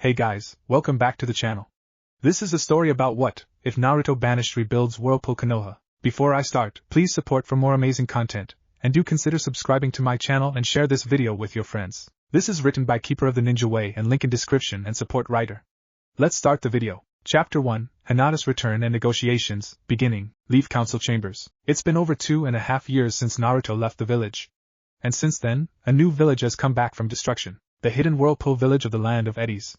Hey guys, welcome back to the channel. This is a story about what if Naruto Banished rebuilds Whirlpool Konoha. Before I start, please support for more amazing content, and do consider subscribing to my channel and share this video with your friends. This is written by Keeper of the Ninja Way and link in description and support writer. Let's start the video. Chapter 1, Hinata's Return and Negotiations, beginning, Leaf Council Chambers. It's been over 2.5 years since Naruto left the village. And since then, a new village has come back from destruction, the hidden Whirlpool village of the land of eddies.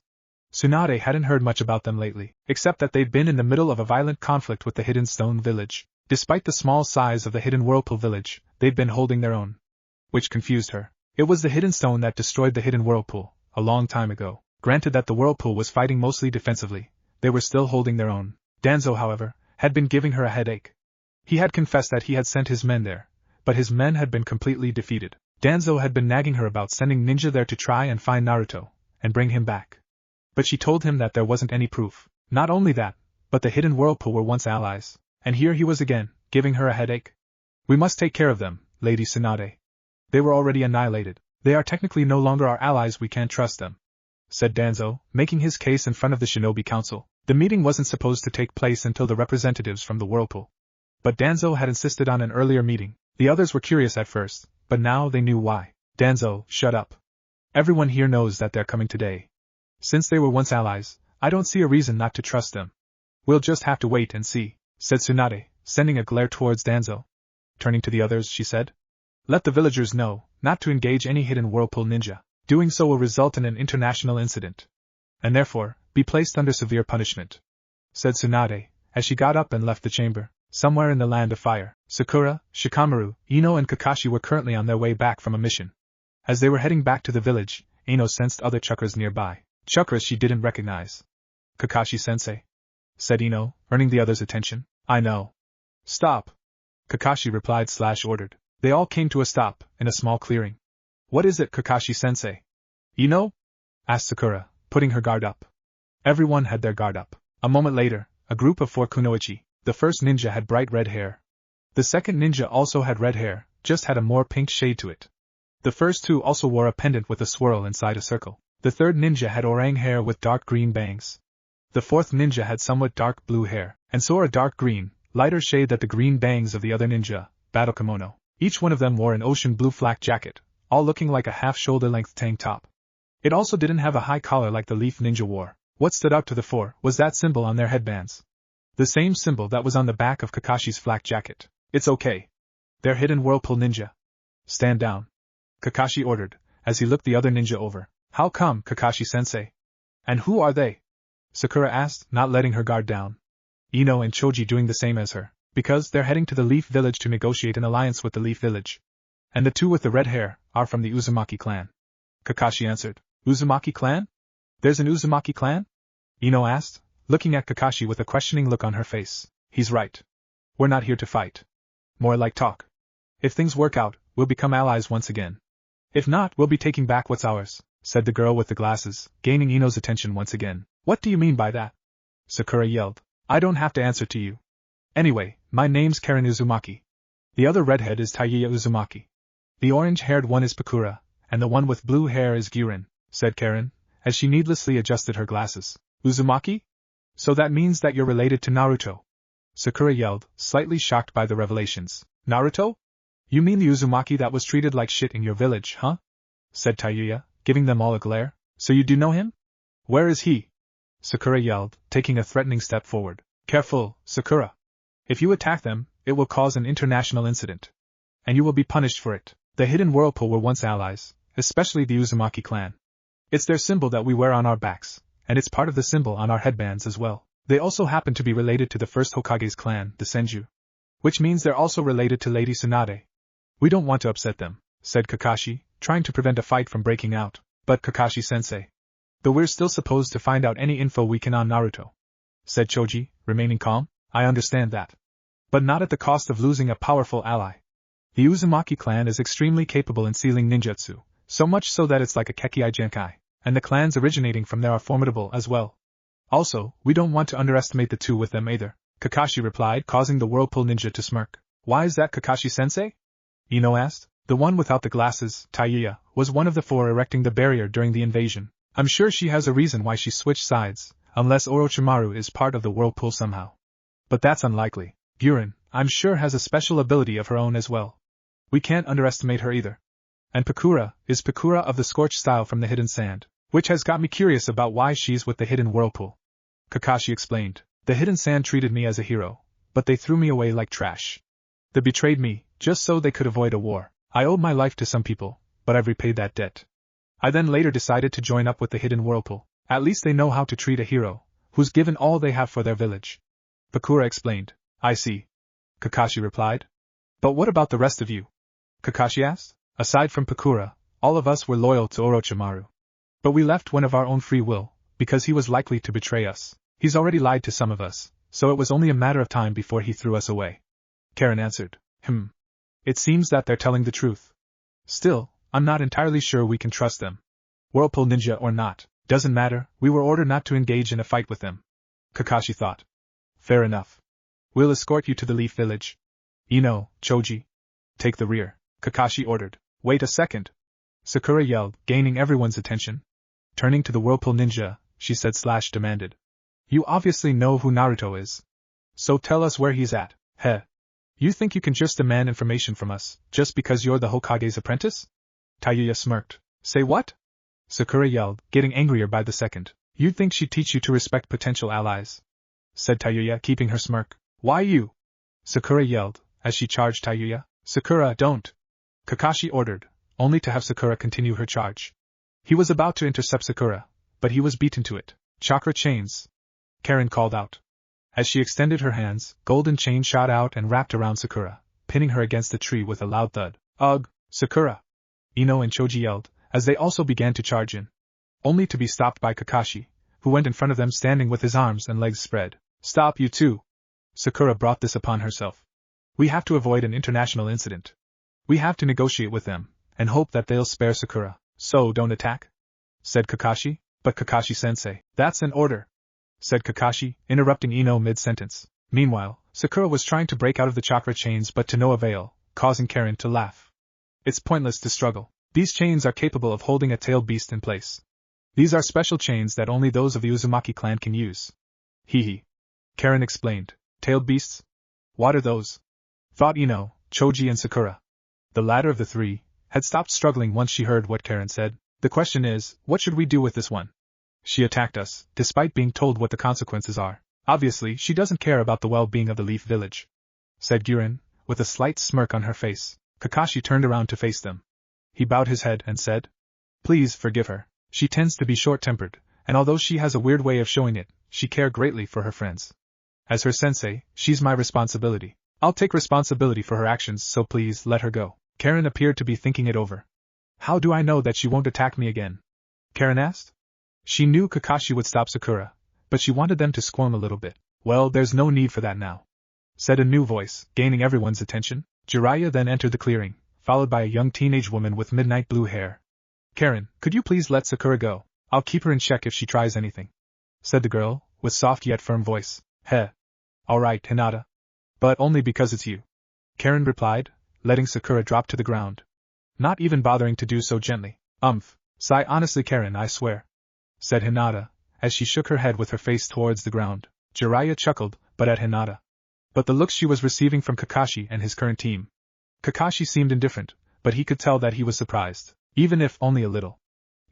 Tsunade hadn't heard much about them lately, except that they'd been in the middle of a violent conflict with the Hidden Stone village. Despite the small size of the hidden Whirlpool village, they'd been holding their own. Which confused her. It was the Hidden Stone that destroyed the hidden Whirlpool, a long time ago. Granted that the Whirlpool was fighting mostly defensively, they were still holding their own. Danzo, however, had been giving her a headache. He had confessed that he had sent his men there, but his men had been completely defeated. Danzo had been nagging her about sending ninja there to try and find Naruto, and bring him back. But she told him that there wasn't any proof. Not only that, but the hidden Whirlpool were once allies, and here he was again, giving her a headache. We must take care of them, Lady Tsunade. They were already annihilated. They are technically no longer our allies, we can't trust them, said Danzo, making his case in front of the Shinobi Council. The meeting wasn't supposed to take place until the representatives from the Whirlpool. But Danzo had insisted on an earlier meeting. The others were curious at first, but now they knew why. Danzo, shut up. Everyone here knows that they're coming today. Since they were once allies, I don't see a reason not to trust them. We'll just have to wait and see, said Tsunade, sending a glare towards Danzo. Turning to the others, she said, let the villagers know not to engage any hidden Whirlpool ninja. Doing so will result in an international incident, and therefore, be placed under severe punishment, said Tsunade, as she got up and left the chamber. Somewhere in the land of fire, Sakura, Shikamaru, Ino and Kakashi were currently on their way back from a mission. As they were heading back to the village, Ino sensed other chakras nearby. Chakras she didn't recognize. Kakashi-sensei, said Ino, earning the others' attention. I know. Stop, Kakashi replied/ordered. They all came to a stop, in a small clearing. What is it, Kakashi-sensei? Ino? asked Sakura, putting her guard up. Everyone had their guard up. A moment later, a group of 4 kunoichi. The first ninja had bright red hair. The second ninja also had red hair, just had a more pink shade to it. The first 2 also wore a pendant with a swirl inside a circle. The third ninja had orang hair with dark green bangs. The fourth ninja had somewhat dark blue hair, and so a dark green, lighter shade than the green bangs of the other ninja, battle kimono. Each one of them wore an ocean blue flak jacket, all looking like a half-shoulder-length tank top. It also didn't have a high collar like the leaf ninja wore. What stood out to the 4 was that symbol on their headbands. The same symbol that was on the back of Kakashi's flak jacket. It's okay. They're hidden Whirlpool ninja. Stand down, Kakashi ordered, as he looked the other ninja over. How come, Kakashi-sensei? And who are they? Sakura asked, not letting her guard down. Ino and Choji doing the same as her. Because they're heading to the Leaf Village to negotiate an alliance with the Leaf Village. And the 2 with the red hair are from the Uzumaki clan. Kakashi answered. Uzumaki clan? There's an Uzumaki clan? Ino asked, looking at Kakashi with a questioning look on her face. He's right. We're not here to fight. More like talk. If things work out, we'll become allies once again. If not, we'll be taking back what's ours, said the girl with the glasses, gaining Ino's attention once again. What do you mean by that? Sakura yelled. I don't have to answer to you. Anyway, my name's Karen Uzumaki. The other redhead is Taiya Uzumaki. The orange-haired one is Pakura, and the one with blue hair is Guren, said Karen, as she needlessly adjusted her glasses. Uzumaki? So that means that you're related to Naruto? Sakura yelled, slightly shocked by the revelations. Naruto? You mean the Uzumaki that was treated like shit in your village, huh? Said Taiya, giving them all a glare. So you do know him? Where is he? Sakura yelled, taking a threatening step forward. Careful, Sakura. If you attack them, it will cause an international incident. And you will be punished for it. The hidden Whirlpool were once allies, especially the Uzumaki clan. It's their symbol that we wear on our backs, and it's part of the symbol on our headbands as well. They also happen to be related to the first Hokage's clan, the Senju. Which means they're also related to Lady Tsunade. We don't want to upset them, said Kakashi, trying to prevent a fight from breaking out. But Kakashi-sensei. Though we're still supposed to find out any info we can on Naruto, said Choji, remaining calm. I understand that. But not at the cost of losing a powerful ally. The Uzumaki clan is extremely capable in sealing ninjutsu, so much so that it's like a Kekkai Genkai, and the clans originating from there are formidable as well. Also, we don't want to underestimate the 2 with them either, Kakashi replied, causing the Whirlpool ninja to smirk. Why is that, Kakashi-sensei? Ino asked. The one without the glasses, Taiya, was one of the 4 erecting the barrier during the invasion. I'm sure she has a reason why she switched sides, unless Orochimaru is part of the Whirlpool somehow. But that's unlikely. Guren, I'm sure, has a special ability of her own as well. We can't underestimate her either. And Pakura is Pakura of the Scorched style from the Hidden Sand, which has got me curious about why she's with the Hidden Whirlpool. Kakashi explained. The Hidden Sand treated me as a hero, but they threw me away like trash. They betrayed me, just so they could avoid a war. I owed my life to some people, but I've repaid that debt. I then later decided to join up with the Hidden Whirlpool. At least they know how to treat a hero, who's given all they have for their village. Pakura explained. I see. Kakashi replied. But what about the rest of you? Kakashi asked. Aside from Pakura, all of us were loyal to Orochimaru. But we left one of our own free will, because he was likely to betray us. He's already lied to some of us, so it was only a matter of time before he threw us away. Karen answered. It seems that they're telling the truth. Still, I'm not entirely sure we can trust them. Whirlpool ninja or not, doesn't matter, we were ordered not to engage in a fight with them. Kakashi thought. Fair enough. We'll escort you to the Leaf Village. Ino, Choji. Take the rear, Kakashi ordered. Wait a second. Sakura yelled, gaining everyone's attention. Turning to the Whirlpool ninja, she said / demanded. You obviously know who Naruto is. So tell us where he's at. Heh. You think you can just demand information from us, just because you're the Hokage's apprentice? Tayuya smirked. Say what? Sakura yelled, getting angrier by the second. You'd think she'd teach you to respect potential allies, said Tayuya, keeping her smirk. Why you? Sakura yelled, as she charged Tayuya. Sakura, don't! Kakashi ordered, only to have Sakura continue her charge. He was about to intercept Sakura, but he was beaten to it. Chakra chains! Karen called out. As she extended her hands, golden chain shot out and wrapped around Sakura, pinning her against the tree with a loud thud. Ugh, Sakura! Ino and Choji yelled, as they also began to charge in. Only to be stopped by Kakashi, who went in front of them standing with his arms and legs spread. Stop, you two! Sakura brought this upon herself. We have to avoid an international incident. We have to negotiate with them, and hope that they'll spare Sakura. So don't attack? Said Kakashi. But Kakashi-sensei, that's an order, said Kakashi, interrupting Ino mid-sentence. Meanwhile, Sakura was trying to break out of the chakra chains but to no avail, causing Karen to laugh. It's pointless to struggle. These chains are capable of holding a tailed beast in place. These are special chains that only those of the Uzumaki clan can use. Hee. Karen explained. Tailed beasts? What are those? Thought Ino, Choji and Sakura. The latter of the three had stopped struggling once she heard what Karen said. The question is, what should we do with this one? She attacked us, despite being told what the consequences are. Obviously, she doesn't care about the well-being of the Leaf Village, said Guren, with a slight smirk on her face. Kakashi turned around to face them. He bowed his head and said, Please forgive her. She tends to be short-tempered, and although she has a weird way of showing it, she cares greatly for her friends. As her sensei, she's my responsibility. I'll take responsibility for her actions, so please let her go. Karen appeared to be thinking it over. How do I know that she won't attack me again? Karen asked. She knew Kakashi would stop Sakura, but she wanted them to squirm a little bit. Well, there's no need for that now, said a new voice, gaining everyone's attention. Jiraiya then entered the clearing, followed by a young teenage woman with midnight blue hair. Karen, could you please let Sakura go? I'll keep her in check if she tries anything, said the girl, with soft yet firm voice. Heh. All right, Hinata. But only because it's you, Karen replied, letting Sakura drop to the ground. Not even bothering to do so gently. Sigh honestly, Karen, I swear, said Hinata, as she shook her head with her face towards the ground. Jiraiya chuckled, but at Hinata. But the looks she was receiving from Kakashi and his current team. Kakashi seemed indifferent, but he could tell that he was surprised, even if only a little.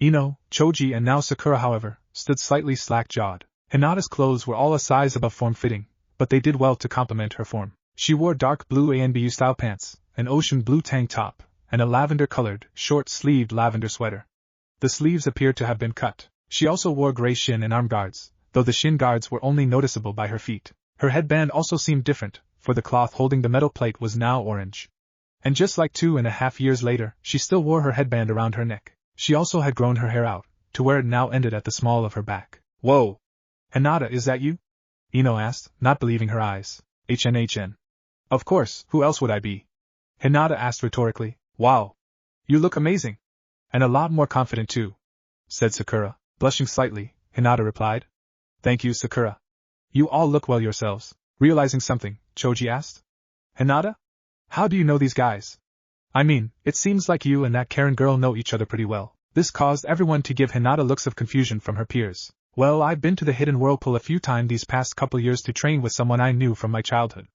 Ino, Choji and now Sakura, however, stood slightly slack-jawed. Hinata's clothes were all a size above form-fitting, but they did well to complement her form. She wore dark blue ANBU-style pants, an ocean blue tank top, and a lavender-colored, short-sleeved lavender sweater. The sleeves appeared to have been cut. She also wore gray shin and arm guards, though the shin guards were only noticeable by her feet. Her headband also seemed different, for the cloth holding the metal plate was now orange. And just like 2.5 years later, she still wore her headband around her neck. She also had grown her hair out, to where it now ended at the small of her back. Whoa! Hinata, is that you? Ino asked, not believing her eyes. HN. Of course, who else would I be? Hinata asked rhetorically. Wow! You look amazing! And a lot more confident too, said Sakura. Blushing slightly, Hinata replied. Thank you, Sakura. You all look well yourselves. Realizing something, Choji asked. Hinata? How do you know these guys? I mean, it seems like you and that Karen girl know each other pretty well. This caused everyone to give Hinata looks of confusion from her peers. Well, I've been to the hidden whirlpool a few times these past couple years to train with someone I knew from my childhood.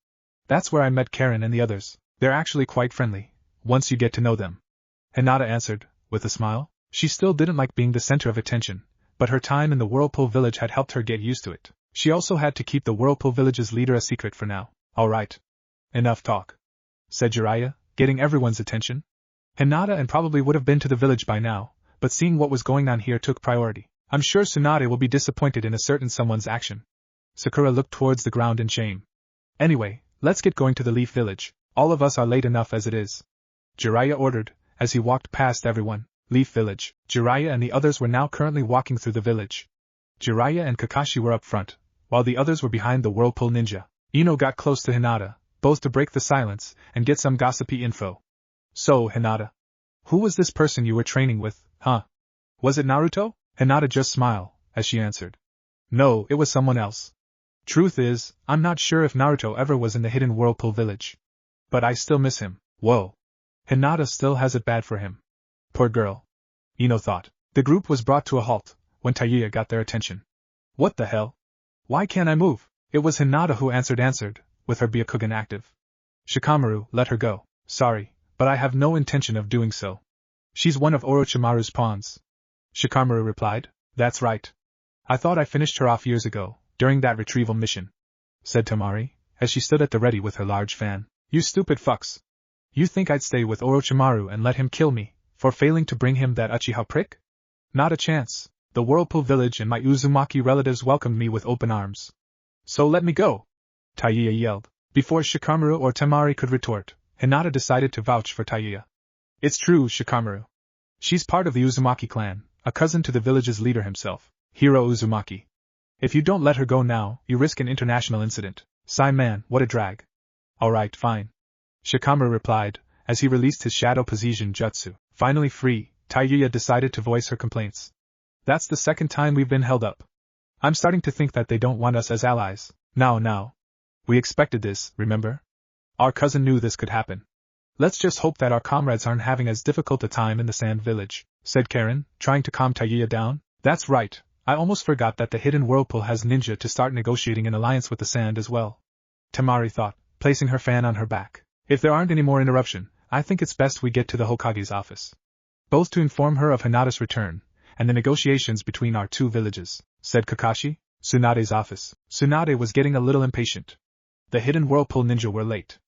That's where I met Karen and the others. They're actually quite friendly, once you get to know them. Hinata answered, with a smile. She still didn't like being the center of attention, but her time in the Whirlpool village had helped her get used to it. She also had to keep the Whirlpool village's leader a secret for now. Alright. Enough talk, said Jiraiya, getting everyone's attention. Hinata and probably would have been to the village by now, but seeing what was going on here took priority. I'm sure Tsunade will be disappointed in a certain someone's action. Sakura looked towards the ground in shame. Anyway, let's get going to the Leaf Village. All of us are late enough as it is. Jiraiya ordered, as he walked past everyone. Leaf Village. Jiraiya and the others were now currently walking through the village. Jiraiya and Kakashi were up front, while the others were behind the Whirlpool Ninja. Ino got close to Hinata, both to break the silence and get some gossipy info. So, Hinata, who was this person you were training with, huh? Was it Naruto? Hinata just smiled, as she answered. No, it was someone else. Truth is, I'm not sure if Naruto ever was in the hidden Whirlpool village. But I still miss him. Whoa. Hinata still has it bad for him. Poor girl. Ino thought. The group was brought to a halt, when Taiya got their attention. What the hell? Why can't I move? It was Hinata who answered, with her Byakugan active. Shikamaru, let her go. Sorry, but I have no intention of doing so. She's one of Orochimaru's pawns. Shikamaru replied. That's right. I thought I finished her off years ago, during that retrieval mission, said Tamari, as she stood at the ready with her large fan. You stupid fucks. You think I'd stay with Orochimaru and let him kill me, for failing to bring him that Uchiha prick? Not a chance. The Whirlpool village and my Uzumaki relatives welcomed me with open arms. So let me go, Taiya yelled. Before Shikamaru or Tamari could retort, Hinata decided to vouch for Taiya. It's true, Shikamaru. She's part of the Uzumaki clan, a cousin to the village's leader himself, Hiro Uzumaki. If you don't let her go now, you risk an international incident. Sigh man, what a drag. Alright, fine. Shikamaru replied, as he released his shadow possession jutsu. Finally free, Taiya decided to voice her complaints. That's the second time we've been held up. I'm starting to think that they don't want us as allies. Now. We expected this, remember? Our cousin knew this could happen. Let's just hope that our comrades aren't having as difficult a time in the Sand Village, said Karen, trying to calm Taiya down. That's right, I almost forgot that the hidden whirlpool has ninja to start negotiating an alliance with the Sand as well. Tamari thought, placing her fan on her back. If there aren't any more interruption, I think it's best we get to the Hokage's office. Both to inform her of Hinata's return, and the negotiations between our two villages, said Kakashi. Tsunade's office. Tsunade was getting a little impatient. The hidden whirlpool ninja were late.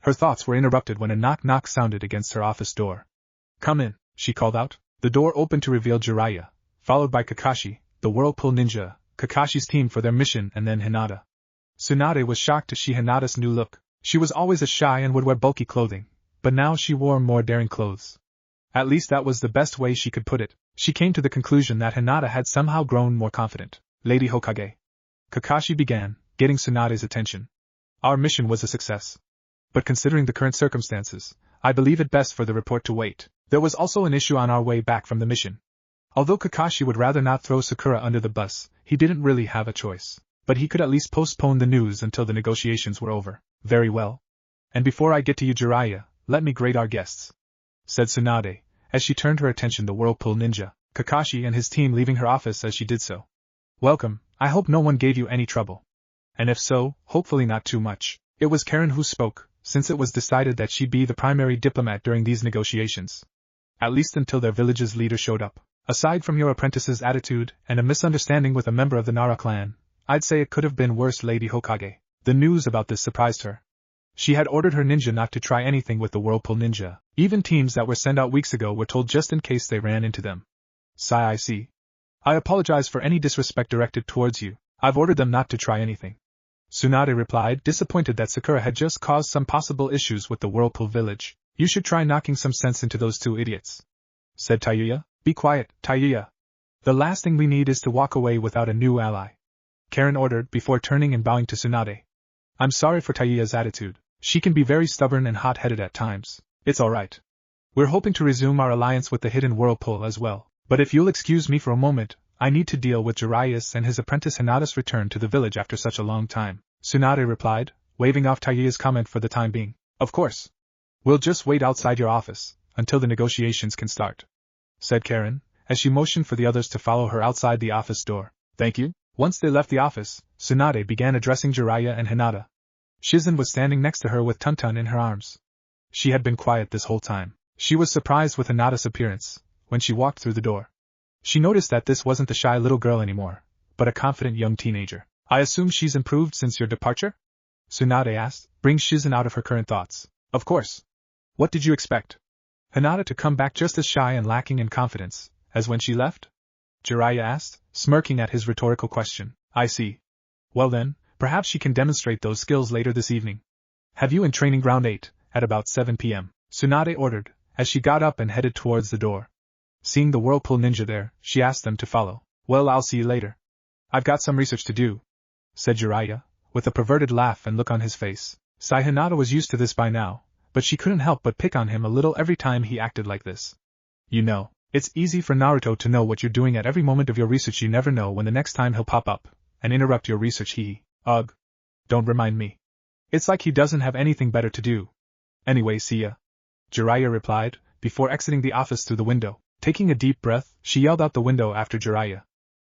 Her thoughts were interrupted when a knock-knock sounded against her office door. Come in, she called out. The door opened to reveal Jiraiya, followed by Kakashi, the whirlpool ninja, Kakashi's team for their mission, and then Hinata. Tsunade was shocked to see Hinata's new look. She was always a shy and would wear bulky clothing, but now she wore more daring clothes. At least that was the best way she could put it. She came to the conclusion that Hinata had somehow grown more confident. Lady Hokage, Kakashi began, getting Tsunade's attention. Our mission was a success. But considering the current circumstances, I believe it best for the report to wait. There was also an issue on our way back from the mission. Although Kakashi would rather not throw Sakura under the bus, he didn't really have a choice. But he could at least postpone the news until the negotiations were over. Very well. And before I get to you, Jiraiya, let me grade our guests, said Tsunade, as she turned her attention to the Whirlpool Ninja, Kakashi and his team leaving her office as she did so. Welcome, I hope no one gave you any trouble. And if so, hopefully not too much. It was Karen who spoke, since it was decided that she'd be the primary diplomat during these negotiations. At least until their village's leader showed up. Aside from your apprentice's attitude and a misunderstanding with a member of the Nara clan, I'd say it could have been worse. Lady Hokage. The news about this surprised her. She had ordered her ninja not to try anything with the Whirlpool Ninja. Even teams that were sent out weeks ago were told just in case they ran into them. Sigh, I see. I apologize for any disrespect directed towards you. I've ordered them not to try anything. Tsunade replied, disappointed that Sakura had just caused some possible issues with the Whirlpool village. You should try knocking some sense into those two idiots, said Taiya. Be quiet, Taiya. The last thing we need is to walk away without a new ally, Karen ordered before turning and bowing to Tsunade. I'm sorry for Taiya's attitude. She can be very stubborn and hot-headed at times. It's alright. We're hoping to resume our alliance with the hidden whirlpool as well. But if you'll excuse me for a moment, I need to deal with Jiraiya and his apprentice Hinata's return to the village after such a long time, Tsunade replied, waving off Taiya's comment for the time being. Of course. We'll just wait outside your office, until the negotiations can start, said Karen, as she motioned for the others to follow her outside the office door. Thank you. Once they left the office, Tsunade began addressing Jiraiya and Hinata. Shizen was standing next to her with Tuntun in her arms. She had been quiet this whole time. She was surprised with Hinata's appearance when she walked through the door. She noticed that this wasn't the shy little girl anymore, but a confident young teenager. I assume she's improved since your departure? Tsunade asked, bringing Shizen out of her current thoughts. Of course. What did you expect? Hinata to come back just as shy and lacking in confidence as when she left? Jiraiya asked, smirking at his rhetorical question. I see. Well then, perhaps she can demonstrate those skills later this evening. Have you in training ground 8, at about 7 p.m., Tsunade ordered, as she got up and headed towards the door. Seeing the Whirlpool ninja there, she asked them to follow. Well, I'll see you later. I've got some research to do, said Jiraiya, with a perverted laugh and look on his face. Hinata was used to this by now, but she couldn't help but pick on him a little every time he acted like this. You know, it's easy for Naruto to know what you're doing at every moment of your research. You never know when the next time he'll pop up and interrupt your research. Ugh. Don't remind me. It's like he doesn't have anything better to do. Anyway, see ya. Jiraiya replied, before exiting the office through the window. Taking a deep breath, she yelled out the window after Jiraiya.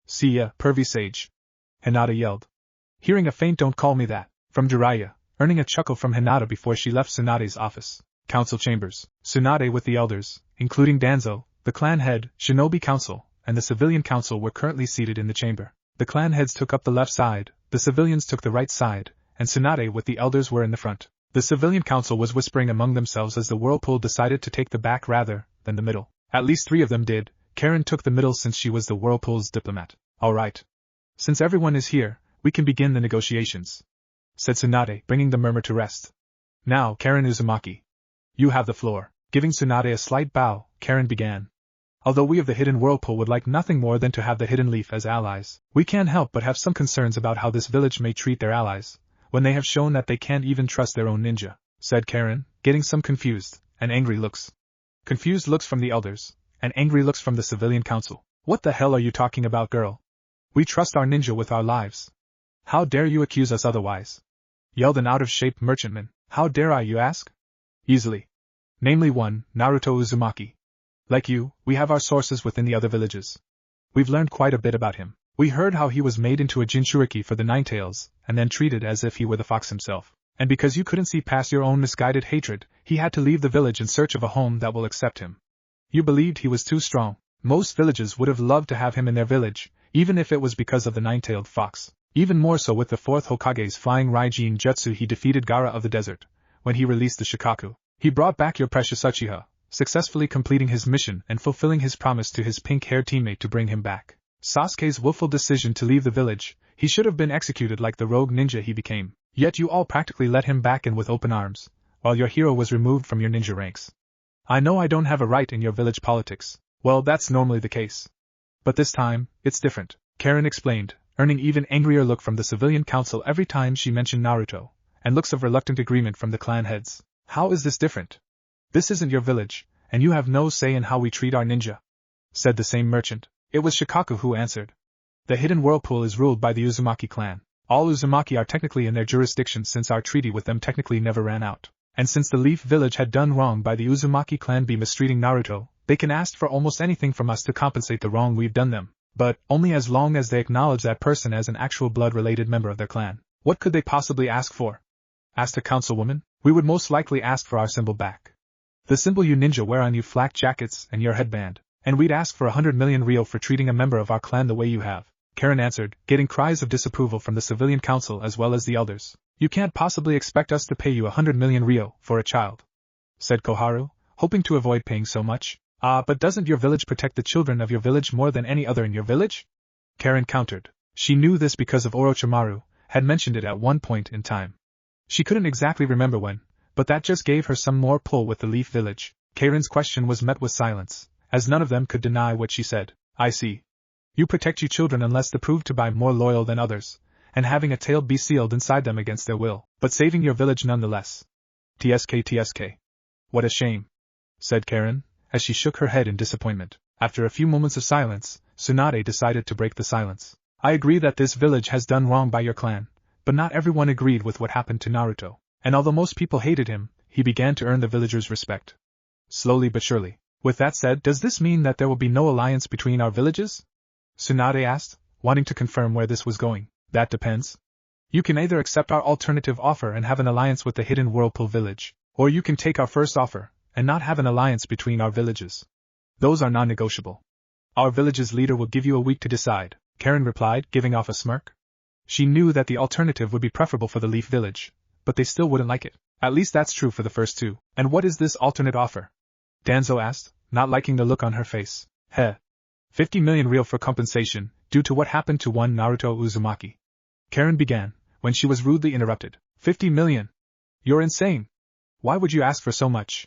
See ya, pervy sage. Hinata yelled. Hearing a faint "don't call me that" from Jiraiya, earning a chuckle from Hinata before she left Tsunade's office. Council chambers. Tsunade with the elders, including Danzo, the clan head, Shinobi Council, and the civilian council were currently seated in the chamber. The clan heads took up the left side, the civilians took the right side, and Tsunade with the elders were in the front. The civilian council was whispering among themselves as the Whirlpool decided to take the back rather than the middle. At least 3 of them did. Karen took the middle since she was the Whirlpool's diplomat. All right. Since everyone is here, we can begin the negotiations, said Tsunade, bringing the murmur to rest. Now, Karen Uzumaki. You have the floor. Giving Tsunade a slight bow, Karen began. Although we of the Hidden Whirlpool would like nothing more than to have the Hidden Leaf as allies, we can't help but have some concerns about how this village may treat their allies, when they have shown that they can't even trust their own ninja, said Karen, getting some confused and angry looks. Confused looks from the elders, and angry looks from the civilian council. What the hell are you talking about, girl? We trust our ninja with our lives. How dare you accuse us otherwise? Yelled an out-of-shape merchantman. How dare I, you ask? Easily. Namely one, Naruto Uzumaki. Like you, we have our sources within the other villages. We've learned quite a bit about him. We heard how he was made into a Jinchuriki for the Ninetales, and then treated as if he were the fox himself. And because you couldn't see past your own misguided hatred, he had to leave the village in search of a home that will accept him. You believed he was too strong. Most villages would have loved to have him in their village, even if it was because of the nine-tailed fox. Even more so with the 4th Hokage's flying Raijin Jutsu. He defeated Gaara of the desert. When he released the Shikaku, he brought back your precious Uchiha, successfully completing his mission and fulfilling his promise to his pink-haired teammate to bring him back. Sasuke's willful decision to leave the village, he should have been executed like the rogue ninja he became. Yet you all practically let him back in with open arms, while your hero was removed from your ninja ranks. I know I don't have a right in your village politics. Well, that's normally the case. But this time, it's different, Karen explained, earning even angrier look from the civilian council every time she mentioned Naruto, and looks of reluctant agreement from the clan heads. How is this different? This isn't your village, and you have no say in how we treat our ninja, said the same merchant. It was Shikaku who answered. The Hidden Whirlpool is ruled by the Uzumaki clan. All Uzumaki are technically in their jurisdiction since our treaty with them technically never ran out. And since the Leaf Village had done wrong by the Uzumaki clan be mistreating Naruto, they can ask for almost anything from us to compensate the wrong we've done them. But only as long as they acknowledge that person as an actual blood-related member of their clan. What could they possibly ask for? Asked a councilwoman. We would most likely ask for our symbol back. The symbol you ninja wear on you flak jackets and your headband. And we'd ask for 100 million ryo for treating a member of our clan the way you have, Karen answered, getting cries of disapproval from the civilian council as well as the elders. You can't possibly expect us to pay you 100 million ryo for a child, said Koharu, hoping to avoid paying so much. But doesn't your village protect the children of your village more than any other in your village? Karen countered. She knew this because of Orochimaru had mentioned it at one point in time. She couldn't exactly remember when, but that just gave her some more pull with the Leaf Village. Karen's question was met with silence, as none of them could deny what she said. I see. You protect your children unless they prove to be more loyal than others, and having a tail be sealed inside them against their will, but saving your village nonetheless. TSK. What a shame, said Karen, as she shook her head in disappointment. After a few moments of silence, Tsunade decided to break the silence. I agree that this village has done wrong by your clan, but not everyone agreed with what happened to Naruto, and although most people hated him, he began to earn the villagers' respect. Slowly but surely. With that said, does this mean that there will be no alliance between our villages? Tsunade asked, wanting to confirm where this was going. That depends. You can either accept our alternative offer and have an alliance with the hidden Whirlpool village, or you can take our first offer and not have an alliance between our villages. Those are non-negotiable. Our village's leader will give you a week to decide, Karen replied, giving off a smirk. She knew that the alternative would be preferable for the Leaf Village, but they still wouldn't like it. At least that's true for the first two. And what is this alternate offer? Danzo asked, not liking the look on her face. 50 million real for compensation, due to what happened to one Naruto Uzumaki. Karen began, when she was rudely interrupted. 50 million? You're insane. Why would you ask for so much?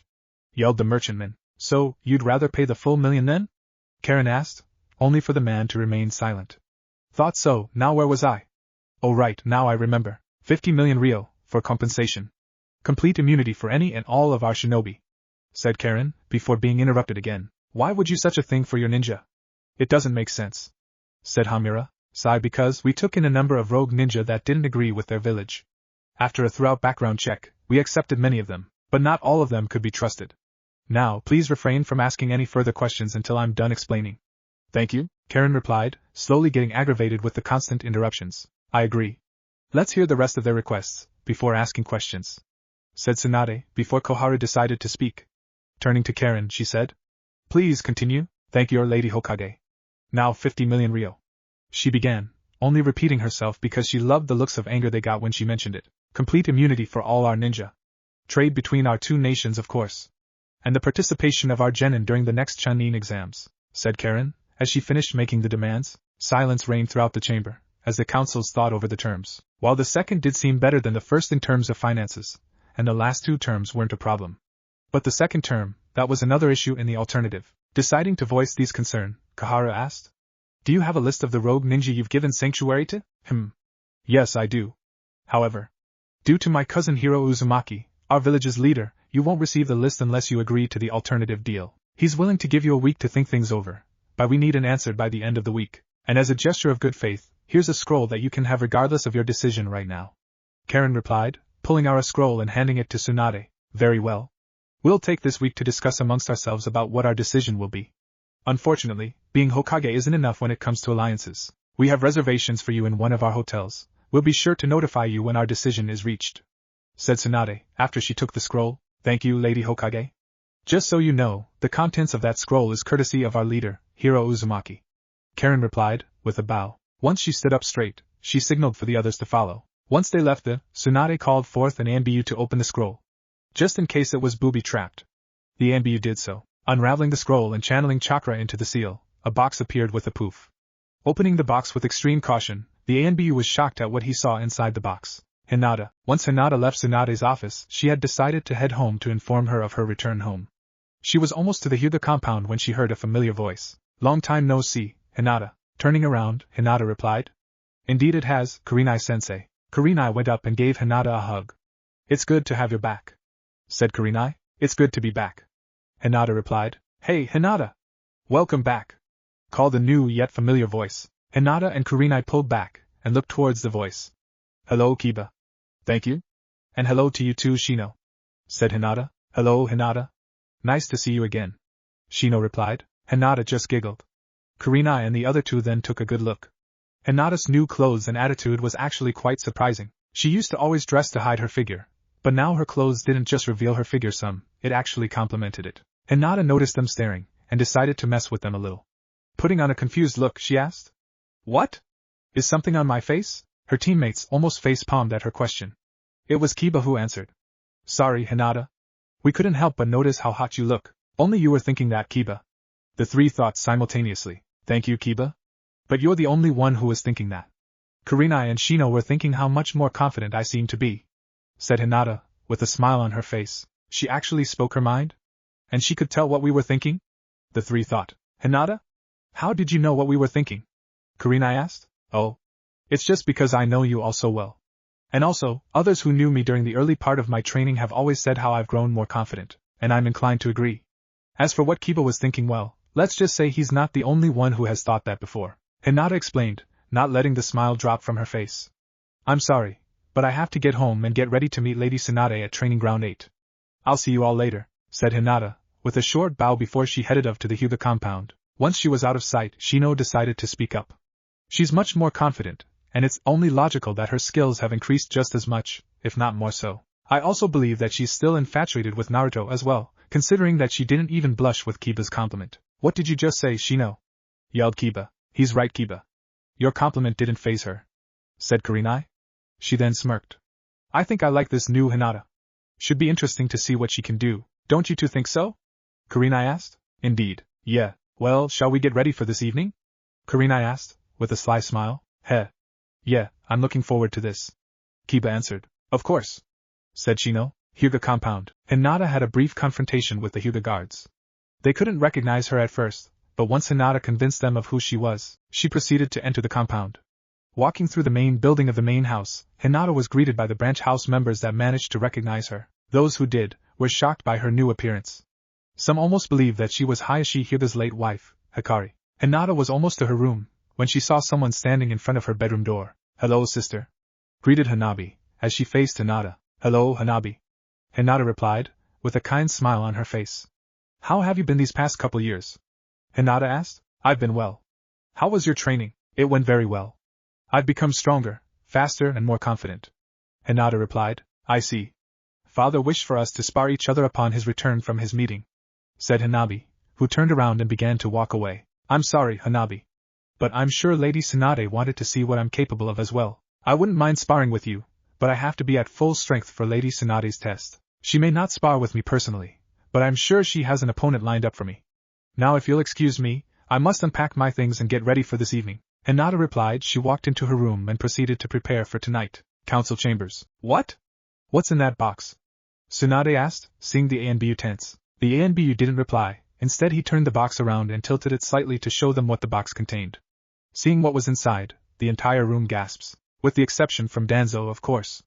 Yelled the merchantman. So, you'd rather pay the full million then? Karen asked, only for the man to remain silent. Thought so, now where was I? Oh right, now I remember. 50 million real, for compensation. Complete immunity for any and all of our shinobi, said Karen, before being interrupted again. Why would you such a thing for your ninja? It doesn't make sense, said Hamura, sighed because we took in a number of rogue ninja that didn't agree with their village. After a thorough background check, we accepted many of them, but not all of them could be trusted. Now, please refrain from asking any further questions until I'm done explaining. Thank you, Karen replied, slowly getting aggravated with the constant interruptions. I agree. Let's hear the rest of their requests, before asking questions, said Tsunade, before Koharu decided to speak. Turning to Karen, she said, please continue. Thank your Lady Hokage. Now 50 million real. She began, only repeating herself because she loved the looks of anger they got when she mentioned it. Complete immunity for all our ninja. Trade between our two nations, of course. And the participation of our genin during the next Chunin exams, said Karen, as she finished making the demands. Silence reigned throughout the chamber, as the councils thought over the terms. While the second did seem better than the first in terms of finances, and the last two terms weren't a problem. But the second term, that was another issue in the alternative. Deciding to voice these concern, Koharu asked. Do you have a list of the rogue ninja you've given sanctuary to? Yes, I do. However, due to my cousin Hiro Uzumaki, our village's leader, you won't receive the list unless you agree to the alternative deal. He's willing to give you a week to think things over, but we need an answer by the end of the week. And as a gesture of good faith, here's a scroll that you can have regardless of your decision right now. Karen replied, pulling out a scroll and handing it to Tsunade. Very well. We'll take this week to discuss amongst ourselves about what our decision will be. Unfortunately, being Hokage isn't enough when it comes to alliances. We have reservations for you in one of our hotels. We'll be sure to notify you when our decision is reached, said Tsunade, after she took the scroll. Thank you, Lady Hokage. Just so you know, the contents of that scroll is courtesy of our leader, Hiro Uzumaki. Karen replied, with a bow. Once she stood up straight, she signaled for the others to follow. Once they left Tsunade called forth an Anbu to open the scroll, just in case it was booby-trapped. The Anbu did so. Unraveling the scroll and channeling chakra into the seal, a box appeared with a poof. Opening the box with extreme caution, the Anbu was shocked at what he saw inside the box. Hinata. Once Hinata left Tsunade's office, she had decided to head home to inform her of her return home. She was almost to the Hyuga compound when she heard a familiar voice. Long time no see, Hinata. Turning around, Hinata replied. Indeed it has, Kurenai-sensei. Kurenai went up and gave Hinata a hug. It's good to have you back, said Kurenai. It's good to be back, Hinata replied. Hey, Hinata! Welcome back, called a new yet familiar voice. Hinata and Kurenai pulled back, and looked towards the voice. Hello, Kiba. Thank you. And hello to you too, Shino, said Hinata. Hello, Hinata. Nice to see you again, Shino replied. Hinata just giggled. Kurenai and the other two then took a good look. Hinata's new clothes and attitude was actually quite surprising. She used to always dress to hide her figure, but now her clothes didn't just reveal her figure some, it actually complemented it. Hinata noticed them staring, and decided to mess with them a little. Putting on a confused look, she asked, What? Is something on my face? Her teammates almost face-palmed at her question. It was Kiba who answered. Sorry, Hinata. We couldn't help but notice how hot you look. Only you were thinking that, Kiba. The three thought simultaneously. Thank you, Kiba. But you're the only one who was thinking that. Kurenai and Shino were thinking how much more confident I seemed to be, said Hinata, with a smile on her face. She actually spoke her mind? And she could tell what we were thinking? The three thought. Hinata? How did you know what we were thinking? Kurenai asked. Oh. It's just because I know you all so well. And also, others who knew me during the early part of my training have always said how I've grown more confident, and I'm inclined to agree. As for what Kiba was thinking, well, let's just say he's not the only one who has thought that before. Hinata explained, not letting the smile drop from her face. I'm sorry, but I have to get home and get ready to meet Lady Tsunade at Training Ground 8. I'll see you all later, said Hinata, with a short bow before she headed off to the Hyuga compound. Once she was out of sight, Shino decided to speak up. She's much more confident, and it's only logical that her skills have increased just as much, if not more so. I also believe that she's still infatuated with Naruto as well, considering that she didn't even blush with Kiba's compliment. What did you just say, Shino? Yelled Kiba. He's right, Kiba. Your compliment didn't faze her, said Kurenai. She then smirked. I think I like this new Hinata. Should be interesting to see what she can do, don't you two think so? Kurenai asked. Indeed, yeah. Well, shall we get ready for this evening? Kurenai asked, with a sly smile. Heh. Yeah, I'm looking forward to this. Kiba answered. Of course, said Shino. Hyuga compound. Hinata had a brief confrontation with the Hyuga guards. They couldn't recognize her at first, but once Hinata convinced them of who she was, she proceeded to enter the compound. Walking through the main building of the main house, Hinata was greeted by the branch house members that managed to recognize her. Those who did were shocked by her new appearance. Some almost believed that she was Hayashi Hyuga's late wife, Hikari. Hinata was almost to her room when she saw someone standing in front of her bedroom door. Hello, sister, greeted Hanabi, as she faced Hinata. Hello, Hanabi. Hinata replied, with a kind smile on her face. How have you been these past couple years? Hinata asked. I've been well. How was your training? It went very well. I've become stronger, faster and more confident. Hinata replied. I see. Father wished for us to spar each other upon his return from his meeting, said Hanabi, who turned around and began to walk away. I'm sorry, Hanabi. But I'm sure Lady Tsunade wanted to see what I'm capable of as well. I wouldn't mind sparring with you, but I have to be at full strength for Lady Tsunade's test. She may not spar with me personally, but I'm sure she has an opponent lined up for me. Now if you'll excuse me, I must unpack my things and get ready for this evening. Hinata replied. She walked into her room and proceeded to prepare for tonight. Council chambers. What? What's in that box? Tsunade asked, seeing the ANBU tense. The ANBU didn't reply. Instead he turned the box around and tilted it slightly to show them what the box contained. Seeing what was inside, the entire room gasps. With the exception from Danzo, of course.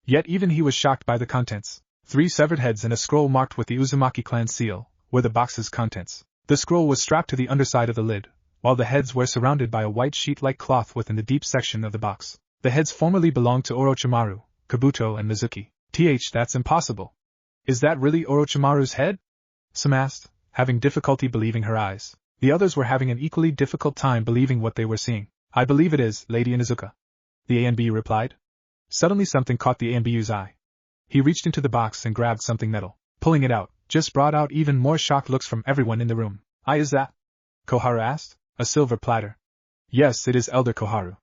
Yet even he was shocked by the contents. 3 severed heads and a scroll marked with the Uzumaki clan seal were the box's contents. The scroll was strapped to the underside of the lid, while the heads were surrounded by a white sheet-like cloth within the deep section of the box. The heads formerly belonged to Orochimaru, Kabuto and Mizuki. That's impossible. Is that really Orochimaru's head? Some asked, having difficulty believing her eyes. The others were having an equally difficult time believing what they were seeing. I believe it is, Lady Inuzuka, the ANBU replied. Suddenly something caught the ANBU's eye. He reached into the box and grabbed something metal. Pulling it out, just brought out even more shocked looks from everyone in the room. Is that? Koharu asked. A silver platter. Yes, it is Elder Koharu,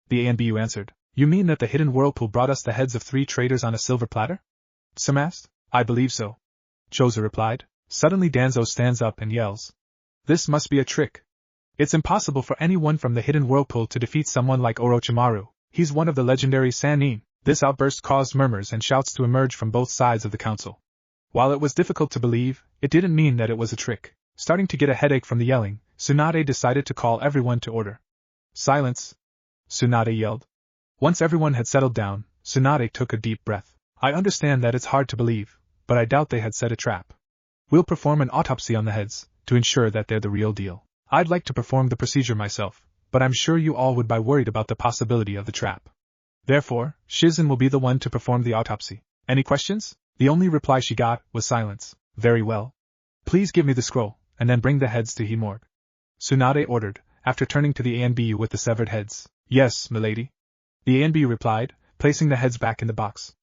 the ANBU answered. You mean that the hidden Whirlpool brought us the heads of 3 traitors on a silver platter? Some asked. I believe so, Choza replied. Suddenly Danzo stands up and yells. This must be a trick. It's impossible for anyone from the hidden Whirlpool to defeat someone like Orochimaru. He's one of the legendary Sannin. This outburst caused murmurs and shouts to emerge from both sides of the council. While it was difficult to believe, it didn't mean that it was a trick. Starting to get a headache from the yelling, Tsunade decided to call everyone to order. Silence! Tsunade yelled. Once everyone had settled down, Tsunade took a deep breath. I understand that it's hard to believe, but I doubt they had set a trap. We'll perform an autopsy on the heads, to ensure that they're the real deal. I'd like to perform the procedure myself, but I'm sure you all would be worried about the possibility of the trap. Therefore, Shizen will be the one to perform the autopsy. Any questions? The only reply she got was silence. Very well. Please give me the scroll, and then bring the heads to Himorg. Tsunade ordered, after turning to the ANBU with the severed heads. Yes, milady. The ANBU replied, placing the heads back in the box.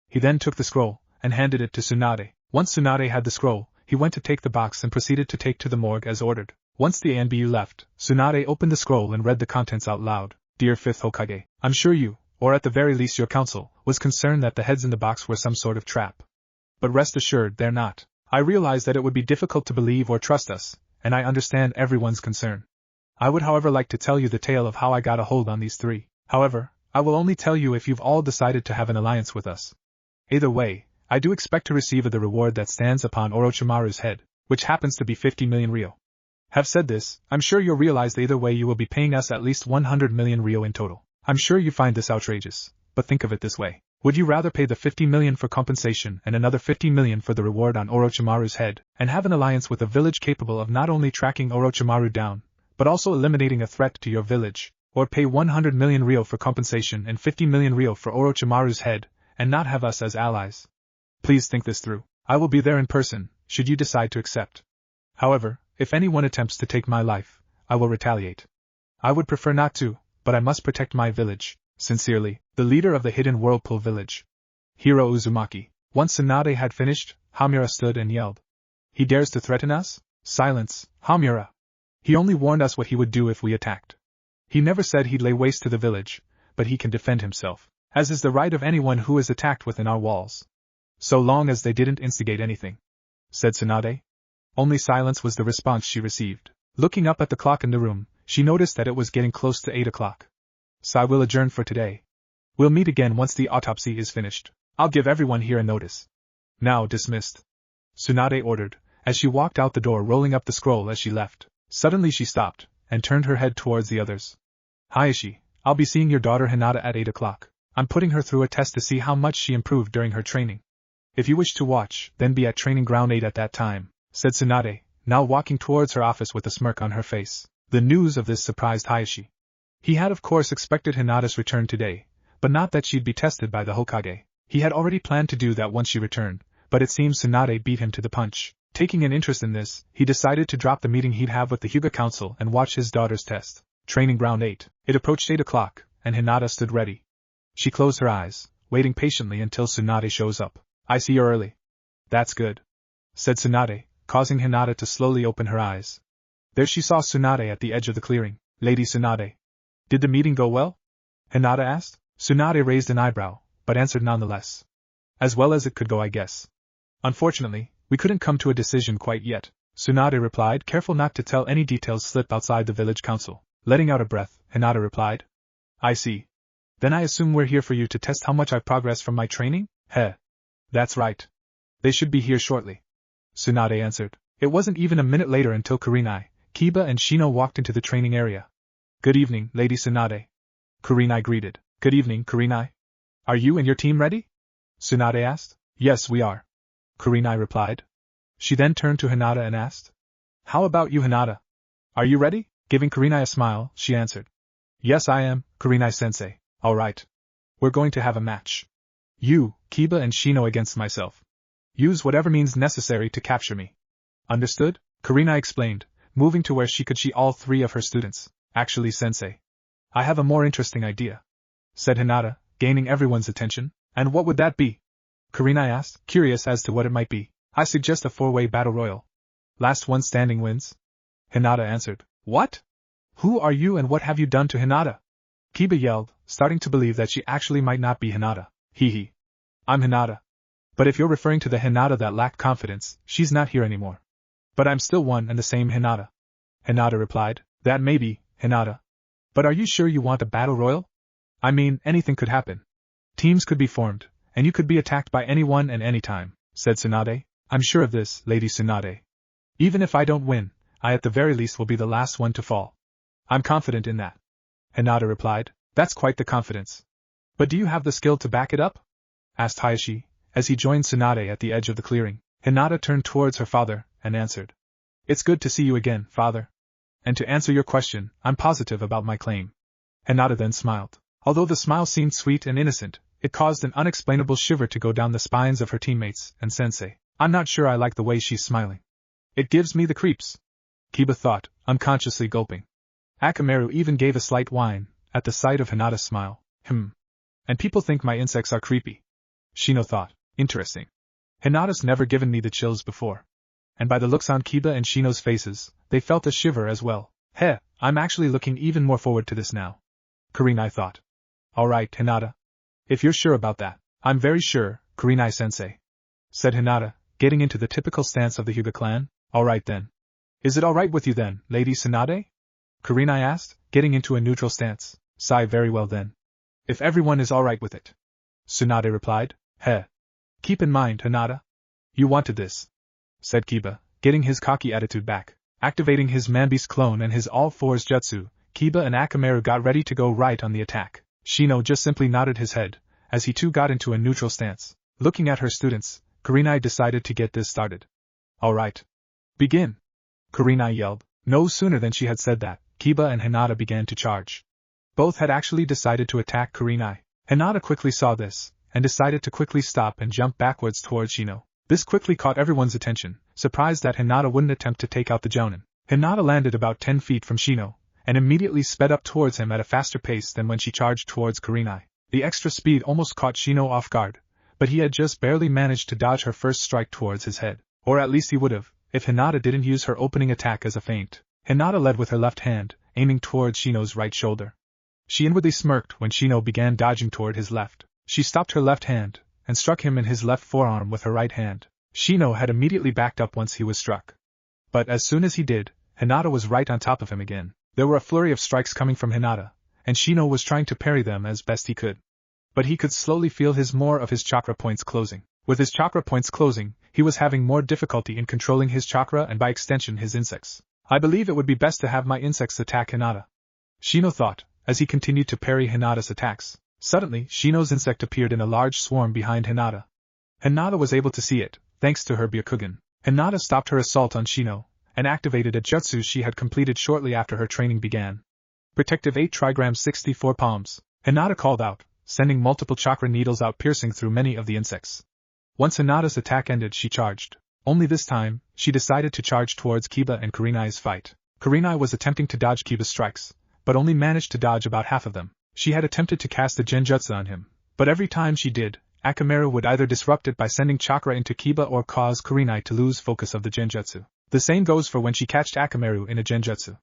He then took the scroll, and handed it to Tsunade. Once Tsunade had the scroll, he went to take the box and proceeded to take to the morgue as ordered. Once the ANBU left, Tsunade opened the scroll and read the contents out loud. Dear 5th Hokage, I'm sure you, or at the very least your council, was concerned that the heads in the box were some sort of trap. But rest assured they're not. I realize that it would be difficult to believe or trust us, and I understand everyone's concern. I would however like to tell you the tale of how I got a hold on these 3. However, I will only tell you if you've all decided to have an alliance with us. Either way, I do expect to receive the reward that stands upon Orochimaru's head, which happens to be 50 million ryo. Have said this, I'm sure you'll realize that either way you will be paying us at least 100 million ryo in total. I'm sure you find this outrageous, but think of it this way. Would you rather pay the 50 million for compensation and another 50 million for the reward on Orochimaru's head, and have an alliance with a village capable of not only tracking Orochimaru down, but also eliminating a threat to your village, or pay 100 million ryo for compensation and 50 million ryo for Orochimaru's head, and not have us as allies? Please think this through. I will be there in person, should you decide to accept. However, if anyone attempts to take my life, I will retaliate. I would prefer not to, but I must protect my village. Sincerely, the leader of the hidden Whirlpool village. Hiro Uzumaki. Once Tsunade had finished, Hamura stood and yelled. He dares to threaten us? Silence, Hamura. He only warned us what he would do if we attacked. He never said he'd lay waste to the village, but he can defend himself, as is the right of anyone who is attacked within our walls. So long as they didn't instigate anything, said Tsunade. Only silence was the response she received. Looking up at the clock in the room, she noticed that it was getting close to 8 o'clock. So I will adjourn for today. We'll meet again once the autopsy is finished. I'll give everyone here a notice. Now dismissed, Tsunade ordered, as she walked out the door, rolling up the scroll as she left. Suddenly she stopped, and turned her head towards the others. Hayashi, I'll be seeing your daughter Hinata at 8 o'clock. I'm putting her through a test to see how much she improved during her training. If you wish to watch, then be at training ground 8 at that time, said Tsunade, now walking towards her office with a smirk on her face. The news of this surprised Hayashi. He had of course expected Hinata's return today, but not that she'd be tested by the Hokage. He had already planned to do that once she returned, but it seems Tsunade beat him to the punch. Taking an interest in this, he decided to drop the meeting he'd have with the Hyuga Council and watch his daughter's test. Training ground 8. It approached 8 o'clock, and Hinata stood ready. She closed her eyes, waiting patiently until Tsunade shows up. I see you're early. That's good, said Tsunade, causing Hinata to slowly open her eyes. There she saw Tsunade at the edge of the clearing. Lady Tsunade. Did the meeting go well? Hinata asked. Tsunade raised an eyebrow, but answered nonetheless. As well as it could go, I guess. Unfortunately, we couldn't come to a decision quite yet, Tsunade replied, careful not to tell any details slip outside the village council. Letting out a breath, Hinata replied. I see. Then I assume we're here for you to test how much I've progressed from my training? Heh. That's right. They should be here shortly, Tsunade answered. It wasn't even a minute later until Kurenai, Kiba and Shino walked into the training area. Good evening, Lady Tsunade. Kurenai greeted. Good evening, Kurenai. Are you and your team ready? Tsunade asked. Yes, we are, Kurenai replied. She then turned to Hinata and asked. How about you, Hinata? Are you ready? Giving Kurenai a smile, she answered. Yes, I am, Kurenai-sensei. All right. We're going to have a match. You, Kiba and Shino against myself. Use whatever means necessary to capture me. Understood? Kurenai explained, moving to where she could see all 3 of her students. Actually, sensei, I have a more interesting idea, said Hinata, gaining everyone's attention. And what would that be? Kurenai asked, curious as to what it might be. I suggest a 4-way battle royal. Last one standing wins. Hinata answered. What? Who are you and what have you done to Hinata? Kiba yelled, starting to believe that she actually might not be Hinata. Hee. I'm Hinata. But if you're referring to the Hinata that lacked confidence, she's not here anymore. But I'm still one and the same Hinata. Hinata replied. That may be, Hinata. But are you sure you want a battle royal? I mean, anything could happen. Teams could be formed, and you could be attacked by anyone and any time, said Tsunade. I'm sure of this, Lady Tsunade. Even if I don't win, I at the very least will be the last one to fall. I'm confident in that, Hinata replied. That's quite the confidence. But do you have the skill to back it up? Asked Hayashi, as he joined Tsunade at the edge of the clearing. Hinata turned towards her father, and answered. It's good to see you again, father. And to answer your question, I'm positive about my claim. Hinata then smiled. Although the smile seemed sweet and innocent, it caused an unexplainable shiver to go down the spines of her teammates and sensei. I'm not sure I like the way she's smiling. It gives me the creeps, Kiba thought, unconsciously gulping. Akamaru even gave a slight whine at the sight of Hinata's smile. And people think my insects are creepy. Shino thought. Interesting. Hinata's never given me the chills before. And by the looks on Kiba and Shino's faces, they felt a shiver as well. I'm actually looking even more forward to this now, Kurenai thought. Alright, Hinata. If you're sure about that. I'm very sure, Kurenai-sensei, said Hinata, getting into the typical stance of the Hyuga clan. Alright then. Is it alright with you then, Lady Tsunade? Kurenai asked, getting into a neutral stance. Sigh, very well then. If everyone is alright with it, Tsunade replied. Keep in mind, Hinata. You wanted this, said Kiba, getting his cocky attitude back. Activating his man-beast clone and his all-fours jutsu, Kiba and Akamaru got ready to go right on the attack. Shino just simply nodded his head, as he too got into a neutral stance. Looking at her students, Kurenai decided to get this started. Alright. Begin! Kurenai yelled. No sooner than she had said that, Kiba and Hinata began to charge. Both had actually decided to attack Kurenai. Hinata quickly saw this, and decided to quickly stop and jump backwards towards Shino. This quickly caught everyone's attention, surprised that Hinata wouldn't attempt to take out the jounin. Hinata landed about 10 feet from Shino, and immediately sped up towards him at a faster pace than when she charged towards Kurenai. The extra speed almost caught Shino off guard, but he had just barely managed to dodge her first strike towards his head. Or at least he would have, if Hinata didn't use her opening attack as a feint. Hinata led with her left hand, aiming towards Shino's right shoulder. She inwardly smirked when Shino began dodging toward his left. She stopped her left hand, and struck him in his left forearm with her right hand. Shino had immediately backed up once he was struck. But as soon as he did, Hinata was right on top of him again. There were a flurry of strikes coming from Hinata, and Shino was trying to parry them as best he could. But he could slowly feel more of his chakra points closing. With his chakra points closing, he was having more difficulty in controlling his chakra and by extension his insects. I believe it would be best to have my insects attack Hinata, Shino thought, as he continued to parry Hinata's attacks. Suddenly, Shino's insect appeared in a large swarm behind Hinata. Hinata was able to see it, thanks to her Byakugan. Hinata stopped her assault on Shino, and activated a jutsu she had completed shortly after her training began. Protective 8 trigrams 64 palms, Hinata called out, sending multiple chakra needles out piercing through many of the insects. Once Hinata's attack ended, she charged. Only this time, she decided to charge towards Kiba and Kurenai's fight. Kurenai was attempting to dodge Kiba's strikes, but only managed to dodge about half of them. She had attempted to cast a genjutsu on him, but every time she did, Akamaru would either disrupt it by sending chakra into Kiba or cause Kurenai to lose focus of the genjutsu. The same goes for when she catched Akamaru in a genjutsu.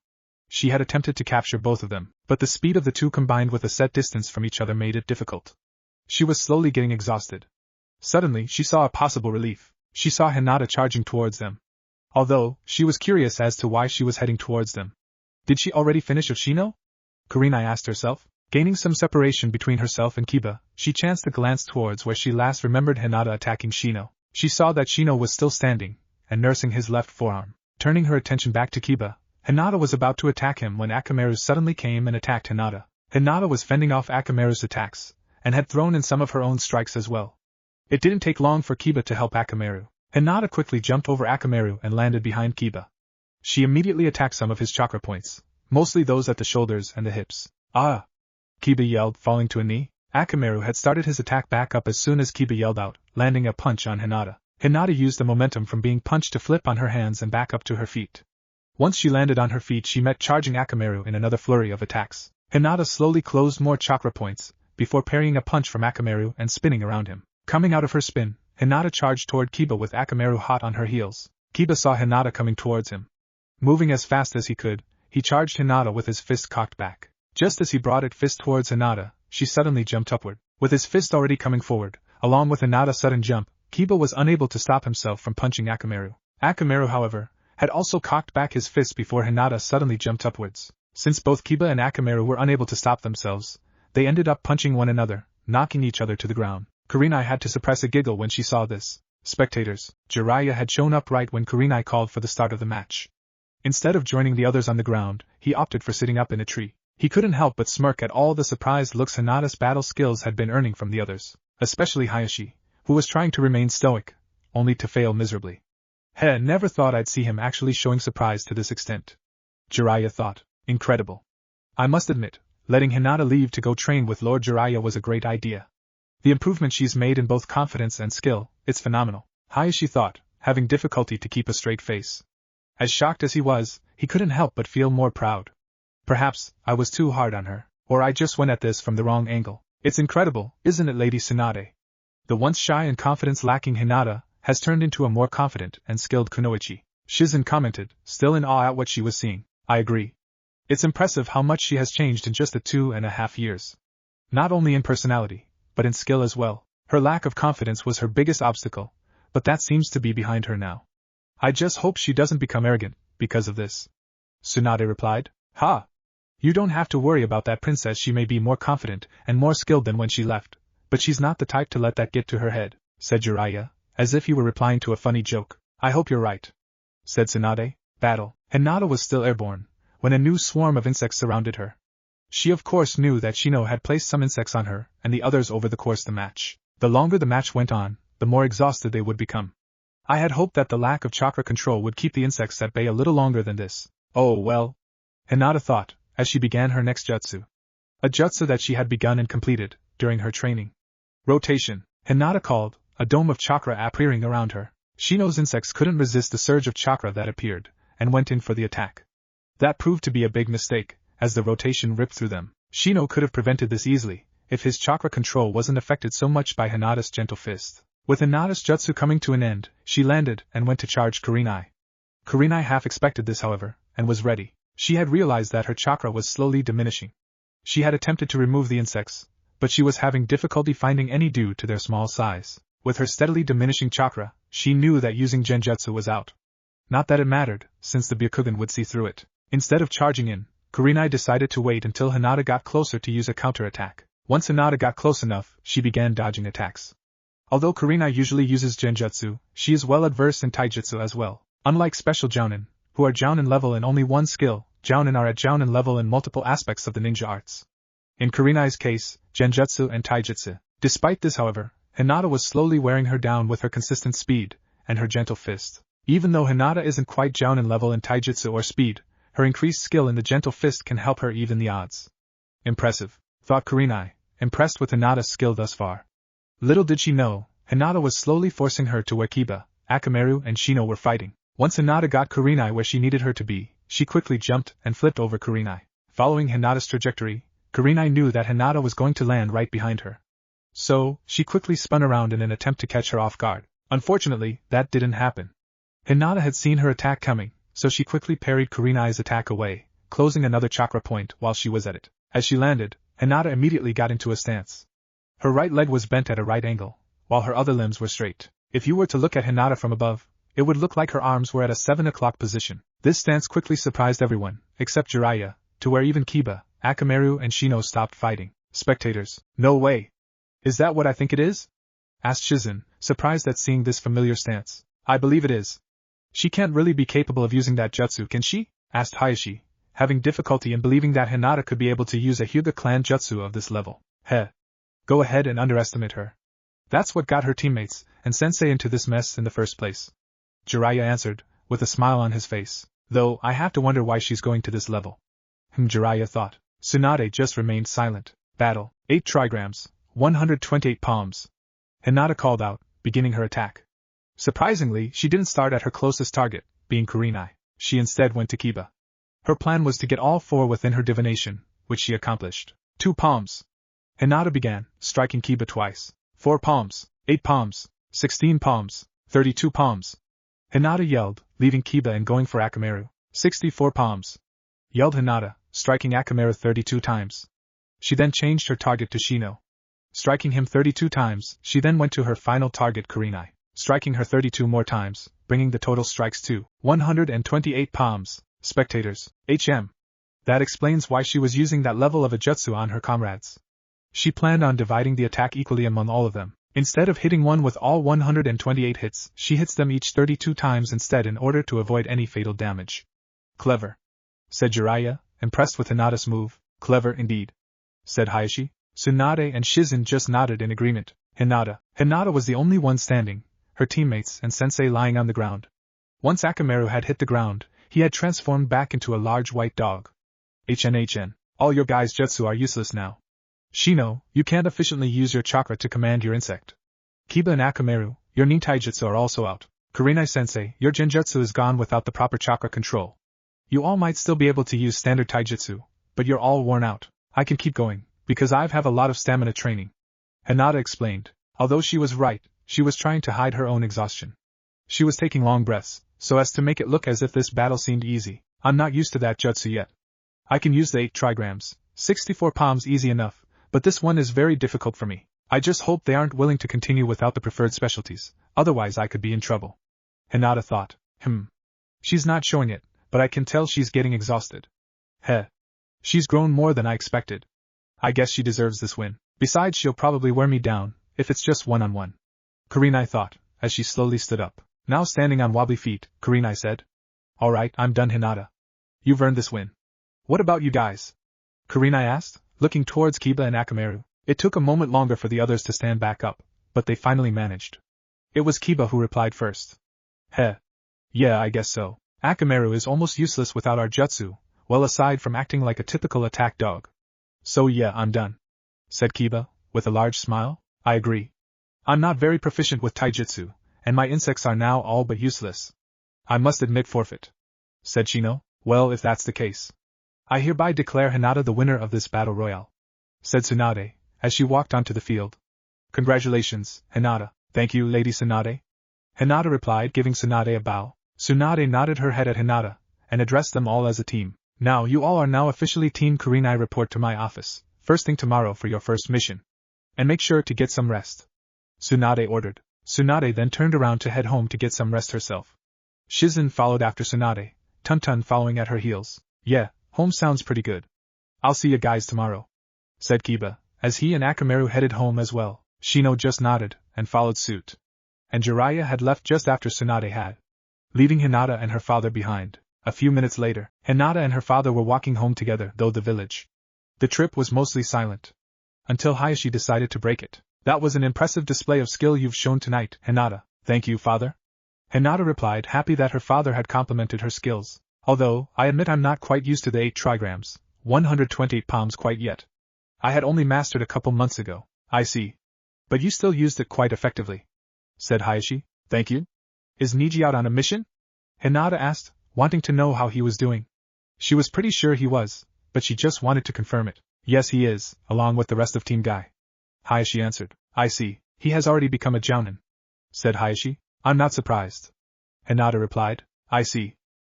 She had attempted to capture both of them, but the speed of the two combined with a set distance from each other made it difficult. She was slowly getting exhausted. Suddenly, she saw a possible relief. She saw Hinata charging towards them. Although, she was curious as to why she was heading towards them. Did she already finish with Shino? Kurenai asked herself. Gaining some separation between herself and Kiba, she chanced a glance towards where she last remembered Hinata attacking Shino. She saw that Shino was still standing, and nursing his left forearm. Turning her attention back to Kiba, Hinata was about to attack him when Akamaru suddenly came and attacked Hinata. Hinata was fending off Akamaru's attacks, and had thrown in some of her own strikes as well. It didn't take long for Kiba to help Akamaru. Hinata quickly jumped over Akamaru and landed behind Kiba. She immediately attacked some of his chakra points, mostly those at the shoulders and the hips. Ah! Kiba yelled, falling to a knee. Akamaru had started his attack back up as soon as Kiba yelled out, landing a punch on Hinata. Hinata used the momentum from being punched to flip on her hands and back up to her feet. Once she landed on her feet, she met charging Akamaru in another flurry of attacks. Hinata slowly closed more chakra points, before parrying a punch from Akamaru and spinning around him. Coming out of her spin, Hinata charged toward Kiba with Akamaru hot on her heels. Kiba saw Hinata coming towards him. Moving as fast as he could, he charged Hinata with his fist cocked back. Just as he brought it fist towards Hinata, she suddenly jumped upward. With his fist already coming forward, along with Hinata's sudden jump, Kiba was unable to stop himself from punching Akamaru. Akamaru, however, had also cocked back his fist before Hinata suddenly jumped upwards. Since both Kiba and Akamaru were unable to stop themselves, they ended up punching one another, knocking each other to the ground. Kurenai had to suppress a giggle when she saw this. Spectators, Jiraiya had shown up right when Kurenai called for the start of the match. Instead of joining the others on the ground, he opted for sitting up in a tree. He couldn't help but smirk at all the surprised looks Hinata's battle skills had been earning from the others, especially Hayashi, who was trying to remain stoic, only to fail miserably. Never thought I'd see him actually showing surprise to this extent. Jiraiya thought. Incredible. I must admit, letting Hinata leave to go train with Lord Jiraiya was a great idea. The improvement she's made in both confidence and skill, it's phenomenal. Hayashi thought, having difficulty to keep a straight face. As shocked as he was, he couldn't help but feel more proud. Perhaps, I was too hard on her, or I just went at this from the wrong angle. It's incredible, isn't it, Lady Tsunade? The once shy and confidence-lacking Hinata has turned into a more confident and skilled kunoichi. Shizen commented, still in awe at what she was seeing. I agree. It's impressive how much she has changed in just the 2.5 years. Not only in personality, but in skill as well. Her lack of confidence was her biggest obstacle, but that seems to be behind her now. I just hope she doesn't become arrogant because of this. Tsunade replied. Ha! You don't have to worry about that, princess. She may be more confident and more skilled than when she left, but she's not the type to let that get to her head, said Jiraiya, as if he were replying to a funny joke. I hope you're right, said Tsunade. Battle. Hinata was still airborne, when a new swarm of insects surrounded her. She of course knew that Shino had placed some insects on her and the others over the course of the match. The longer the match went on, the more exhausted they would become. I had hoped that the lack of chakra control would keep the insects at bay a little longer than this. Oh well, Hinata thought, as she began her next jutsu. A jutsu that she had begun and completed, during her training. Rotation. Hinata called, a dome of chakra appearing around her. Shino's insects couldn't resist the surge of chakra that appeared, and went in for the attack. That proved to be a big mistake, as the rotation ripped through them. Shino could have prevented this easily, if his chakra control wasn't affected so much by Hinata's gentle fist. With Hinata's jutsu coming to an end, she landed and went to charge Kurenai. Kurenai half expected this, however, and was ready. She had realized that her chakra was slowly diminishing. She had attempted to remove the insects, but she was having difficulty finding any due to their small size. With her steadily diminishing chakra, she knew that using genjutsu was out. Not that it mattered, since the Byakugan would see through it. Instead of charging in, Kurenai decided to wait until Hinata got closer to use a counterattack. Once Hinata got close enough, she began dodging attacks. Although Kurenai usually uses genjutsu, she is well adversed in taijutsu as well. Unlike special jounin, who are jounin level in only one skill, jounin are at jounin level in multiple aspects of the ninja arts. In Kurenai's case, genjutsu and taijutsu. Despite this, however, Hinata was slowly wearing her down with her consistent speed and her gentle fist. Even though Hinata isn't quite jounin level in taijutsu or speed, her increased skill in the gentle fist can help her even the odds. Impressive, thought Kurenai, impressed with Hinata's skill thus far. Little did she know, Hinata was slowly forcing her to where Kiba, Akamaru and Shino were fighting. Once Hinata got Kurenai where she needed her to be, she quickly jumped and flipped over Kurenai. Following Hinata's trajectory, Kurenai knew that Hinata was going to land right behind her. So, she quickly spun around in an attempt to catch her off guard. Unfortunately, that didn't happen. Hinata had seen her attack coming, so she quickly parried Kurenai's attack away, closing another chakra point while she was at it. As she landed, Hinata immediately got into a stance. Her right leg was bent at a right angle, while her other limbs were straight. If you were to look at Hinata from above, it would look like her arms were at a 7 o'clock position. This stance quickly surprised everyone, except Jiraiya, to where even Kiba, Akamaru and Shino stopped fighting. Spectators, no way! Is that what I think it is? Asked Shizen, surprised at seeing this familiar stance. I believe it is. She can't really be capable of using that jutsu, can she? Asked Hayashi, having difficulty in believing that Hinata could be able to use a Hyuga clan jutsu of this level. Heh. Go ahead and underestimate her. That's what got her teammates and sensei into this mess in the first place. Jiraiya answered, with a smile on his face. Though, I have to wonder why she's going to this level. Jiraiya thought. Tsunade just remained silent. Battle. 8 trigrams, 128 palms. Hinata called out, beginning her attack. Surprisingly, she didn't start at her closest target, being Kurenai. She instead went to Kiba. Her plan was to get all 4 within her divination, which she accomplished. 2 palms. Hinata began, striking Kiba twice. 4 palms, 8 palms, 16 palms, 32 palms. Hinata yelled, leaving Kiba and going for Akamaru. 64 palms. Yelled Hinata, striking Akamaru 32 times. She then changed her target to Shino. Striking him 32 times, she then went to her final target Kurenai, striking her 32 more times, bringing the total strikes to 128 palms. Spectators, HM. That explains why she was using that level of a jutsu on her comrades. She planned on dividing the attack equally among all of them. Instead of hitting one with all 128 hits, she hits them each 32 times instead in order to avoid any fatal damage. Clever, said Jiraiya, impressed with Hinata's move. Clever indeed, said Hayashi. Tsunade and Shizen just nodded in agreement. Hinata was the only one standing, her teammates and sensei lying on the ground. Once Akamaru had hit the ground, he had transformed back into a large white dog. HN. All your guys' jutsu are useless now. Shino, you can't efficiently use your chakra to command your insect. Kiba and Akamaru, your nin taijutsu are also out. Kurenai-sensei, your genjutsu is gone without the proper chakra control. You all might still be able to use standard taijutsu, but you're all worn out. I can keep going, because I have a lot of stamina training. Hinata explained. Although she was right, she was trying to hide her own exhaustion. She was taking long breaths, so as to make it look as if this battle seemed easy. I'm not used to that jutsu yet. I can use the 8 trigrams, 64 palms easy enough, but this one is very difficult for me. I just hope they aren't willing to continue without the preferred specialties, otherwise I could be in trouble. Hinata thought. She's not showing it, but I can tell she's getting exhausted. Heh. She's grown more than I expected. I guess she deserves this win. Besides, she'll probably wear me down, if it's just one-on-one. Kurenai thought, as she slowly stood up. Now standing on wobbly feet, Kurenai said. Alright, I'm done, Hinata. You've earned this win. What about you guys? Kurenai asked, looking towards Kiba and Akamaru. It took a moment longer for the others to stand back up, but they finally managed. It was Kiba who replied first. Heh. Yeah, I guess so. Akamaru is almost useless without our jutsu, well aside from acting like a typical attack dog. So yeah, I'm done, said Kiba, with a large smile. I agree. I'm not very proficient with taijutsu, and my insects are now all but useless. I must admit forfeit, said Shino. Well, if that's the case, I hereby declare Hinata the winner of this battle royale, said Tsunade, as she walked onto the field. Congratulations, Hinata. Thank you, Lady Tsunade. Hinata replied, giving Tsunade a bow. Tsunade nodded her head at Hinata, and addressed them all as a team. Now you all are now officially Team Kurenai. Report to my office, first thing tomorrow for your first mission. And make sure to get some rest, Tsunade ordered. Tsunade then turned around to head home to get some rest herself. Shizen followed after Tsunade, Tuntun following at her heels. Yeah, home sounds pretty good. I'll see you guys tomorrow, said Kiba, as he and Akamaru headed home as well. Shino just nodded, and followed suit. And Jiraiya had left just after Tsunade had, leaving Hinata and her father behind. A few minutes later, Hinata and her father were walking home together, though the village. The trip was mostly silent, until Hayashi decided to break it. That was an impressive display of skill you've shown tonight, Hinata. Thank you, father. Hinata replied, happy that her father had complimented her skills. Although, I admit I'm not quite used to the 8 trigrams, 128 palms quite yet. I had only mastered a couple months ago. I see. But you still used it quite effectively, said Hayashi. Thank you. Is Niji out on a mission? Hinata asked, wanting to know how he was doing. She was pretty sure he was, but she just wanted to confirm it. Yes, he is, along with the rest of Team Guy. Hayashi answered. I see. He has already become a jounin, said Hayashi. I'm not surprised. Hinata replied. I see.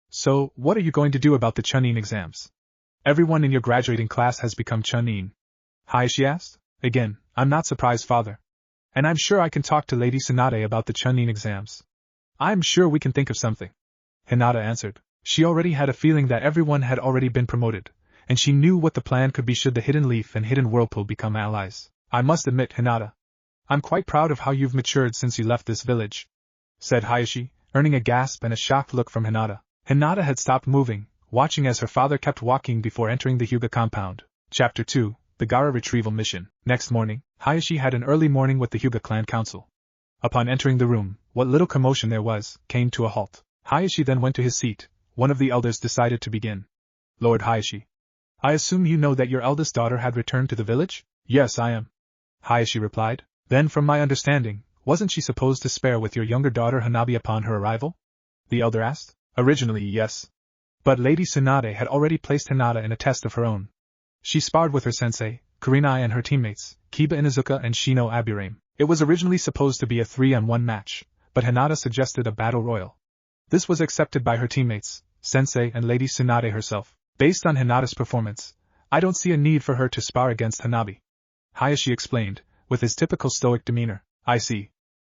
So, what are you going to do about the Chunin exams? Everyone in your graduating class has become Chunin, Hayashi asked. Again, I'm not surprised, father. And I'm sure I can talk to Lady Tsunade about the Chunin exams. I'm sure we can think of something, Hinata answered. She already had a feeling that everyone had already been promoted, and she knew what the plan could be should the Hidden Leaf and Hidden Whirlpool become allies. I must admit, Hinata, I'm quite proud of how you've matured since you left this village, said Hayashi, earning a gasp and a shocked look from Hinata. Hinata had stopped moving, watching as her father kept walking before entering the Hyuga compound. Chapter 2, The Gara Retrieval Mission. Next morning, Hayashi had an early morning with the Hyuga clan council. Upon entering the room, what little commotion there was, came to a halt. Hayashi then went to his seat. One of the elders decided to begin. Lord Hayashi, I assume you know that your eldest daughter had returned to the village? Yes, I am, Hayashi replied. Then from my understanding, wasn't she supposed to spar with your younger daughter Hanabi upon her arrival? The elder asked. Originally, yes. But Lady Tsunade had already placed Hinata in a test of her own. She sparred with her sensei, Kurenai, and her teammates, Kiba Inuzuka and Shino Aburame. It was originally supposed to be a 3-on-1 match, but Hinata suggested a battle royal. This was accepted by her teammates, sensei and Lady Tsunade herself. Based on Hinata's performance, I don't see a need for her to spar against Hanabi, Hayashi explained, with his typical stoic demeanor. I see.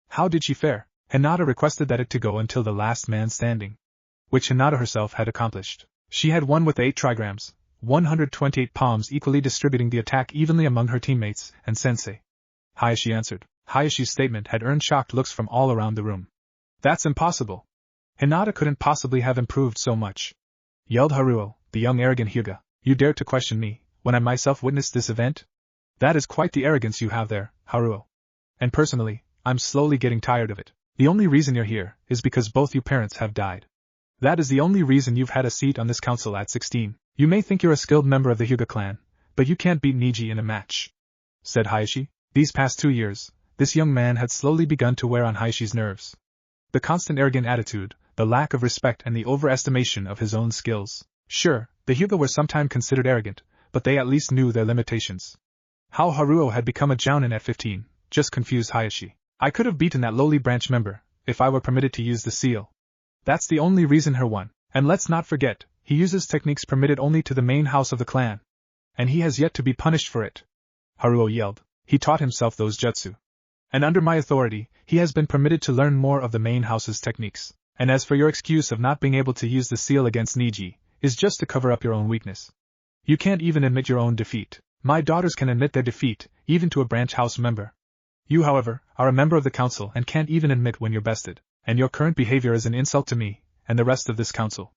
How did she fare? Hinata requested that it to go until the last man standing, which Hinata herself had accomplished. She had won with 8 trigrams, 128 palms, equally distributing the attack evenly among her teammates and sensei, Hayashi answered. Hayashi's statement had earned shocked looks from all around the room. That's impossible. Hinata couldn't possibly have improved so much, yelled Haruo, the young arrogant Hyuga. You dare to question me, when I myself witnessed this event? That is quite the arrogance you have there, Haruo. And personally, I'm slowly getting tired of it. The only reason you're here is because both your parents have died. That is the only reason you've had a seat on this council at 16. You may think you're a skilled member of the Hyuga clan, but you can't beat Niji in a match, said Hayashi. These past 2 years, this young man had slowly begun to wear on Hayashi's nerves. The constant arrogant attitude, the lack of respect, and the overestimation of his own skills. Sure, the Hyuga were sometimes considered arrogant, but they at least knew their limitations. How Haruo had become a jounin at 15, just confused Hayashi. I could have beaten that lowly branch member, if I were permitted to use the seal. That's the only reason her won. And let's not forget, he uses techniques permitted only to the main house of the clan. And he has yet to be punished for it, Haruo yelled. He taught himself those jutsu. And under my authority, he has been permitted to learn more of the main house's techniques. And as for your excuse of not being able to use the seal against Niji, is just to cover up your own weakness. You can't even admit your own defeat. My daughters can admit their defeat, even to a branch house member. You, however, are a member of the council and can't even admit when you're bested. And your current behavior is an insult to me, and the rest of this council.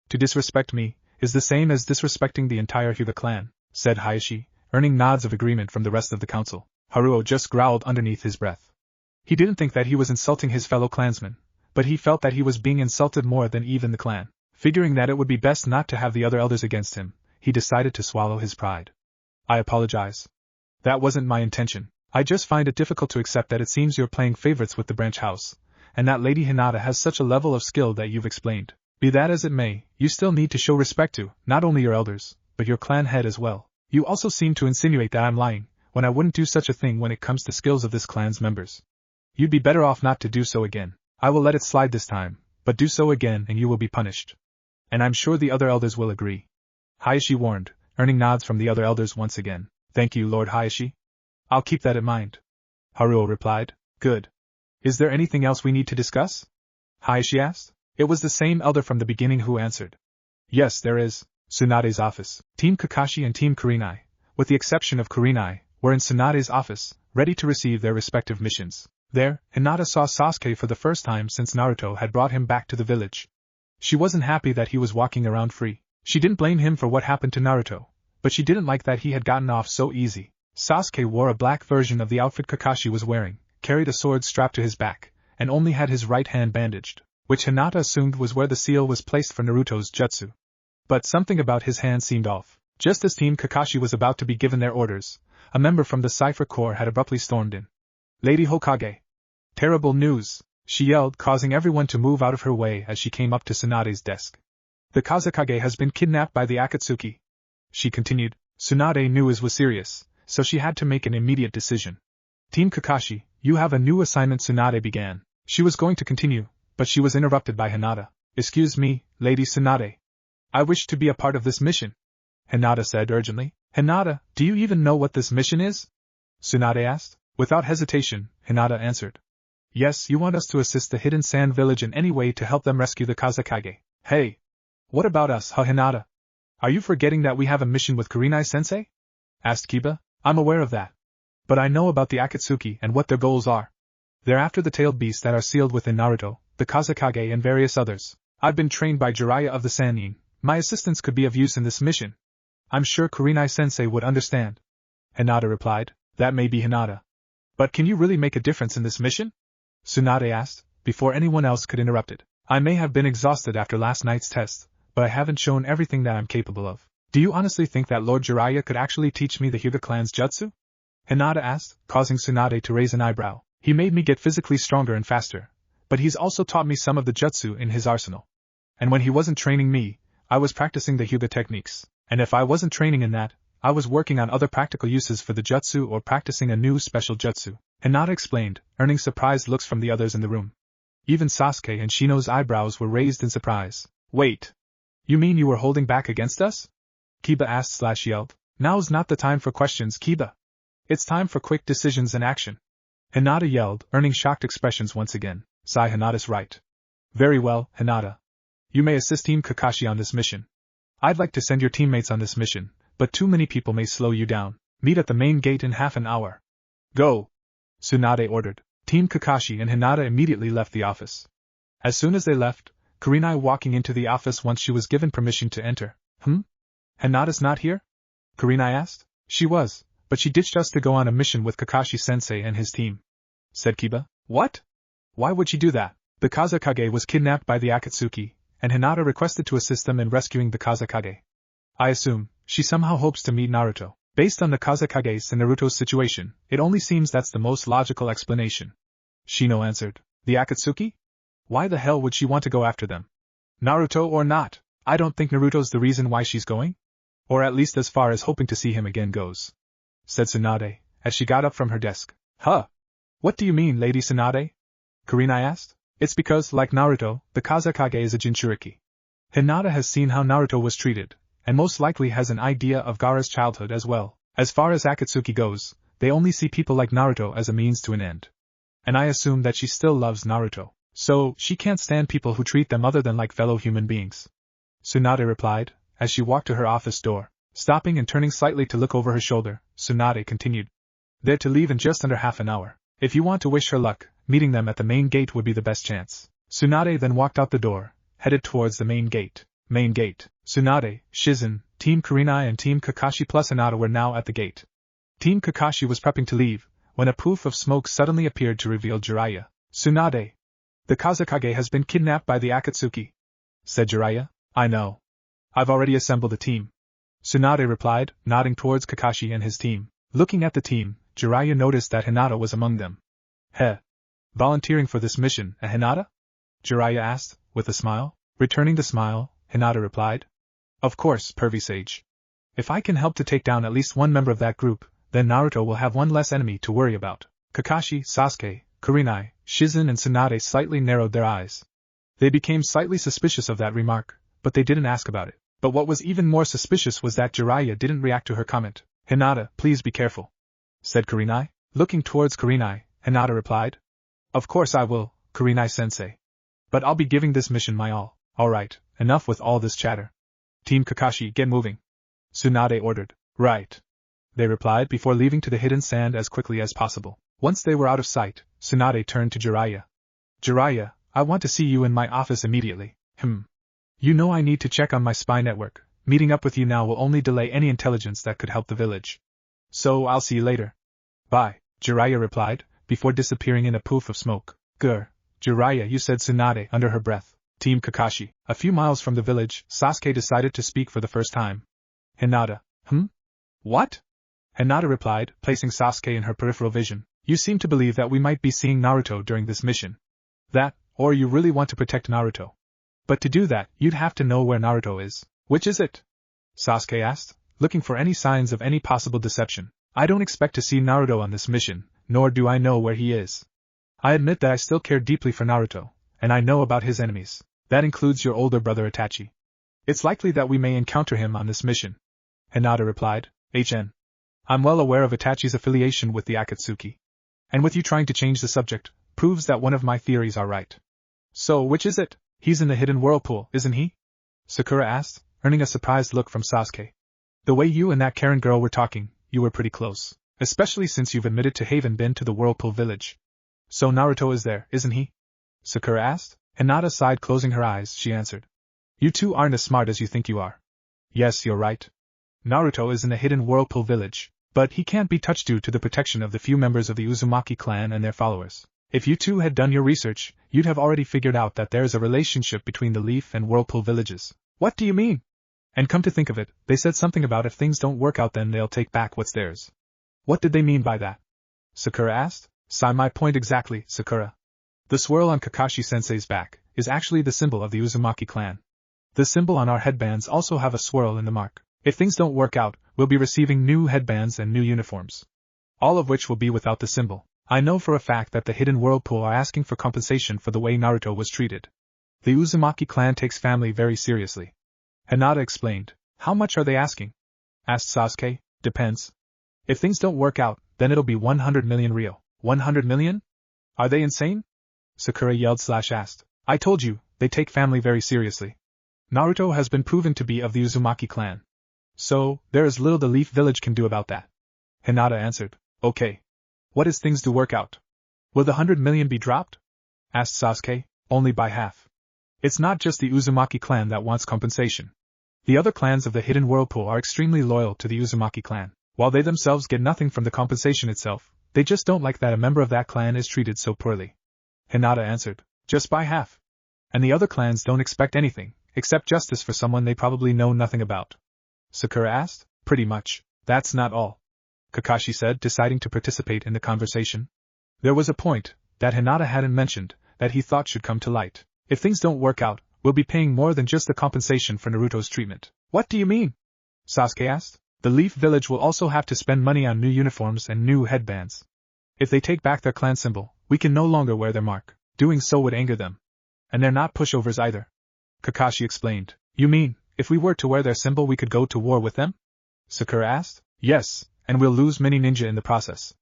To disrespect me, is the same as disrespecting the entire Hyuga clan, said Hayashi, earning nods of agreement from the rest of the council. Haruo just growled underneath his breath. He didn't think that he was insulting his fellow clansmen, but he felt that he was being insulted more than even the clan. Figuring that it would be best not to have the other elders against him, he decided to swallow his pride. I apologize. That wasn't my intention. I just find it difficult to accept that it seems you're playing favorites with the branch house, and that Lady Hinata has such a level of skill that you've explained. Be that as it may, you still need to show respect to, not only your elders, but your clan head as well. You also seem to insinuate that I'm lying, when I wouldn't do such a thing when it comes to skills of this clan's members. You'd be better off not to do so again. I will let it slide this time, but do so again and you will be punished. And I'm sure the other elders will agree. Hayashi warned, earning nods from the other elders once again. Thank you, Lord Hayashi. I'll keep that in mind. Haruo replied. Good. Is there anything else we need to discuss? Hayashi asked. It was the same elder from the beginning who answered. Yes, there is. Tsunade's office. Team Kakashi and Team Kurenai, with the exception of Kurenai, were in Tsunade's office, ready to receive their respective missions. There, Hinata saw Sasuke for the first time since Naruto had brought him back to the village. She wasn't happy that he was walking around free. She didn't blame him for what happened to Naruto, but she didn't like that he had gotten off so easy. Sasuke wore a black version of the outfit Kakashi was wearing, carried a sword strapped to his back, and only had his right hand bandaged, which Hinata assumed was where the seal was placed for Naruto's jutsu. But something about his hand seemed off. Just as Team Kakashi was about to be given their orders, a member from the Cypher Corps had abruptly stormed in. Lady Hokage! Terrible news! She yelled, causing everyone to move out of her way as she came up to Tsunade's desk. The Kazekage has been kidnapped by the Akatsuki. She continued. Tsunade knew it was serious, so she had to make an immediate decision. Team Kakashi, you have a new assignment, Tsunade began. She was going to continue, but she was interrupted by Hinata. Excuse me, Lady Tsunade. I wish to be a part of this mission, Hinata said urgently. Hinata, do you even know what this mission is? Tsunade asked. Without hesitation, Hinata answered. Yes, you want us to assist the Hidden Sand Village in any way to help them rescue the Kazekage. Hey! What about us, Hinata? Are you forgetting that we have a mission with Kurenai-sensei? Asked Kiba. I'm aware of that. But I know about the Akatsuki and what their goals are. They're after the tailed beasts that are sealed within Naruto, the Kazekage and various others. I've been trained by Jiraiya of the Sannin. My assistance could be of use in this mission. I'm sure Kurenai-sensei would understand. Hinata replied. That may be, Hinata. But can you really make a difference in this mission? Tsunade asked, before anyone else could interrupt it. I may have been exhausted after last night's test, but I haven't shown everything that I'm capable of. Do you honestly think that Lord Jiraiya could actually teach me the Hyuga clan's jutsu? Hinata asked, causing Tsunade to raise an eyebrow. He made me get physically stronger and faster, but he's also taught me some of the jutsu in his arsenal. And when he wasn't training me, I was practicing the Hyuga techniques. And if I wasn't training in that, I was working on other practical uses for the jutsu or practicing a new special jutsu. Hinata explained, earning surprised looks from the others in the room. Even Sasuke and Shino's eyebrows were raised in surprise. Wait! You mean you were holding back against us? Kiba asked/yelled. Now's not the time for questions, Kiba. It's time for quick decisions and action. Hinata yelled, earning shocked expressions once again. Sigh. Hinata's right. Very well, Hinata. You may assist Team Kakashi on this mission. I'd like to send your teammates on this mission, but too many people may slow you down. Meet at the main gate in half an hour. Go! Tsunade ordered. Team Kakashi and Hinata immediately left the office. As soon as they left, Kurenai walking into the office once she was given permission to enter. Hinata's not here? Kurenai asked. She was, but she ditched us to go on a mission with Kakashi-sensei and his team, said Kiba. What? Why would she do that? The Kazekage was kidnapped by the Akatsuki, and Hinata requested to assist them in rescuing the Kazekage. I assume she somehow hopes to meet Naruto. Based on the Kazekage's and Naruto's situation, it only seems that's the most logical explanation. Shino answered. The Akatsuki? Why the hell would she want to go after them? Naruto or not, I don't think Naruto's the reason why she's going. Or at least as far as hoping to see him again goes, said Tsunade, as she got up from her desk. Huh? What do you mean, Lady Tsunade? Kurenai asked. It's because, like Naruto, the Kazekage is a Jinchuriki. Hinata has seen how Naruto was treated, and most likely has an idea of Gaara's childhood as well. As far as Akatsuki goes, they only see people like Naruto as a means to an end. And I assume that she still loves Naruto, so she can't stand people who treat them other than like fellow human beings. Tsunade replied, as she walked to her office door. Stopping and turning slightly to look over her shoulder, Tsunade continued. They're to leave in just under half an hour. If you want to wish her luck, meeting them at the main gate would be the best chance. Tsunade then walked out the door, headed towards the main gate. Main gate. Tsunade, Shizen, Team Kurenai and Team Kakashi plus Hinata were now at the gate. Team Kakashi was prepping to leave, when a poof of smoke suddenly appeared to reveal Jiraiya. Tsunade. The Kazekage has been kidnapped by the Akatsuki, said Jiraiya. I know. I've already assembled a team. Tsunade replied, nodding towards Kakashi and his team. Looking at the team, Jiraiya noticed that Hinata was among them. Heh. Volunteering for this mission, Hinata? Jiraiya asked, with a smile. Returning the smile, Hinata replied. Of course, pervy sage. If I can help to take down at least one member of that group, then Naruto will have one less enemy to worry about. Kakashi, Sasuke, Kurenai, Shizen and Tsunade slightly narrowed their eyes. They became slightly suspicious of that remark, but they didn't ask about it. But what was even more suspicious was that Jiraiya didn't react to her comment. Hinata, please be careful, said Kurenai. Looking towards Kurenai, Hinata replied. Of course I will, Kurenai-sensei. But I'll be giving this mission my all. Alright, enough with all this chatter. Team Kakashi, get moving. Tsunade ordered. Right. They replied before leaving to the hidden sand as quickly as possible. Once they were out of sight, Tsunade turned to Jiraiya. Jiraiya, I want to see you in my office immediately. You know I need to check on my spy network. Meeting up with you now will only delay any intelligence that could help the village. So I'll see you later. Bye, Jiraiya replied, before disappearing in a poof of smoke. Grr, Jiraiya, you said, Tsunade under her breath. Team Kakashi. A few miles from the village, Sasuke decided to speak for the first time. Hinata. What? Hinata replied, placing Sasuke in her peripheral vision. You seem to believe that we might be seeing Naruto during this mission. That, or you really want to protect Naruto. But to do that, you'd have to know where Naruto is. Which is it? Sasuke asked, looking for any signs of any possible deception. I don't expect to see Naruto on this mission, nor do I know where he is. I admit that I still care deeply for Naruto, and I know about his enemies. That includes your older brother Itachi. It's likely that we may encounter him on this mission. Hinata replied. I'm well aware of Itachi's affiliation with the Akatsuki. And with you trying to change the subject, proves that one of my theories are right. So which is it? He's in the hidden whirlpool, isn't he? Sakura asked, earning a surprised look from Sasuke. The way you and that Karen girl were talking, you were pretty close. Especially since you've admitted to having been to the Whirlpool village. So Naruto is there, isn't he? Sakura asked. Hinata sighed, closing her eyes. She answered. You two aren't as smart as you think you are. Yes, you're right. Naruto is in the hidden Whirlpool village, but he can't be touched due to the protection of the few members of the Uzumaki clan and their followers. If you two had done your research, you'd have already figured out that there is a relationship between the Leaf and Whirlpool villages. What do you mean? And come to think of it, they said something about if things don't work out then they'll take back what's theirs. What did they mean by that? Sakura asked. My point exactly, Sakura. The swirl on Kakashi-sensei's back is actually the symbol of the Uzumaki clan. The symbol on our headbands also have a swirl in the mark. If things don't work out, we'll be receiving new headbands and new uniforms. All of which will be without the symbol. I know for a fact that the hidden Whirlpool are asking for compensation for the way Naruto was treated. The Uzumaki clan takes family very seriously. Hinata explained. How much are they asking? Asked Sasuke. Depends. If things don't work out, then it'll be 100 million real. 100 million? Are they insane? Sakura yelled/asked. I told you, they take family very seriously. Naruto has been proven to be of the Uzumaki clan. So, there is little the Leaf Village can do about that. Hinata answered. Okay. What is things to work out? Will the 100 million be dropped? Asked Sasuke. Only by half. It's not just the Uzumaki clan that wants compensation. The other clans of the hidden Whirlpool are extremely loyal to the Uzumaki clan. While they themselves get nothing from the compensation itself, they just don't like that a member of that clan is treated so poorly. Hinata answered. Just by half. And the other clans don't expect anything, except justice for someone they probably know nothing about. Sakura asked. Pretty much. That's not all. Kakashi said, deciding to participate in the conversation. There was a point that Hinata hadn't mentioned that he thought should come to light. If things don't work out, we'll be paying more than just the compensation for Naruto's treatment. What do you mean? Sasuke asked. The Leaf Village will also have to spend money on new uniforms and new headbands. If they take back their clan symbol, we can no longer wear their mark. Doing so would anger them. And they're not pushovers either. Kakashi explained. You mean, if we were to wear their symbol we could go to war with them? Sakura asked. Yes, and we'll lose many ninja in the process.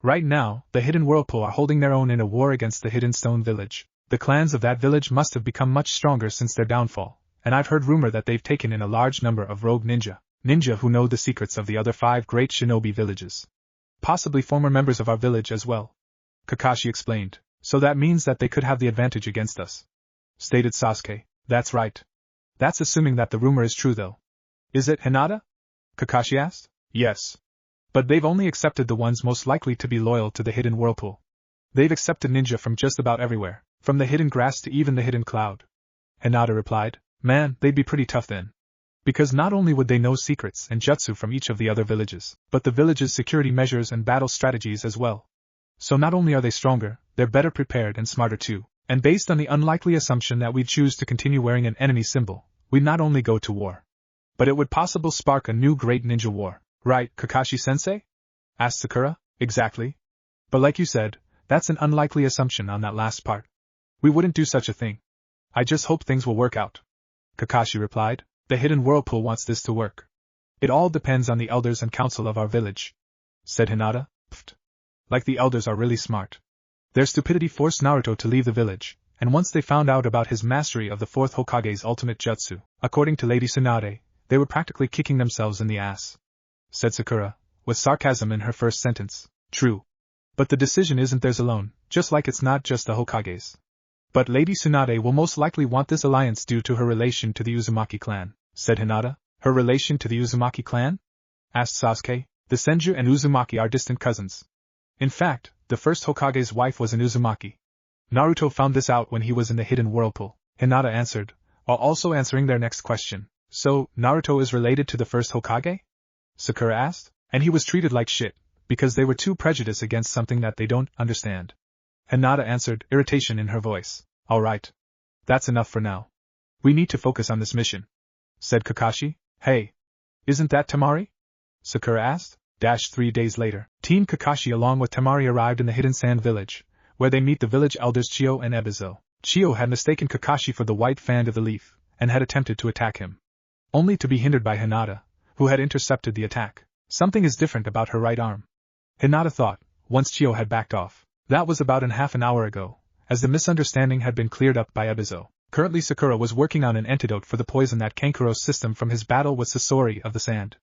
Right now, the Hidden Whirlpool are holding their own in a war against the Hidden Stone Village. The clans of that village must have become much stronger since their downfall, and I've heard rumor that they've taken in a large number of rogue ninja who know the secrets of the other 5 great shinobi villages. Possibly former members of our village as well. Kakashi explained. So that means that they could have the advantage against us. Stated Sasuke. That's right. That's assuming that the rumor is true though. Is it, Hinata? Kakashi asked. Yes. But they've only accepted the ones most likely to be loyal to the Hidden Whirlpool. They've accepted ninja from just about everywhere, from the hidden grass to even the hidden cloud. Hinata replied. Man, they'd be pretty tough then. Because not only would they know secrets and jutsu from each of the other villages, but the village's security measures and battle strategies as well. So not only are they stronger, they're better prepared and smarter too. And based on the unlikely assumption that we'd choose to continue wearing an enemy symbol, we'd not only go to war, but it would possibly spark a new great ninja war. Right, Kakashi-sensei? Asked Sakura. Exactly. But like you said, that's an unlikely assumption on that last part. We wouldn't do such a thing. I just hope things will work out. Kakashi replied. The hidden whirlpool wants this to work. It all depends on the elders and council of our village, said Hinata. Pfft. Like the elders are really smart. Their stupidity forced Naruto to leave the village, and once they found out about his mastery of the fourth Hokage's ultimate jutsu, according to Lady Tsunade, they were practically kicking themselves in the ass, said Sakura, with sarcasm in her first sentence. True. But the decision isn't theirs alone, just like it's not just the Hokage's. But Lady Tsunade will most likely want this alliance due to her relation to the Uzumaki clan, said Hinata. Her relation to the Uzumaki clan? Asked Sasuke. The Senju and Uzumaki are distant cousins. In fact, the first Hokage's wife was an Uzumaki. Naruto found this out when he was in the hidden whirlpool, Hinata answered, while also answering their next question. So, Naruto is related to the first Hokage? Sakura asked. And he was treated like shit, because they were too prejudiced against something that they don't understand. Hinata answered, irritation in her voice. Alright. That's enough for now. We need to focus on this mission, said Kakashi. Hey. Isn't that Temari? Sakura asked. 3 days later, Team Kakashi along with Temari arrived in the hidden sand village, where they meet the village elders Chio and Ebizo. Chio had mistaken Kakashi for the white fan of the leaf, and had attempted to attack him. Only to be hindered by Hinata, who had intercepted the attack. Something is different about her right arm, Hinata thought, once Chio had backed off. That was about half an hour ago, as the misunderstanding had been cleared up by Ebizo. Currently Sakura was working on an antidote for the poison that Kankuro's system from his battle with Sasori of the Sand.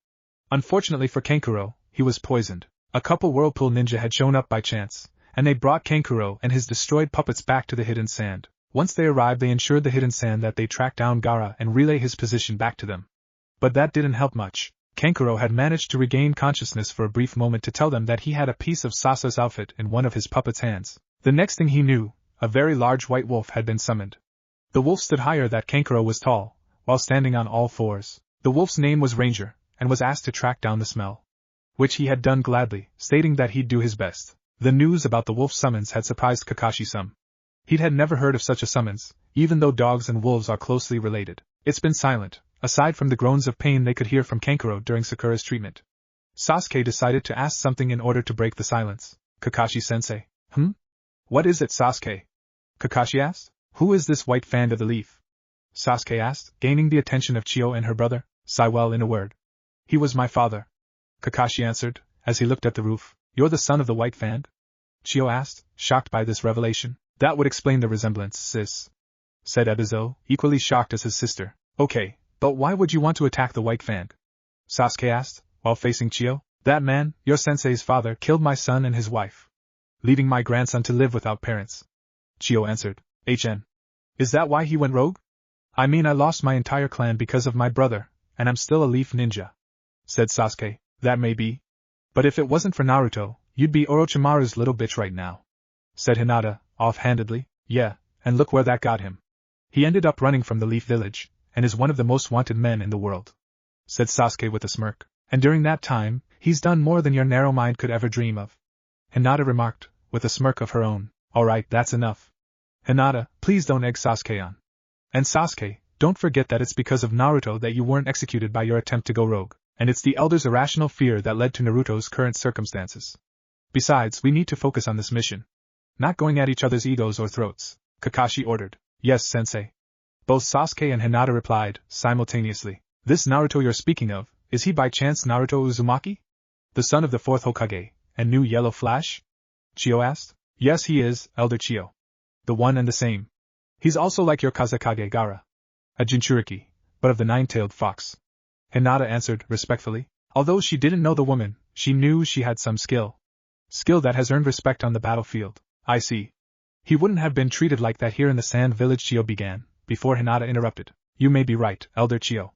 Unfortunately for Kankuro, he was poisoned. A couple Whirlpool ninja had shown up by chance, and they brought Kankuro and his destroyed puppets back to the hidden sand. Once they arrived they ensured the hidden sand that they tracked down Gaara and relay his position back to them. But that didn't help much. Kankuro had managed to regain consciousness for a brief moment to tell them that he had a piece of Sasa's outfit in one of his puppets' hands. The next thing he knew, a very large white wolf had been summoned. The wolf stood higher than Kankuro was tall, while standing on all fours. The wolf's name was Ranger, and was asked to track down the smell, which he had done gladly, stating that he'd do his best. The news about the wolf's summons had surprised Kakashi some. He'd had never heard of such a summons, even though dogs and wolves are closely related. It's been silent, aside from the groans of pain they could hear from Kankuro during Sakura's treatment. Sasuke decided to ask something in order to break the silence. Kakashi-sensei. What is it, Sasuke? Kakashi asked. Who is this white fan of the leaf? Sasuke asked, gaining the attention of Chio and her brother. Saiwell in a word. He was my father, Kakashi answered, as he looked at the roof. You're the son of the white fan? Chio asked, shocked by this revelation. That would explain the resemblance, sis, said Ebizo, equally shocked as his sister. Okay, but why would you want to attack the white fan? Sasuke asked, while facing Chio. That man, your sensei's father, killed my son and his wife, leaving my grandson to live without parents. Chio answered. Is that why he went rogue? I mean, I lost my entire clan because of my brother, and I'm still a leaf ninja, said Sasuke. That may be. But if it wasn't for Naruto, you'd be Orochimaru's little bitch right now, said Hinata, offhandedly. Yeah, and look where that got him. He ended up running from the Leaf Village, and is one of the most wanted men in the world, said Sasuke with a smirk. And during that time, he's done more than your narrow mind could ever dream of, Hinata remarked, with a smirk of her own. Alright, that's enough. Hinata, please don't egg Sasuke on. And Sasuke, don't forget that it's because of Naruto that you weren't executed by your attempt to go rogue, and it's the elder's irrational fear that led to Naruto's current circumstances. Besides, we need to focus on this mission. Not going at each other's egos or throats, Kakashi ordered. Yes, sensei. Both Sasuke and Hinata replied, simultaneously. This Naruto you're speaking of, is he by chance Naruto Uzumaki? The son of the fourth Hokage, and new Yellow Flash? Chio asked. Yes, he is, Elder Chio. The one and the same. He's also like your Kazekage Gaara, a Jinchuriki, but of the nine-tailed fox. Hinata answered, respectfully. Although she didn't know the woman, she knew she had some skill. Skill that has earned respect on the battlefield. I see. He wouldn't have been treated like that here in the Sand Village, Chio began, before Hinata interrupted. You may be right, Elder Chio.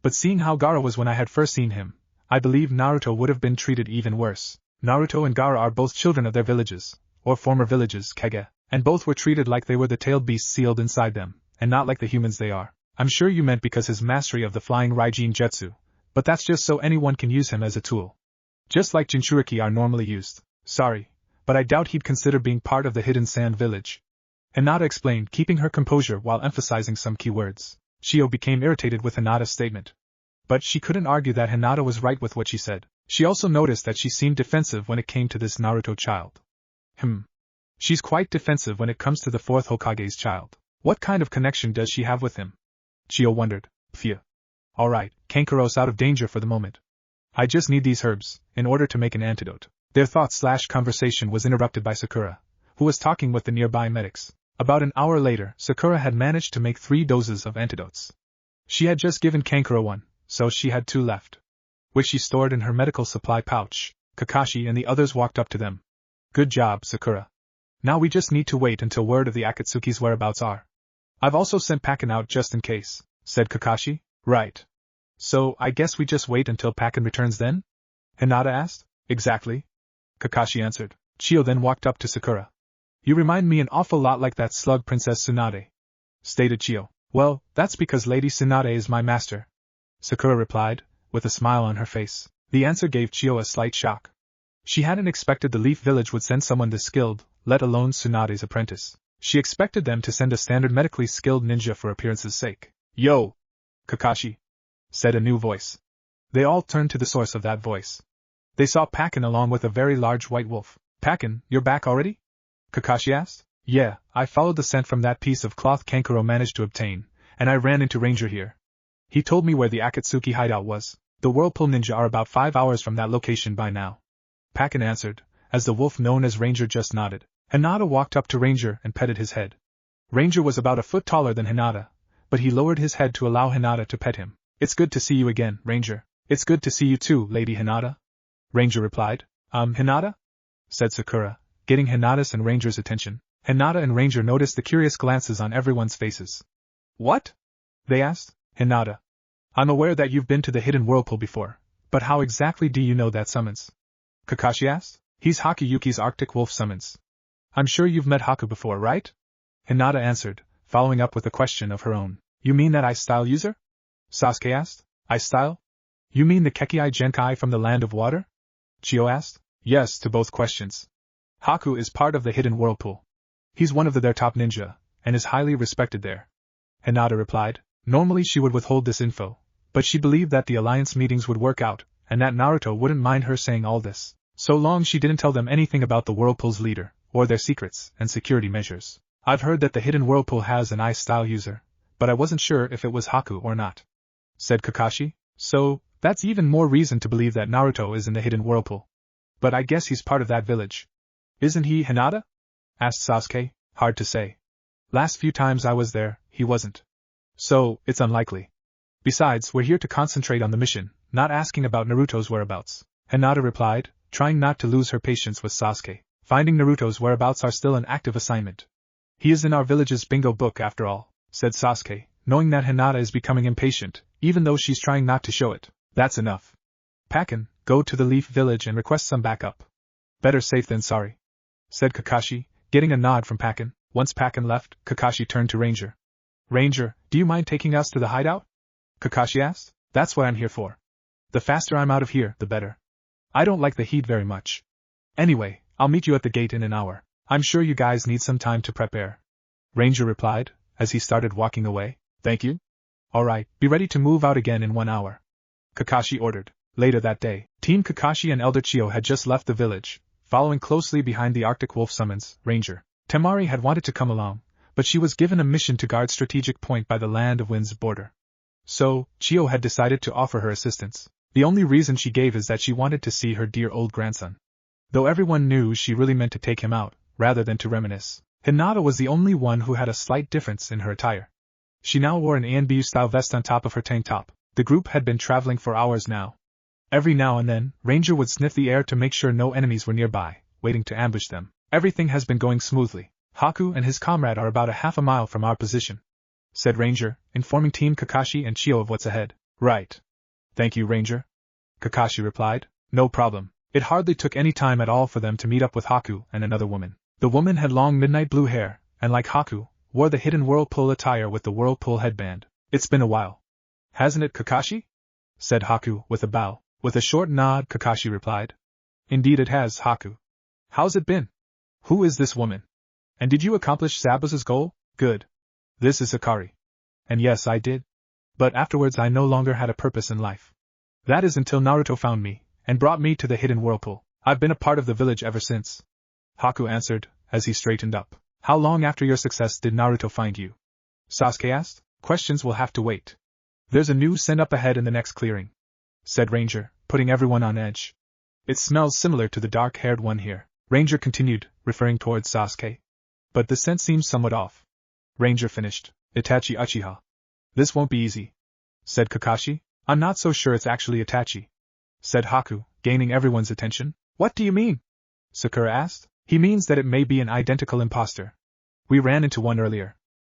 But seeing how Gaara was when I had first seen him, I believe Naruto would have been treated even worse. Naruto and Gaara are both children of their villages, or former villages, Kage, and both were treated like they were the tailed beasts sealed inside them, and not like the humans they are. I'm sure you meant because his mastery of the flying Raijin Jutsu, but that's just so anyone can use him as a tool. Just like Jinchuriki are normally used. Sorry, but I doubt he'd consider being part of the hidden sand village. Hinata explained, keeping her composure while emphasizing some key words. Chio became irritated with Hinata's statement. But she couldn't argue that Hinata was right with what she said. She also noticed that she seemed defensive when it came to this Naruto child. She's quite defensive when it comes to the fourth Hokage's child. What kind of connection does she have with him? Chio wondered. Phew. Alright, Kankuro's out of danger for the moment. I just need these herbs, in order to make an antidote. Their thought/conversation was interrupted by Sakura, who was talking with the nearby medics. About an hour later, Sakura had managed to make 3 doses of antidotes. She had just given Kankuro one, so she had 2 left, which she stored in her medical supply pouch. Kakashi and the others walked up to them. Good job, Sakura. Now we just need to wait until word of the Akatsuki's whereabouts are. I've also sent Pakken out just in case, said Kakashi. Right. So, I guess we just wait until Pakken returns then? Hinata asked. Exactly. Kakashi answered. Chio then walked up to Sakura. You remind me an awful lot like that slug Princess Tsunade, stated Chio. Well, that's because Lady Tsunade is my master, Sakura replied, with a smile on her face. The answer gave Chio a slight shock. She hadn't expected the Leaf Village would send someone this skilled, let alone Tsunade's apprentice. She expected them to send a standard medically skilled ninja for appearance's sake. Yo! Kakashi, said a new voice. They all turned to the source of that voice. They saw Pakken along with a very large white wolf. Pakken, you're back already? Kakashi asked. Yeah, I followed the scent from that piece of cloth Kankuro managed to obtain, and I ran into Ranger here. He told me where the Akatsuki hideout was. The Whirlpool ninja are about 5 hours from that location by now. Pakken answered, as the wolf known as Ranger just nodded. Hinata walked up to Ranger and petted his head. Ranger was about a foot taller than Hinata, but he lowered his head to allow Hinata to pet him. It's good to see you again, Ranger. It's good to see you too, Lady Hinata. Ranger replied. Hinata? Said Sakura, getting Hinata's and Ranger's attention. Hinata and Ranger noticed the curious glances on everyone's faces. What? They asked. Hinata. I'm aware that you've been to the hidden whirlpool before, but how exactly do you know that summons? Kakashi asked. He's Hakuyuki's Arctic Wolf summons. I'm sure you've met Haku before, right? Hinata answered, following up with a question of her own. You mean that ice-style user? Sasuke asked. Ice-style? You mean the Kekii Genkai from the Land of Water? Chio asked. Yes to both questions. Haku is part of the hidden whirlpool. He's one of their top ninja, and is highly respected there. Hinata replied. Normally she would withhold this info, but she believed that the alliance meetings would work out, and that Naruto wouldn't mind her saying all this, so long she didn't tell them anything about the whirlpool's leader, or their secrets and security measures. I've heard that the hidden whirlpool has an ice-style user, but I wasn't sure if it was Haku or not, said Kakashi. So, that's even more reason to believe that Naruto is in the hidden whirlpool. But I guess he's part of that village. Isn't he, Hinata? Asked Sasuke. Hard to say. Last few times I was there, he wasn't. So, it's unlikely. Besides, we're here to concentrate on the mission, not asking about Naruto's whereabouts. Hinata replied, trying not to lose her patience with Sasuke. Finding Naruto's whereabouts are still an active assignment. He is in our village's bingo book after all, said Sasuke, knowing that Hinata is becoming impatient, even though she's trying not to show it. That's enough. Pakken, go to the Leaf Village and request some backup. Better safe than sorry, said Kakashi, getting a nod from Pakken. Once Pakken left, Kakashi turned to Ranger. Ranger, do you mind taking us to the hideout? Kakashi asked. That's what I'm here for. The faster I'm out of here, the better. I don't like the heat very much. Anyway, I'll meet you at the gate in an hour. I'm sure you guys need some time to prepare. Ranger replied, as he started walking away. Thank you. Alright, be ready to move out again in 1 hour. Kakashi ordered. Later that day, Team Kakashi and Elder Chio had just left the village, following closely behind the Arctic Wolf summons, Ranger. Temari had wanted to come along, but she was given a mission to guard Strategic Point by the Land of Wind's border. So, Chio had decided to offer her assistance. The only reason she gave is that she wanted to see her dear old grandson. Though everyone knew she really meant to take him out, rather than to reminisce, Hinata was the only one who had a slight difference in her attire. She now wore an ANBU-style vest on top of her tank top. The group had been traveling for hours now. Every now and then, Ranger would sniff the air to make sure no enemies were nearby, waiting to ambush them. Everything has been going smoothly. Haku and his comrade are about a half a mile from our position, said Ranger, informing Team Kakashi and Chio of what's ahead. Right. Thank you, Ranger. Kakashi replied. No problem. It hardly took any time at all for them to meet up with Haku and another woman. The woman had long midnight blue hair, and like Haku, wore the hidden whirlpool attire with the whirlpool headband. It's been a while. Hasn't it, Kakashi? Said Haku with a bow. With a short nod, Kakashi replied. Indeed it has, Haku. How's it been? Who is this woman? And did you accomplish Zabuza's goal? Good. This is Hikari. And yes, I did. But afterwards I no longer had a purpose in life. That is until Naruto found me, and brought me to the hidden whirlpool. I've been a part of the village ever since. Haku answered, as he straightened up. How long after your success did Naruto find you? Sasuke asked. Questions will have to wait. There's a new scent up ahead in the next clearing, said Ranger, putting everyone on edge. It smells similar to the dark-haired one here. Ranger continued, referring towards Sasuke. But the scent seems somewhat off. Ranger finished. Itachi Uchiha. This won't be easy, said Kakashi. I'm not so sure it's actually Itachi, said Haku, gaining everyone's attention. What do you mean? Sakura asked. He means that it may be an identical impostor. We ran into one earlier.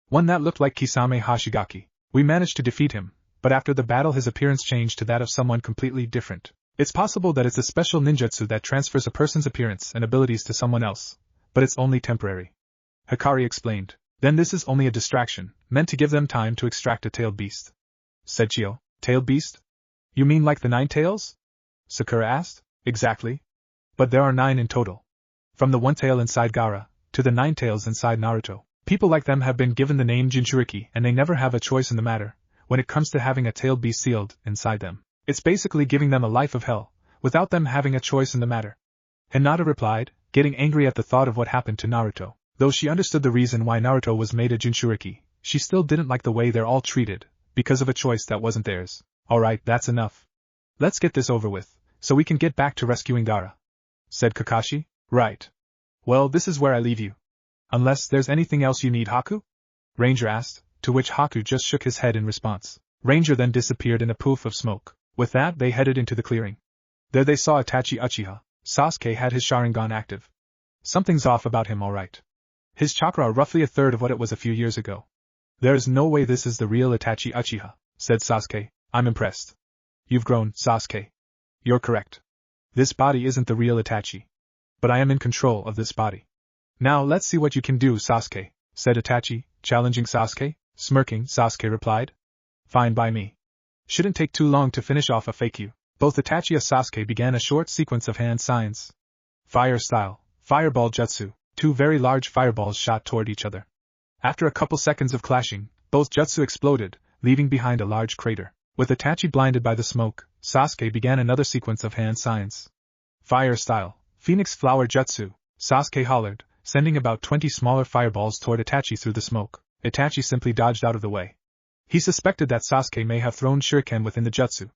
One that looked like Kisame Hashigaki. We managed to defeat him, but after the battle his appearance changed to that of someone completely different. It's possible that it's a special ninjutsu that transfers a person's appearance and abilities to someone else, but it's only temporary. Hikari explained. Then this is only a distraction, meant to give them time to extract a tailed beast, said Chio. Tailed beast? You mean like the 9 tails? Sakura asked. Exactly. But there are 9 in total. From the 1 tail inside Gaara, to the 9 tails inside Naruto. People like them have been given the name Jinchuriki and they never have a choice in the matter, when it comes to having a tailed beast sealed inside them. It's basically giving them a life of hell, without them having a choice in the matter. Hinata replied, getting angry at the thought of what happened to Naruto. Though she understood the reason why Naruto was made a Jinchuriki, she still didn't like the way they're all treated, because of a choice that wasn't theirs. Alright, that's enough. Let's get this over with, so we can get back to rescuing Gaara, said Kakashi. Right. Well, this is where I leave you. Unless there's anything else you need, Haku? Ranger asked, to which Haku just shook his head in response. Ranger then disappeared in a poof of smoke. With that, they headed into the clearing. There they saw Itachi Uchiha. Sasuke had his Sharingan active. Something's off about him, alright. His chakra are roughly a third of what it was a few years ago. There's no way this is the real Itachi Uchiha, said Sasuke. I'm impressed. You've grown, Sasuke. You're correct. This body isn't the real Itachi. But I am in control of this body. Now let's see what you can do, Sasuke, said Itachi, challenging Sasuke. Smirking, Sasuke replied. Fine by me. Shouldn't take too long to finish off a fake you. Both Itachi and Sasuke began a short sequence of hand signs. Fire style, fireball jutsu, 2 very large fireballs shot toward each other. After a couple seconds of clashing, both jutsu exploded, leaving behind a large crater. With Itachi blinded by the smoke, Sasuke began another sequence of hand signs. Fire style, phoenix flower jutsu, Sasuke hollered, sending about 20 smaller fireballs toward Itachi through the smoke. Itachi simply dodged out of the way. He suspected that Sasuke may have thrown shuriken within the jutsu.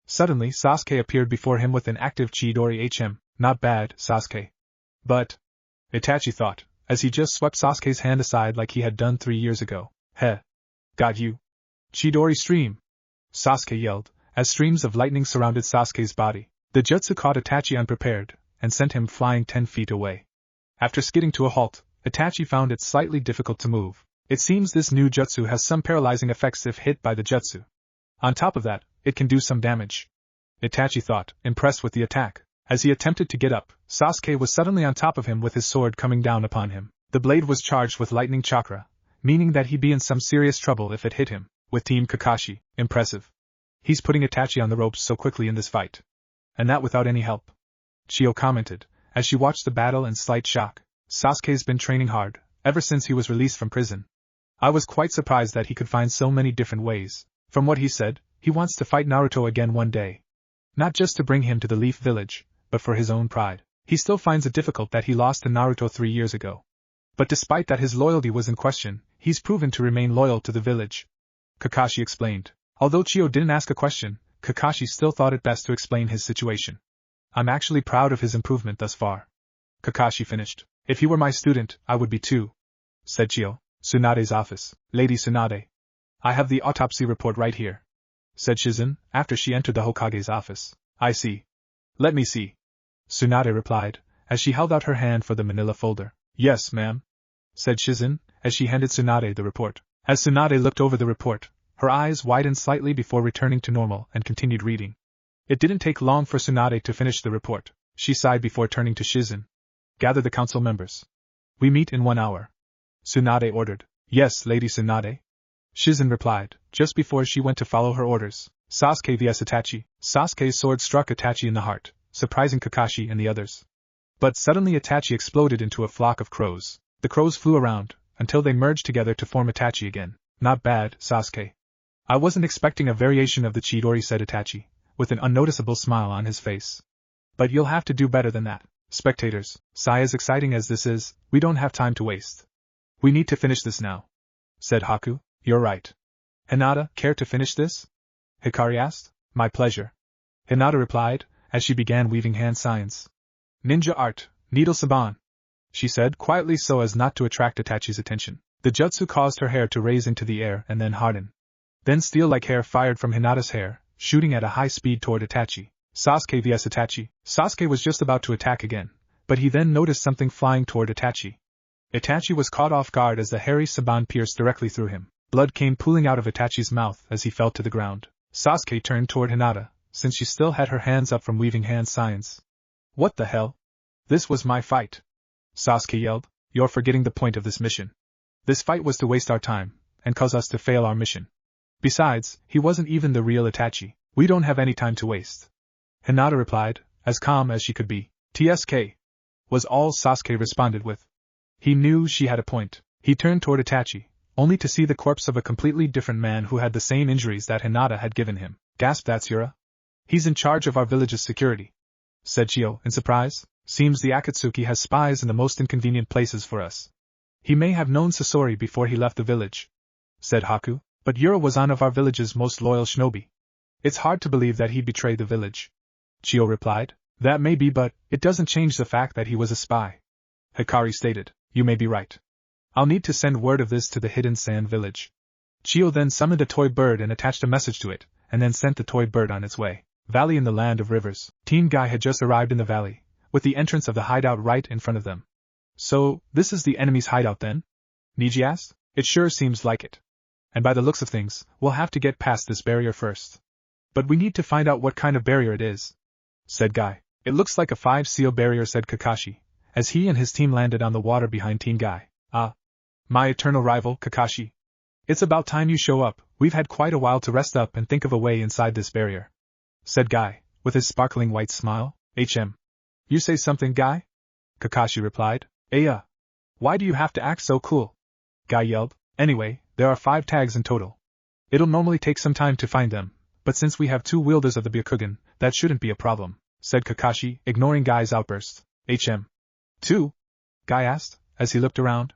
Suddenly, Sasuke appeared before him with an active Chidori HM. Not bad, Sasuke. But, Itachi thought, as he just swept Sasuke's hand aside like he had done 3 years ago. Heh. Got you. Chidori stream. Sasuke yelled, as streams of lightning surrounded Sasuke's body. The jutsu caught Itachi unprepared, and sent him flying 10 feet away. After skidding to a halt, Itachi found it slightly difficult to move. It seems this new jutsu has some paralyzing effects if hit by the jutsu. On top of that, it can do some damage. Itachi thought, impressed with the attack. As he attempted to get up, Sasuke was suddenly on top of him with his sword coming down upon him. The blade was charged with lightning chakra, meaning that he'd be in some serious trouble if it hit him. With Team Kakashi, impressive. He's putting Itachi on the ropes so quickly in this fight. And that without any help. Chio commented, as she watched the battle in slight shock. Sasuke's been training hard, ever since he was released from prison. I was quite surprised that he could find so many different ways. From what he said, he wants to fight Naruto again one day. Not just to bring him to the Leaf Village, but for his own pride. He still finds it difficult that he lost to Naruto 3 years ago. But despite that his loyalty was in question, he's proven to remain loyal to the village. Kakashi explained. Although Chio didn't ask a question, Kakashi still thought it best to explain his situation. I'm actually proud of his improvement thus far. Kakashi finished. If he were my student, I would be too, said Chio. Tsunade's office. Lady Tsunade. I have the autopsy report right here, said Shizen, after she entered the Hokage's office. I see. Let me see. Tsunade replied, as she held out her hand for the manila folder. Yes, ma'am, said Shizen, as she handed Tsunade the report. As Tsunade looked over the report, her eyes widened slightly before returning to normal and continued reading. It didn't take long for Tsunade to finish the report. She sighed before turning to Shizen. Gather the council members. We meet in 1 hour. Tsunade ordered. Yes, Lady Tsunade. Shizen replied, just before she went to follow her orders. Sasuke vs Itachi. Sasuke's sword struck Itachi in the heart, surprising Kakashi and the others. But suddenly Itachi exploded into a flock of crows. The crows flew around, until they merged together to form Itachi again. Not bad, Sasuke. I wasn't expecting a variation of the Chidori, said Itachi, with an unnoticeable smile on his face. But you'll have to do better than that. Spectators, as exciting as this is, we don't have time to waste. We need to finish this now, said Haku. You're right. Hinata, care to finish this? Hikari asked. My pleasure. Hinata replied, as she began weaving hand signs. Ninja art, needle saban, she said quietly so as not to attract Itachi's attention. The jutsu caused her hair to raise into the air and then harden. Then steel-like hair fired from Hinata's hair, shooting at a high speed toward Itachi. Sasuke vs Itachi. Sasuke was just about to attack again, but he then noticed something flying toward Itachi. Itachi was caught off guard as the hairy saban pierced directly through him. Blood came pooling out of Itachi's mouth as he fell to the ground. Sasuke turned toward Hinata, since she still had her hands up from weaving hand signs. What the hell? This was my fight. Sasuke yelled. You're forgetting the point of this mission. This fight was to waste our time, and cause us to fail our mission. Besides, he wasn't even the real Itachi. We don't have any time to waste. Hinata replied, as calm as she could be. TSK, was all Sasuke responded with. He knew she had a point. He turned toward Itachi, only to see the corpse of a completely different man who had the same injuries that Hinata had given him. Gasped Atsura. He's in charge of our village's security, said Chio in surprise. Seems the Akatsuki has spies in the most inconvenient places for us. He may have known Sasori before he left the village, said Haku, but Yura was one of our village's most loyal shinobi. It's hard to believe that he betrayed the village. Chio replied. That may be, but it doesn't change the fact that he was a spy. Hikari stated. You may be right. I'll need to send word of this to the hidden sand village. Chio then summoned a toy bird and attached a message to it, and then sent the toy bird on its way. Valley in the land of rivers. Team Guy had just arrived in the valley, with the entrance of the hideout right in front of them. So, this is the enemy's hideout then? Niji asked. It sure seems like it. And by the looks of things, we'll have to get past this barrier first. But we need to find out what kind of barrier it is, said Guy. It looks like a 5-seal barrier, said Kakashi, as he and his team landed on the water behind Team Guy. Ah. My eternal rival, Kakashi. It's about time you show up. We've had quite a while to rest up and think of a way inside this barrier, said Guy, with his sparkling white smile. You say something, Guy? Kakashi replied. Why do you have to act so cool? Guy yelled. Anyway, there are 5 tags in total. It'll normally take some time to find them, but since we have 2 wielders of the Byakugan, that shouldn't be a problem, said Kakashi, ignoring Guy's outburst. 2? Guy asked, as he looked around.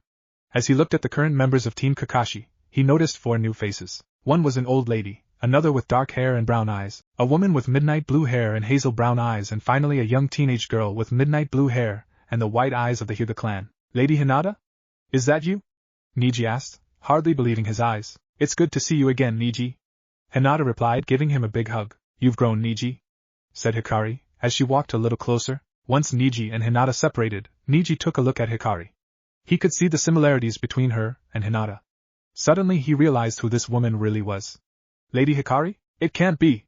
As he looked at the current members of Team Kakashi, he noticed 4 new faces. One was an old lady, another with dark hair and brown eyes, a woman with midnight blue hair and hazel brown eyes, and finally a young teenage girl with midnight blue hair and the white eyes of the Hyuga clan. Lady Hinata? Is that you? Niji asked, hardly believing his eyes. It's good to see you again, Niji. Hinata replied, giving him a big hug. You've grown, Niji, said Hikari, as she walked a little closer. Once Niji and Hinata separated, Niji took a look at Hikari. He could see the similarities between her and Hinata. Suddenly he realized who this woman really was. Lady Hikari? It can't be.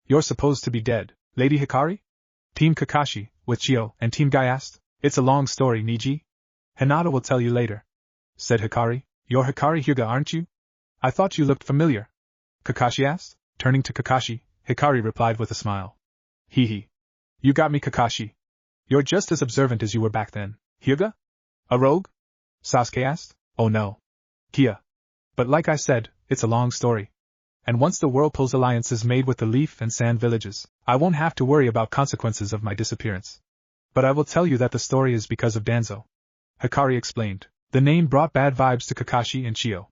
You're supposed to be dead. Lady Hikari? Team Kakashi, with Chio and Team Guy asked. It's a long story, Niji. Hinata will tell you later, said Hikari. You're Hikari Hyuga, aren't you? I thought you looked familiar. Kakashi asked. Turning to Kakashi, Hikari replied with a smile. Hee. You got me, Kakashi. You're just as observant as you were back then. Hyuga? A rogue? Sasuke asked. Oh no. Kia. But like I said, it's a long story. And once the Whirlpool's alliance is made with the Leaf and Sand villages, I won't have to worry about consequences of my disappearance. But I will tell you that the story is because of Danzo. Hikari explained. The name brought bad vibes to Kakashi and Chio.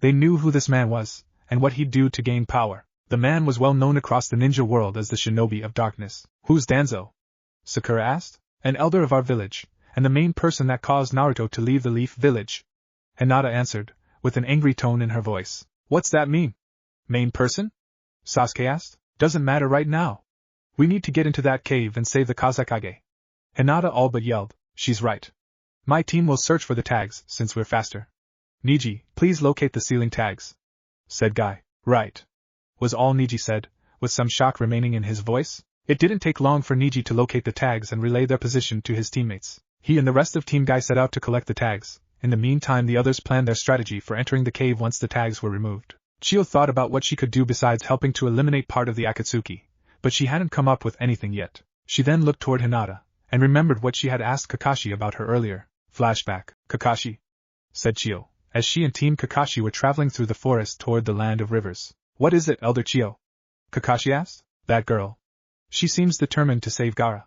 They knew who this man was, and what he'd do to gain power. The man was well known across the ninja world as the Shinobi of Darkness. Who's Danzo? Sakura asked. An elder of our village, and the main person that caused Naruto to leave the Leaf village. Hinata answered, with an angry tone in her voice. What's that mean? Main person? Sasuke asked. Doesn't matter right now. We need to get into that cave and save the Kazekage. Hinata all but yelled. She's right. My team will search for the tags, since we're faster. Niji, please locate the ceiling tags, said Guy. Right, was all Niji said, with some shock remaining in his voice. It didn't take long for Niji to locate the tags and relay their position to his teammates. He and the rest of Team Guy set out to collect the tags. In the meantime, the others planned their strategy for entering the cave once the tags were removed. Chio thought about what she could do besides helping to eliminate part of the Akatsuki, but she hadn't come up with anything yet. She then looked toward Hinata, and remembered what she had asked Kakashi about her earlier. Flashback. Kakashi, said Chio, as she and Team Kakashi were traveling through the forest toward the land of rivers. What is it, Elder Chio? Kakashi asked. That girl. She seems determined to save Gaara.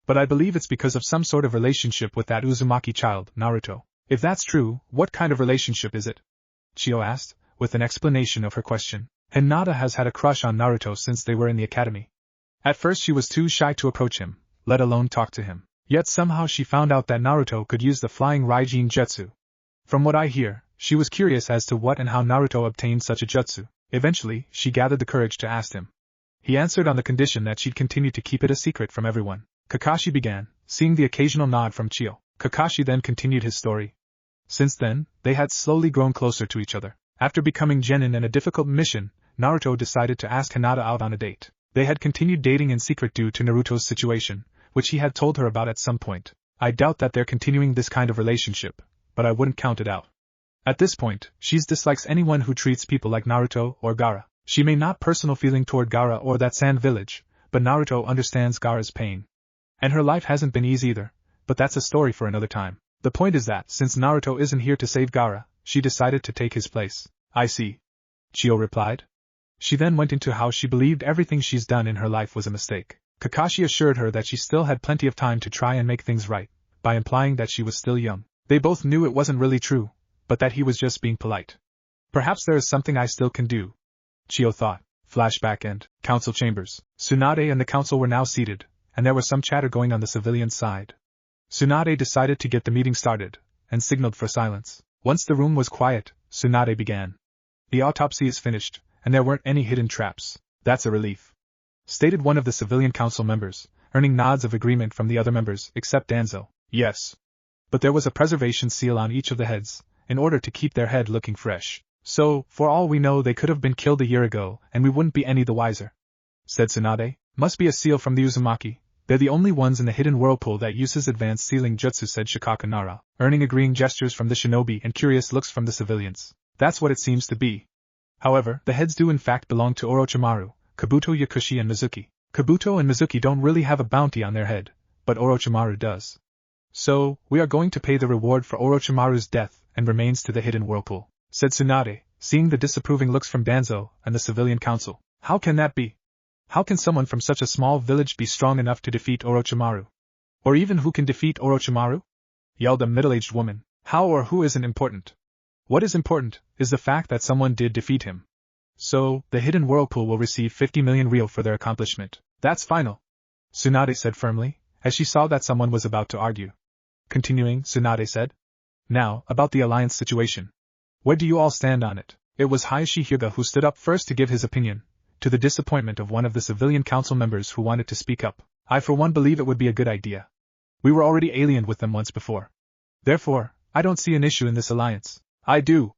But I believe it's because of some sort of relationship with that Uzumaki child, Naruto. If that's true, what kind of relationship is it? Chio asked, with an explanation of her question. Hinata has had a crush on Naruto since they were in the academy. At first she was too shy to approach him, let alone talk to him. Yet somehow she found out that Naruto could use the flying Raijin jutsu. From what I hear, she was curious as to what and how Naruto obtained such a jutsu. Eventually, she gathered the courage to ask him. He answered on the condition that she'd continue to keep it a secret from everyone. Kakashi began, seeing the occasional nod from Chio. Kakashi then continued his story. Since then, they had slowly grown closer to each other. After becoming genin and a difficult mission, Naruto decided to ask Hinata out on a date. They had continued dating in secret due to Naruto's situation, which he had told her about at some point. I doubt that they're continuing this kind of relationship, but I wouldn't count it out. At this point, she dislikes anyone who treats people like Naruto or Gaara. She may not personal feeling toward Gaara or that sand village, but Naruto understands Gaara's pain. And her life hasn't been easy either, but that's a story for another time. The point is that, since Naruto isn't here to save Gaara, she decided to take his place. I see. Chio replied. She then went into how she believed everything she's done in her life was a mistake. Kakashi assured her that she still had plenty of time to try and make things right, by implying that she was still young. They both knew it wasn't really true, but that he was just being polite. Perhaps there is something I still can do, Chio thought. Flashback and council chambers. Tsunade and the council were now seated, and there was some chatter going on the civilian side. Tsunade decided to get the meeting started, and signaled for silence. Once the room was quiet, Tsunade began. The autopsy is finished, and there weren't any hidden traps. That's a relief, stated one of the civilian council members, earning nods of agreement from the other members, except Danzo. Yes. But there was a preservation seal on each of the heads, in order to keep their head looking fresh. So, for all we know, they could have been killed a year ago, and we wouldn't be any the wiser, said Tsunade. Must be a seal from the Uzumaki. They're the only ones in the hidden whirlpool that uses advanced sealing jutsu, said Shikaka Nara, earning agreeing gestures from the shinobi and curious looks from the civilians. That's what it seems to be. However, the heads do in fact belong to Orochimaru, Kabuto, Yakushi and Mizuki. Kabuto and Mizuki don't really have a bounty on their head, but Orochimaru does. So, we are going to pay the reward for Orochimaru's death and remains to the hidden whirlpool, said Tsunade, seeing the disapproving looks from Danzo and the civilian council. How can that be? How can someone from such a small village be strong enough to defeat Orochimaru? Or even who can defeat Orochimaru? Yelled a middle-aged woman. How or who isn't important. What is important is the fact that someone did defeat him. So, the hidden whirlpool will receive 50 million real for their accomplishment. That's final, Tsunade said firmly, as she saw that someone was about to argue. Continuing, Tsunade said. Now, about the alliance situation. Where do you all stand on it? It was Hayashi Hyuga who stood up first to give his opinion, to the disappointment of one of the civilian council members who wanted to speak up. I for one believe it would be a good idea. We were already aliened with them once before. Therefore, I don't see an issue in this alliance. I do,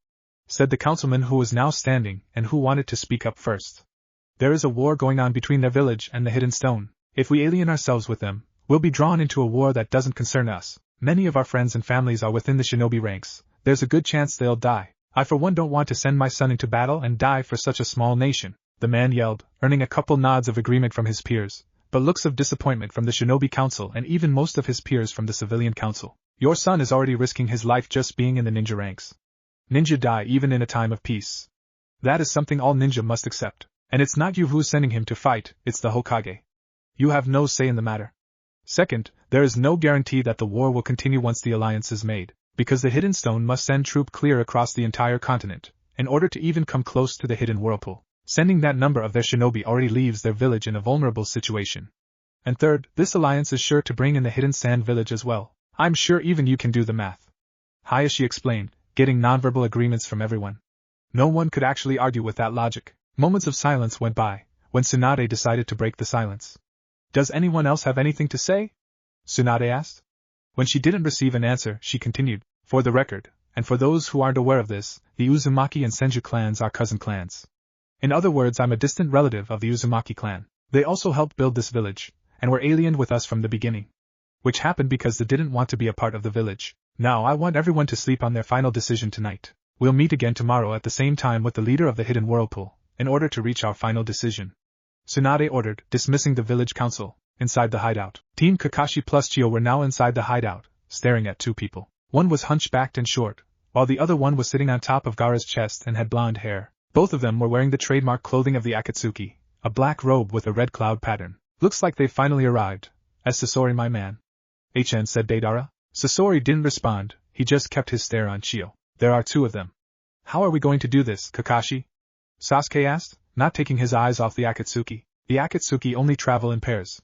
said the councilman who was now standing and who wanted to speak up first. There is a war going on between their village and the Hidden Stone. If we alien ourselves with them, we'll be drawn into a war that doesn't concern us. Many of our friends and families are within the shinobi ranks. There's a good chance they'll die. I for one don't want to send my son into battle and die for such a small nation, the man yelled, earning a couple nods of agreement from his peers, but looks of disappointment from the shinobi council and even most of his peers from the civilian council. Your son is already risking his life just being in the ninja ranks. Ninja die even in a time of peace. That is something all ninja must accept. And it's not you who's sending him to fight, it's the Hokage. You have no say in the matter. Second, there is no guarantee that the war will continue once the alliance is made, because the Hidden Stone must send troops clear across the entire continent, in order to even come close to the Hidden Whirlpool. Sending that number of their shinobi already leaves their village in a vulnerable situation. And third, this alliance is sure to bring in the Hidden Sand Village as well. I'm sure even you can do the math, Hayashi explained, getting nonverbal agreements from everyone. No one could actually argue with that logic. Moments of silence went by, when Tsunade decided to break the silence. Does anyone else have anything to say? Tsunade asked. When she didn't receive an answer, she continued, for the record, and for those who aren't aware of this, the Uzumaki and Senju clans are cousin clans. In other words, I'm a distant relative of the Uzumaki clan. They also helped build this village, and were aliened with us from the beginning. Which happened because they didn't want to be a part of the village. Now I want everyone to sleep on their final decision tonight. We'll meet again tomorrow at the same time with the leader of the Hidden Whirlpool, in order to reach our final decision. Tsunade ordered, dismissing the village council. Inside the hideout. Team Kakashi plus Chio were now inside the hideout, staring at two people. One was hunchbacked and short, while the other one was sitting on top of Gaara's chest and had blonde hair. Both of them were wearing the trademark clothing of the Akatsuki, a black robe with a red cloud pattern. Looks like they finally arrived. As Sasori, my man. HN, said Deidara. Sasori didn't respond, he just kept his stare on Chio. There are two of them. How are we going to do this, Kakashi? Sasuke asked, not taking his eyes off the Akatsuki. The Akatsuki only travel in pairs.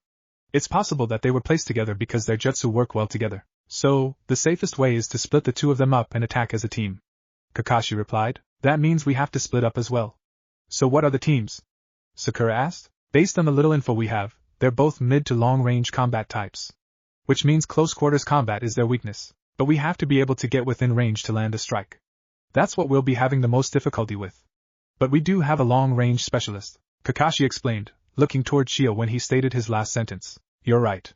It's possible that they were placed together because their jutsu work well together. So, the safest way is to split the two of them up and attack as a team. Kakashi replied. That means we have to split up as well. So what are the teams? Sakura asked. Based on the little info we have, they're both mid to long range combat types. Which means close quarters combat is their weakness. But we have to be able to get within range to land a strike. That's what we'll be having the most difficulty with. But we do have a long range specialist, Kakashi explained, looking toward Chio when he stated his last sentence. You're right.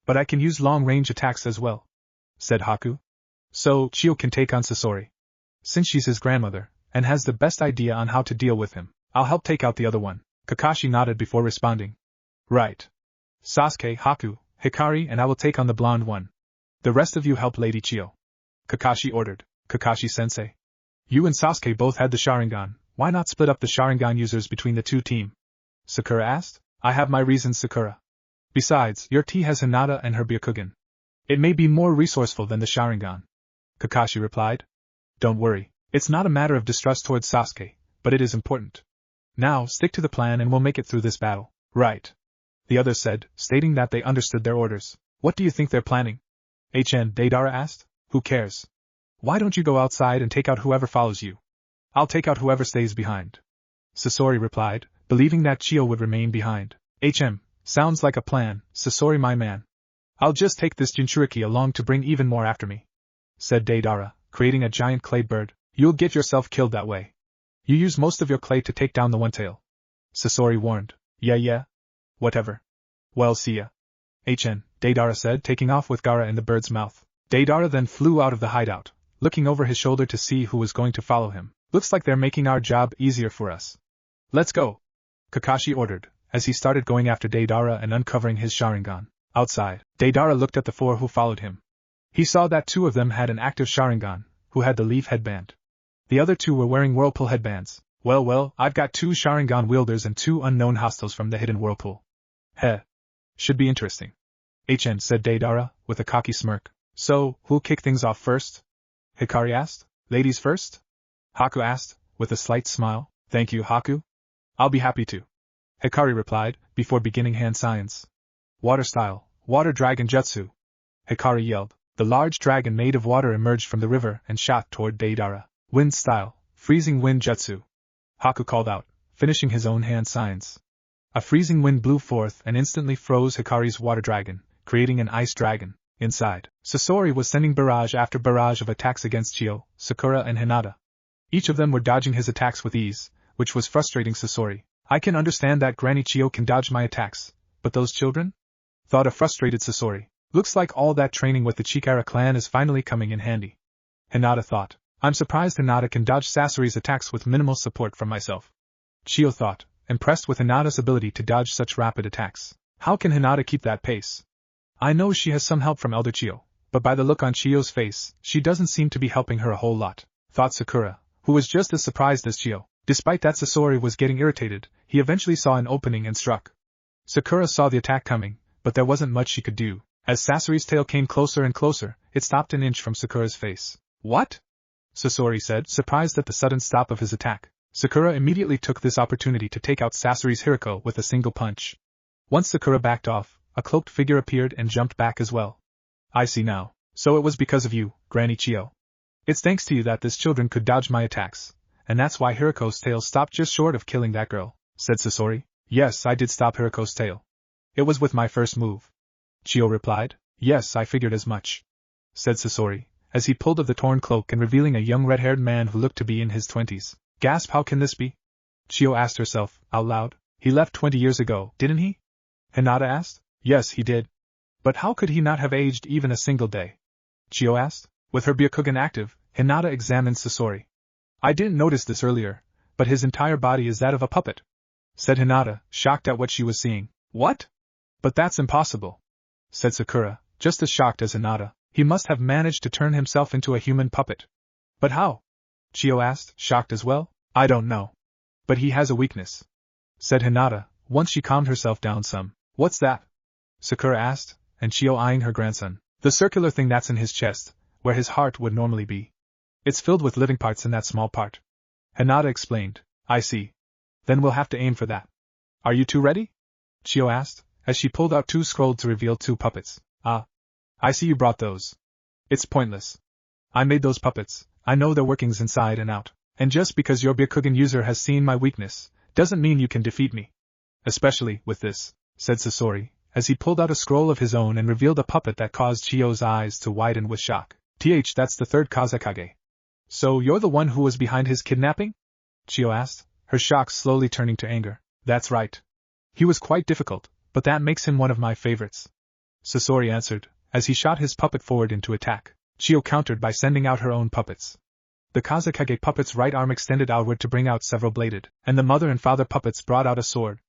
But I can use long range attacks as well, said Haku. So, Chio can take on Sasori. Since she's his grandmother, and has the best idea on how to deal with him, I'll help take out the other one. Kakashi nodded before responding. Right. Sasuke, Haku, Hikari and I will take on the blonde one. The rest of you help Lady Chio. Kakashi ordered. Kakashi-sensei. You and Sasuke both had the Sharingan, why not split up the Sharingan users between the two team? Sakura asked. I have my reasons, Sakura. Besides, your T has Hinata and her Byakugan. It may be more resourceful than the Sharingan. Kakashi replied. Don't worry, it's not a matter of distrust towards Sasuke, but it is important. Now, stick to the plan and we'll make it through this battle. Right. The others said, stating that they understood their orders. What do you think they're planning? HN, Deidara asked. Who cares? Why don't you go outside and take out whoever follows you? I'll take out whoever stays behind. Sasori replied, believing that Chio would remain behind. Sounds like a plan, Sasori my man. I'll just take this Jinchuriki along to bring even more after me, said Deidara, creating a giant clay bird. You'll get yourself killed that way. You use most of your clay to take down the one tail. Sasori warned. Yeah. Whatever. Well, see ya. Deidara said, taking off with Gaara in the bird's mouth. Deidara then flew out of the hideout, looking over his shoulder to see who was going to follow him. Looks like they're making our job easier for us. Let's go, Kakashi ordered, as he started going after Deidara and uncovering his Sharingan. Outside, Deidara looked at the four who followed him. He saw that two of them had an active Sharingan, who had the leaf headband. The other two were wearing Whirlpool headbands. Well, I've got two Sharingan wielders and two unknown hostiles from the hidden Whirlpool. Heh. Should be interesting. Said Deidara, with a cocky smirk. So, who'll kick things off first? Hikari asked. Ladies first? Haku asked, with a slight smile. Thank you, Haku. I'll be happy to. Hikari replied, before beginning hand signs. Water style, water dragon jutsu. Hikari yelled. The large dragon made of water emerged from the river and shot toward Deidara. Wind style, freezing wind jutsu. Haku called out, finishing his own hand signs. A freezing wind blew forth and instantly froze Hikari's water dragon, creating an ice dragon. Inside, Sasori was sending barrage after barrage of attacks against Chio, Sakura and Hinata. Each of them were dodging his attacks with ease, which was frustrating Sasori. I can understand that Granny Chio can dodge my attacks, but those children? Thought a frustrated Sasori. Looks like all that training with the Chikara clan is finally coming in handy. Hinata thought. I'm surprised Hinata can dodge Sasori's attacks with minimal support from myself. Chio thought, impressed with Hinata's ability to dodge such rapid attacks. How can Hinata keep that pace? I know she has some help from Elder Chio, but by the look on Chio's face, she doesn't seem to be helping her a whole lot, thought Sakura, who was just as surprised as Chio. Despite that Sasori was getting irritated, he eventually saw an opening and struck. Sakura saw the attack coming, but there wasn't much she could do. As Sasori's tail came closer and closer, it stopped an inch from Sakura's face. What? Sasori said, surprised at the sudden stop of his attack. Sakura immediately took this opportunity to take out Sasori's Hiriko with a single punch. Once Sakura backed off, a cloaked figure appeared and jumped back as well. I see now. So it was because of you, Granny Chio. It's thanks to you that this children could dodge my attacks, and that's why Hiriko's tail stopped just short of killing that girl, said Sasori. Yes, I did stop Hiriko's tail. It was with my first move. Chio replied. Yes, I figured as much, said Sasori, as he pulled off the torn cloak and revealing a young red-haired man who looked to be in his 20s. Gasp, how can this be? Chio asked herself, out loud. He left 20 years ago, didn't he? Hinata asked. Yes, he did. But how could he not have aged even a single day? Chio asked. With her Byakugan active, Hinata examined Sasori. I didn't notice this earlier, but his entire body is that of a puppet, said Hinata, shocked at what she was seeing. What? But that's impossible, said Sakura, just as shocked as Hinata. He must have managed to turn himself into a human puppet. But how? Chio asked, shocked as well. I don't know. But he has a weakness, said Hinata, once she calmed herself down some. What's that? Sakura asked, and Chio eyeing her grandson. The circular thing that's in his chest, where his heart would normally be. It's filled with living parts in that small part. Hinata explained. I see. Then we'll have to aim for that. Are you two ready? Chio asked, as she pulled out two scrolls to reveal two puppets. Ah. I see you brought those. It's pointless. I made those puppets, I know their workings inside and out. And just because your Byakugan user has seen my weakness, doesn't mean you can defeat me. Especially with this, said Sasori, as he pulled out a scroll of his own and revealed a puppet that caused Chio's eyes to widen with shock. That's the third Kazekage. So you're the one who was behind his kidnapping? Chio asked, her shock slowly turning to anger. That's right. He was quite difficult, but that makes him one of my favorites. Sasori answered, as he shot his puppet forward into attack. Chio countered by sending out her own puppets. The Kazekage puppet's right arm extended outward to bring out several bladed, and the mother and father puppets brought out a sword.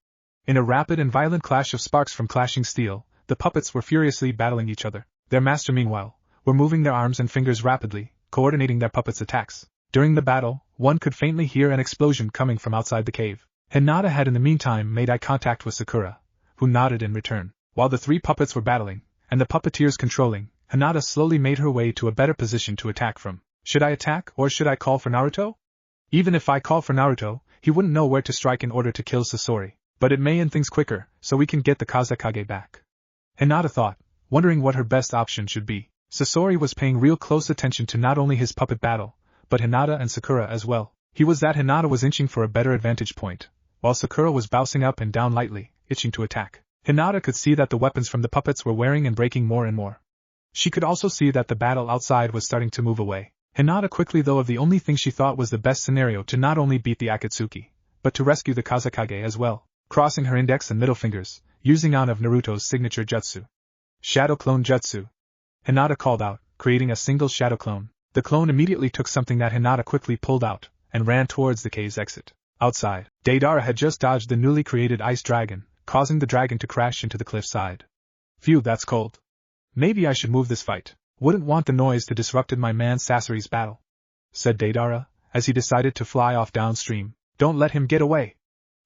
In a rapid and violent clash of sparks from clashing steel, the puppets were furiously battling each other. Their master, meanwhile, were moving their arms and fingers rapidly, coordinating their puppets' attacks. During the battle, one could faintly hear an explosion coming from outside the cave. Hinata had in the meantime made eye contact with Sakura, who nodded in return. While the three puppets were battling, and the puppeteers controlling, Hinata slowly made her way to a better position to attack from. Should I attack or should I call for Naruto? Even if I call for Naruto, he wouldn't know where to strike in order to kill Sasori. But it may end things quicker, so we can get the Kazekage back. Hinata thought, wondering what her best option should be. Sasori was paying real close attention to not only his puppet battle, but Hinata and Sakura as well. He was that Hinata was inching for a better advantage point, while Sakura was bouncing up and down lightly, itching to attack. Hinata could see that the weapons from the puppets were wearing and breaking more and more. She could also see that the battle outside was starting to move away. Hinata quickly thought of the only thing she thought was the best scenario to not only beat the Akatsuki, but to rescue the Kazekage as well, crossing her index and middle fingers, using one of Naruto's signature jutsu. Shadow Clone Jutsu. Hinata called out, creating a single shadow clone. The clone immediately took something that Hinata quickly pulled out, and ran towards the cave's exit. Outside, Deidara had just dodged the newly created ice dragon, causing the dragon to crash into the cliffside. Phew, that's cold. Maybe I should move this fight. Wouldn't want the noise to disrupted my man Sasori's battle, said Deidara, as he decided to fly off downstream. Don't let him get away,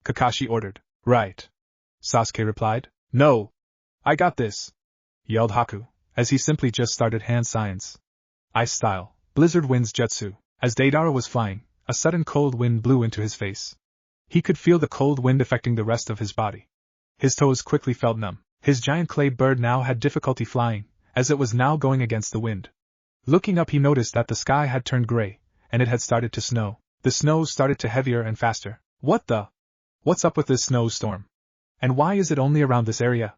Kakashi ordered. Right, Sasuke replied. No, I got this, yelled Haku, as he simply just started hand signs. Ice style, blizzard winds jutsu. As Deidara was flying, a sudden cold wind blew into his face. He could feel the cold wind affecting the rest of his body. His toes quickly felt numb. His giant clay bird now had difficulty flying, as it was now going against the wind. Looking up, he noticed that the sky had turned gray, and it had started to snow. The snow started to heavier and faster. What's up with this snowstorm? And why is it only around this area?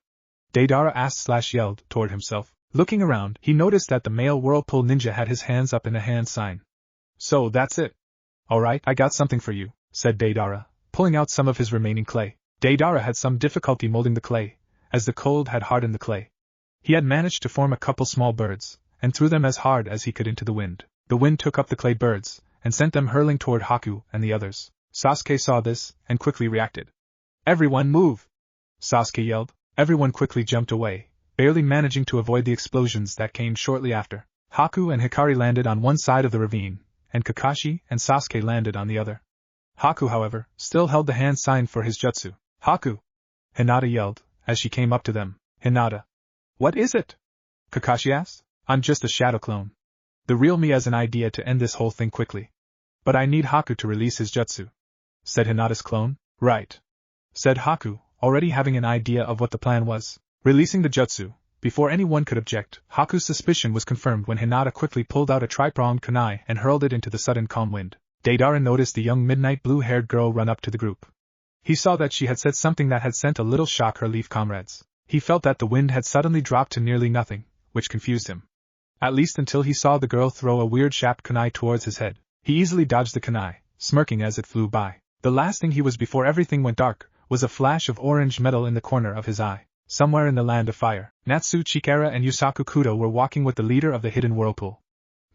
Deidara asked/yelled toward himself. Looking around, he noticed that the male Whirlpool ninja had his hands up in a hand sign. So that's it. Alright, I got something for you, said Deidara, pulling out some of his remaining clay. Deidara had some difficulty molding the clay, as the cold had hardened the clay. He had managed to form a couple small birds, and threw them as hard as he could into the wind. The wind took up the clay birds, and sent them hurling toward Haku and the others. Sasuke saw this, and quickly reacted. Everyone move! Sasuke yelled. Everyone quickly jumped away, barely managing to avoid the explosions that came shortly after. Haku and Hikari landed on one side of the ravine, and Kakashi and Sasuke landed on the other. Haku, however, still held the hand sign for his jutsu. Haku! Hinata yelled, as she came up to them. Hinata. What is it? Kakashi asked. I'm just a shadow clone. The real me has an idea to end this whole thing quickly. But I need Haku to release his jutsu, said Hinata's clone. Right, said Haku, already having an idea of what the plan was. Releasing the jutsu. Before anyone could object, Haku's suspicion was confirmed when Hinata quickly pulled out a tri-pronged kunai and hurled it into the sudden calm wind. Deidara noticed the young midnight blue-haired girl run up to the group. He saw that she had said something that had sent a little shock her leaf comrades. He felt that the wind had suddenly dropped to nearly nothing, which confused him. At least until he saw the girl throw a weird shaped kunai towards his head. He easily dodged the kunai, smirking as it flew by. The last thing he was before everything went dark was a flash of orange metal in the corner of his eye. Somewhere in the land of fire, Natsu Chikara and Yusaku Kudo were walking with the leader of the hidden whirlpool.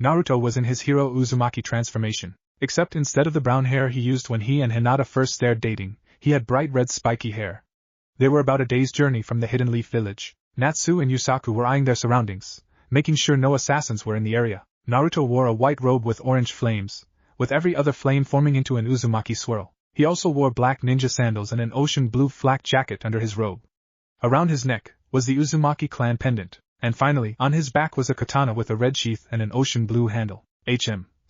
Naruto was in his hero Uzumaki transformation, except instead of the brown hair he used when he and Hinata first started dating, he had bright red spiky hair. They were about a day's journey from the Hidden Leaf Village. Natsu and Yusaku were eyeing their surroundings, making sure no assassins were in the area. Naruto wore a white robe with orange flames, with every other flame forming into an Uzumaki swirl. He also wore black ninja sandals and an ocean blue flak jacket under his robe. Around his neck was the Uzumaki clan pendant, and finally, on his back was a katana with a red sheath and an ocean blue handle.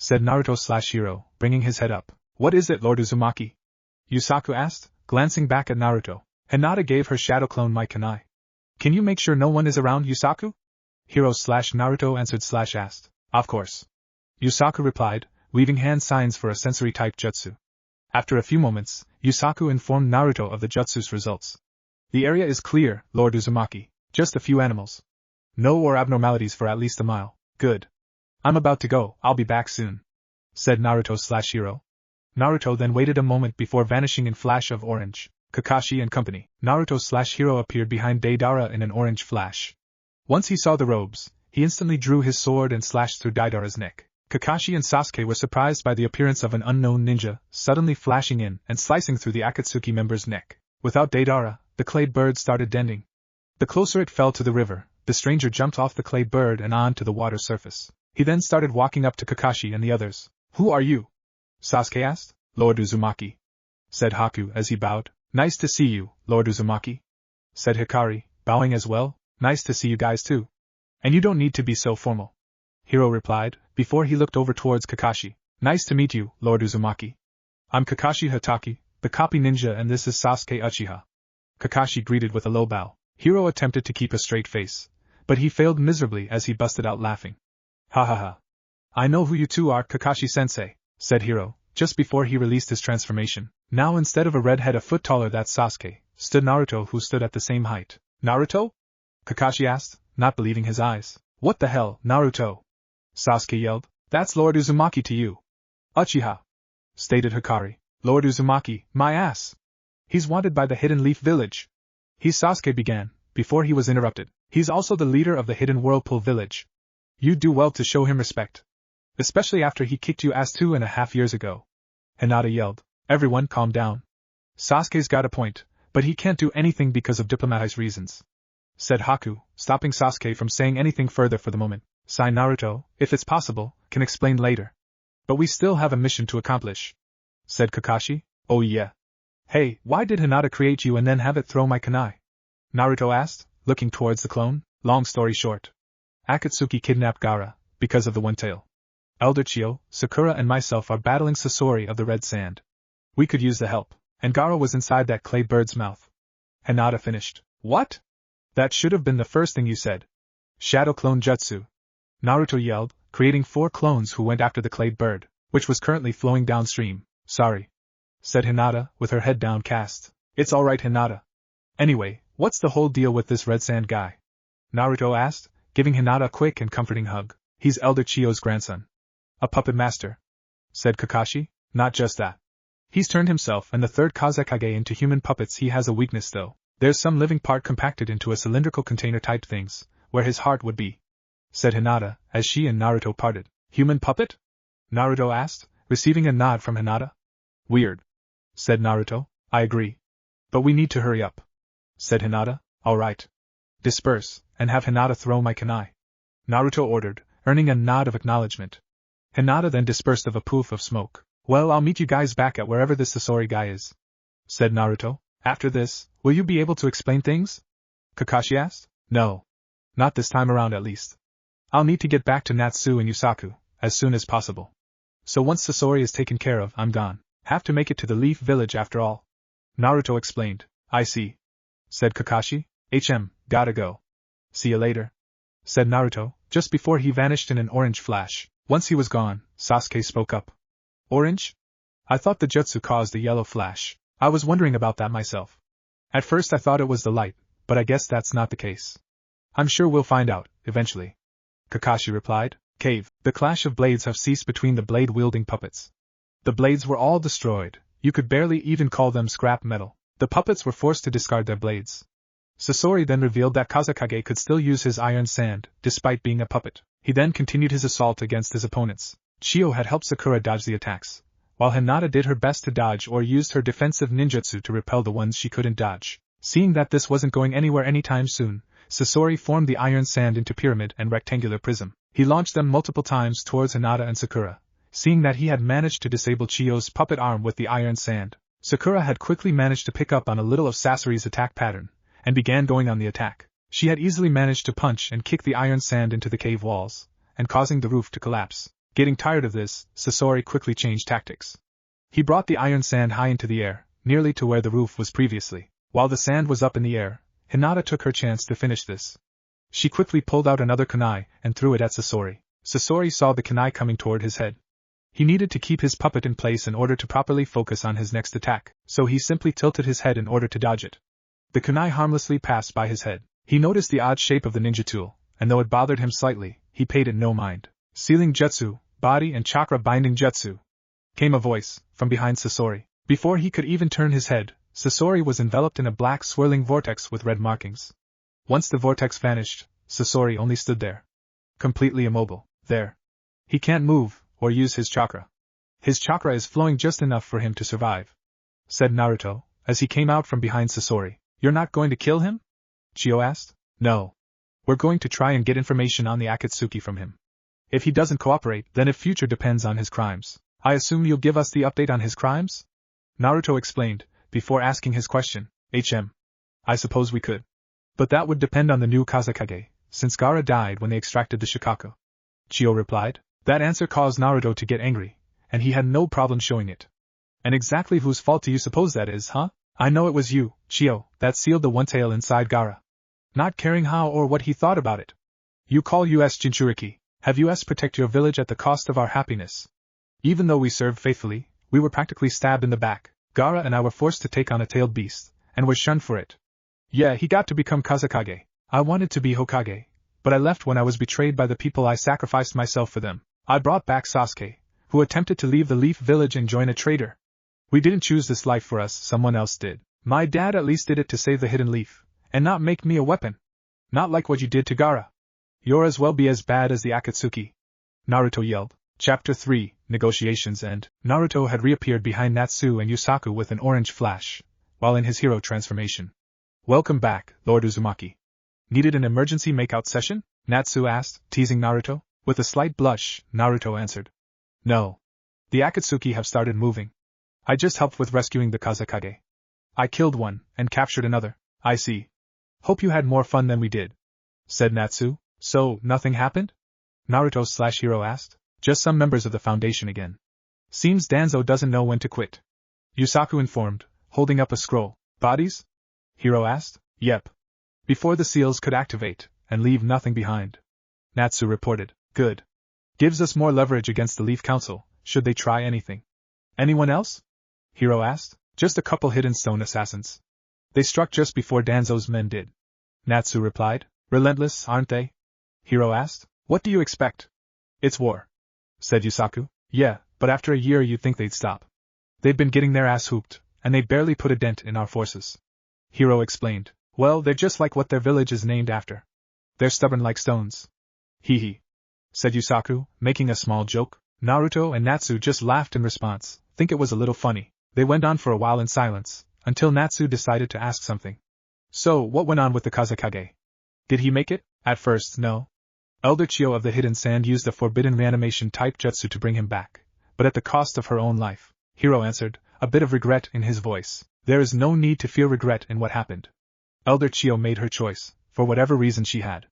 Said Naruto/Hiro, bringing his head up. What is it, Lord Uzumaki? Yusaku asked, glancing back at Naruto. Hinata gave her shadow clone my kunai. Can you make sure no one is around, Yusaku? Hiro/Naruto answered/asked. Of course. Yusaku replied, weaving hand signs for a sensory-type jutsu. After a few moments, Yusaku informed Naruto of the jutsu's results. The area is clear, Lord Uzumaki. Just a few animals. No or abnormalities for at least a mile. Good. I'm about to go, I'll be back soon. Said Naruto/Hiro. Naruto then waited a moment before vanishing in flash of orange. Kakashi and company. Naruto/Hiro appeared behind Deidara in an orange flash. Once he saw the robes, he instantly drew his sword and slashed through Deidara's neck. Kakashi and Sasuke were surprised by the appearance of an unknown ninja, suddenly flashing in and slicing through the Akatsuki member's neck. Without Deidara, the clade bird started denting. The closer it fell to the river, the stranger jumped off the clade bird and on to the water surface. He then started walking up to Kakashi and the others. Who are you? Sasuke asked. Lord Uzumaki. Said Haku as he bowed. Nice to see you, Lord Uzumaki. Said Hikari, bowing as well. Nice to see you guys too. And you don't need to be so formal. Hiro replied, before he looked over towards Kakashi. Nice to meet you, Lord Uzumaki. I'm Kakashi Hatake, the copy ninja, and this is Sasuke Uchiha. Kakashi greeted with a low bow. Hiro attempted to keep a straight face, but he failed miserably as he busted out laughing. Ha ha ha. I know who you two are, Kakashi-sensei, said Hiro, just before he released his transformation. Now instead of a redhead a foot taller than Sasuke, stood Naruto, who stood at the same height. Naruto? Kakashi asked, not believing his eyes. What the hell, Naruto? Sasuke yelled. That's Lord Uzumaki to you. Uchiha, stated Hikari. Lord Uzumaki, my ass. He's wanted by the Hidden Leaf Village. Sasuke began, before he was interrupted. He's also the leader of the Hidden Whirlpool Village. You'd do well to show him respect. Especially after he kicked you ass 2.5 years ago. Hinata yelled. Everyone calm down. Sasuke's got a point, but he can't do anything because of diplomatized reasons. Said Haku, stopping Sasuke from saying anything further for the moment. Sai Naruto, if it's possible, can explain later. But we still have a mission to accomplish. Said Kakashi. Oh yeah. Hey, why did Hinata create you and then have it throw my kunai? Naruto asked, looking towards the clone. Long story short. Akatsuki kidnapped Gaara, because of the one tail. Elder Chio, Sakura and myself are battling Sasori of the Red Sand. We could use the help, and Gaara was inside that clay bird's mouth. Hinata finished. What? That should have been the first thing you said. Shadow clone jutsu. Naruto yelled, creating 4 clones who went after the clay bird, which was currently flowing downstream. Sorry. Said Hinata, with her head downcast. It's alright, Hinata. Anyway, what's the whole deal with this Red Sand guy? Naruto asked, giving Hinata a quick and comforting hug. He's Elder Chio's grandson. A puppet master. Said Kakashi. Not just that. He's turned himself and the 3rd Kazekage into human puppets. He has a weakness though. There's some living part compacted into a cylindrical container type things, where his heart would be. Said Hinata, as she and Naruto parted. Human puppet? Naruto asked, receiving a nod from Hinata. Weird. Said Naruto. I agree. But we need to hurry up. Said Hinata. Alright. Disperse, and have Hinata throw my kunai. Naruto ordered, earning a nod of acknowledgement. Hinata then dispersed of a poof of smoke. Well, I'll meet you guys back at wherever this Sasori guy is. Said Naruto. After this, will you be able to explain things? Kakashi asked. No. Not this time around at least. I'll need to get back to Natsu and Yusaku, as soon as possible. So once Sasori is taken care of, I'm gone. Have to make it to the Leaf Village after all. Naruto explained. I see. Said Kakashi. Gotta go. See you later. Said Naruto, just before he vanished in an orange flash. Once he was gone, Sasuke spoke up. Orange? I thought the jutsu caused the yellow flash. I was wondering about that myself. At first I thought it was the light, but I guess that's not the case. I'm sure we'll find out, eventually. Kakashi replied. Cave. The clash of blades have ceased between the blade-wielding puppets. The blades were all destroyed, you could barely even call them scrap metal. The puppets were forced to discard their blades. Sasori then revealed that Kazekage could still use his iron sand, despite being a puppet. He then continued his assault against his opponents. Chio had helped Sakura dodge the attacks, while Hinata did her best to dodge or used her defensive ninjutsu to repel the ones she couldn't dodge. Seeing that this wasn't going anywhere anytime soon, Sasori formed the iron sand into pyramid and rectangular prism. He launched them multiple times towards Hinata and Sakura. Seeing that he had managed to disable Chiyo's puppet arm with the iron sand, Sakura had quickly managed to pick up on a little of Sasori's attack pattern, and began going on the attack. She had easily managed to punch and kick the iron sand into the cave walls, and causing the roof to collapse. Getting tired of this, Sasori quickly changed tactics. He brought the iron sand high into the air, nearly to where the roof was previously. While the sand was up in the air, Hinata took her chance to finish this. She quickly pulled out another kunai and threw it at Sasori. Sasori saw the kunai coming toward his head. He needed to keep his puppet in place in order to properly focus on his next attack, so he simply tilted his head in order to dodge it. The kunai harmlessly passed by his head. He noticed the odd shape of the ninja tool, and though it bothered him slightly, he paid it no mind. Sealing Jutsu, Body and Chakra Binding Jutsu. Came a voice, from behind Sasori. Before he could even turn his head, Sasori was enveloped in a black swirling vortex with red markings. Once the vortex vanished, Sasori only stood there. Completely immobile. There. He can't move, or use his chakra. His chakra is flowing just enough for him to survive, said Naruto, as he came out from behind Sasori. You're not going to kill him? Chiyo asked. No. We're going to try and get information on the Akatsuki from him. If he doesn't cooperate, then his future depends on his crimes. I assume you'll give us the update on his crimes? Naruto explained, before asking his question. I suppose we could. But that would depend on the new Kazekage, since Gaara died when they extracted the Shikaku. Chiyo replied. That answer caused Naruto to get angry, and he had no problem showing it. And exactly whose fault do you suppose that is, huh? I know it was you, Chiyo, that sealed the one tail inside Gaara. Not caring how or what he thought about it. You call us Jinchuriki, have us protect your village at the cost of our happiness. Even though we served faithfully, we were practically stabbed in the back. Gaara and I were forced to take on a tailed beast, and were shunned for it. Yeah, he got to become Kazekage. I wanted to be Hokage, but I left when I was betrayed by the people. I sacrificed myself for them. I brought back Sasuke, who attempted to leave the Leaf Village and join a traitor. We didn't choose this life for us, someone else did. My dad at least did it to save the Hidden Leaf, and not make me a weapon. Not like what you did to Gaara. You're as well be as bad as the Akatsuki. Naruto yelled. Chapter 3, Negotiations End. Naruto had reappeared behind Natsu and Yusaku with an orange flash, while in his hero transformation. Welcome back, Lord Uzumaki. Needed an emergency makeout session? Natsu asked, teasing Naruto. With a slight blush, Naruto answered. No. The Akatsuki have started moving. I just helped with rescuing the Kazekage. I killed one, and captured another. I see. Hope you had more fun than we did, said Natsu. So, nothing happened? Naruto/Hiro asked. Just some members of the Foundation again. Seems Danzo doesn't know when to quit. Yusaku informed, holding up a scroll. Bodies? Hiro asked. Yep. Before the seals could activate, and leave nothing behind. Natsu reported. Good. Gives us more leverage against the Leaf Council, should they try anything. Anyone else? Hiro asked. Just a couple hidden stone assassins. They struck just before Danzo's men did. Natsu replied. Relentless, aren't they? Hiro asked. What do you expect? It's war, said Yusaku. Yeah, but after a year you'd think they'd stop. They've been getting their ass hooped, and they barely put a dent in our forces. Hiro explained. Well, they're just like what their village is named after. They're stubborn like stones. Hee hee, said Yusaku, making a small joke. Naruto and Natsu just laughed in response. Think it was a little funny. They went on for a while in silence, until Natsu decided to ask something. So, what went on with the Kazekage? Did he make it? At first, no. Elder Chiyo of the Hidden Sand used a forbidden reanimation type jutsu to bring him back, but at the cost of her own life. Hiro answered, a bit of regret in his voice. There is no need to feel regret in what happened. Elder Chiyo made her choice, for whatever reason she had.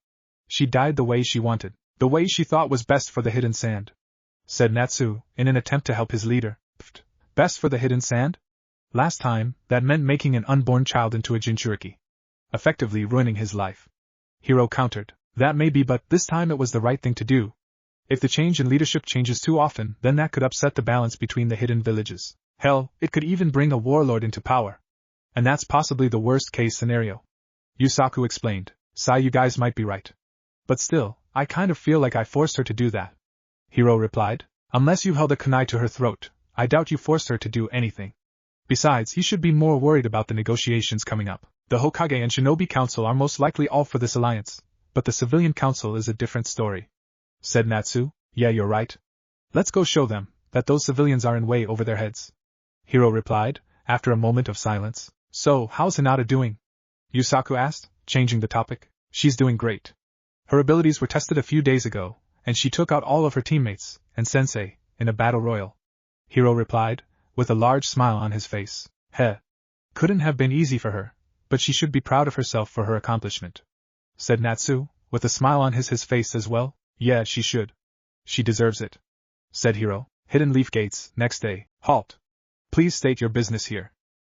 She died the way she wanted, the way she thought was best for the Hidden Sand, said Natsu, in an attempt to help his leader. Pfft, best for the Hidden Sand? Last time, that meant making an unborn child into a Jinchuriki, effectively ruining his life. Hiro countered. That may be, but this time it was the right thing to do. If the change in leadership changes too often, then that could upset the balance between the hidden villages. Hell, it could even bring a warlord into power. And that's possibly the worst case scenario. Yusaku explained. Sai, you guys might be right. But still, I kind of feel like I forced her to do that. Hiro replied. Unless you held a kunai to her throat, I doubt you forced her to do anything. Besides, you should be more worried about the negotiations coming up. The Hokage and Shinobi Council are most likely all for this alliance, but the Civilian Council is a different story, said Natsu. Yeah, you're right. Let's go show them that those civilians are in way over their heads. Hiro replied, after a moment of silence. So, how's Hinata doing? Yusaku asked, changing the topic. She's doing great. Her abilities were tested a few days ago, and she took out all of her teammates, and sensei, in a battle royal. Hiro replied, with a large smile on his face. Heh. Couldn't have been easy for her, but she should be proud of herself for her accomplishment. Said Natsu, with a smile on his face as well. Yeah, she should. She deserves it. Said Hiro. Hidden Leaf Gates, next day. Halt. Please state your business here.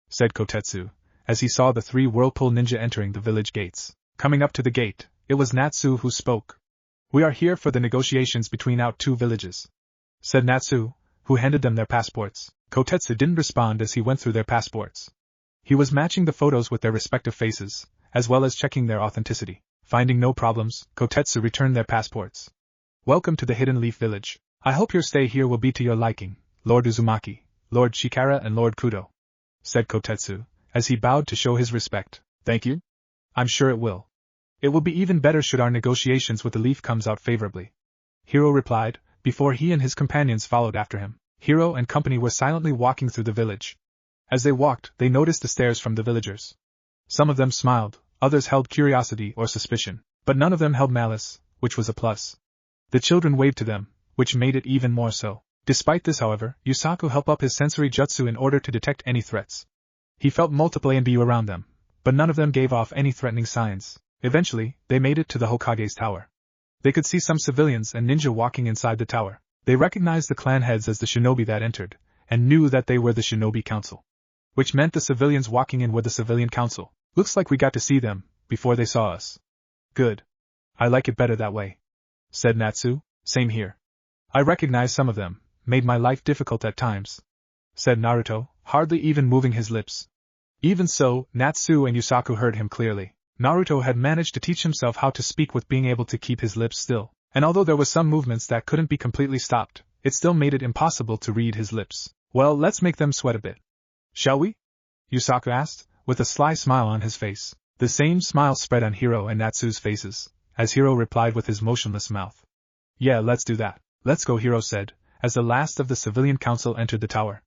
Said Kotetsu, as he saw the 3 Whirlpool ninja entering the village gates. Coming up to the gate, it was Natsu who spoke. We are here for the negotiations between our 2 villages. Said Natsu, who handed them their passports. Kotetsu didn't respond as he went through their passports. He was matching the photos with their respective faces, as well as checking their authenticity. Finding no problems, Kotetsu returned their passports. Welcome to the Hidden Leaf Village. I hope your stay here will be to your liking, Lord Uzumaki, Lord Chikara and Lord Kudo. Said Kotetsu, as he bowed to show his respect. Thank you? I'm sure it will. It will be even better should our negotiations with the leaf comes out favorably. Hiro replied, before he and his companions followed after him. Hiro and company were silently walking through the village. As they walked, they noticed the stares from the villagers. Some of them smiled, others held curiosity or suspicion, but none of them held malice, which was a plus. The children waved to them, which made it even more so. Despite this, however, Yusaku helped up his sensory jutsu in order to detect any threats. He felt multiple enbu around them, but none of them gave off any threatening signs. Eventually, they made it to the Hokage's tower. They could see some civilians and ninja walking inside the tower. They recognized the clan heads as the shinobi that entered, and knew that they were the shinobi council. Which meant the civilians walking in were the civilian council. Looks like we got to see them, before they saw us. Good. I like it better that way. Said Natsu. Same here. I recognize some of them, made my life difficult at times. Said Naruto, hardly even moving his lips. Even so, Natsu and Yusaku heard him clearly. Naruto had managed to teach himself how to speak with being able to keep his lips still, and although there was some movements that couldn't be completely stopped, it still made it impossible to read his lips. Well, let's make them sweat a bit. Shall we? Yusaku asked, with a sly smile on his face. The same smile spread on Hiro and Natsu's faces, as Hiro replied with his motionless mouth. Yeah, let's do that. Let's go, Hiro said, as the last of the civilian council entered the tower.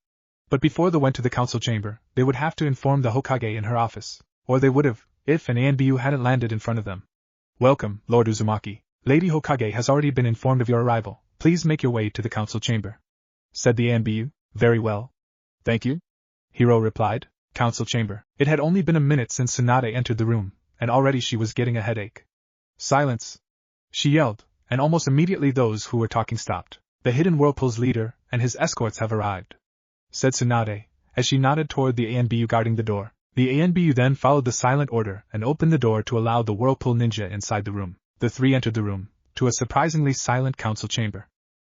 But before they went to the council chamber, they would have to inform the Hokage in her office, or they would have, if an ANBU hadn't landed in front of them. Welcome, Lord Uzumaki. Lady Hokage has already been informed of your arrival. Please make your way to the council chamber. Said the ANBU. Very well. Thank you. Hiro replied. Council chamber. It had only been a minute since Tsunade entered the room, and already she was getting a headache. Silence! She yelled, and almost immediately those who were talking stopped. The Hidden Whirlpool's leader and his escorts have arrived. Said Tsunade, as she nodded toward the ANBU guarding the door. The ANBU then followed the silent order and opened the door to allow the Whirlpool ninja inside the room. The 3 entered the room, to a surprisingly silent council chamber.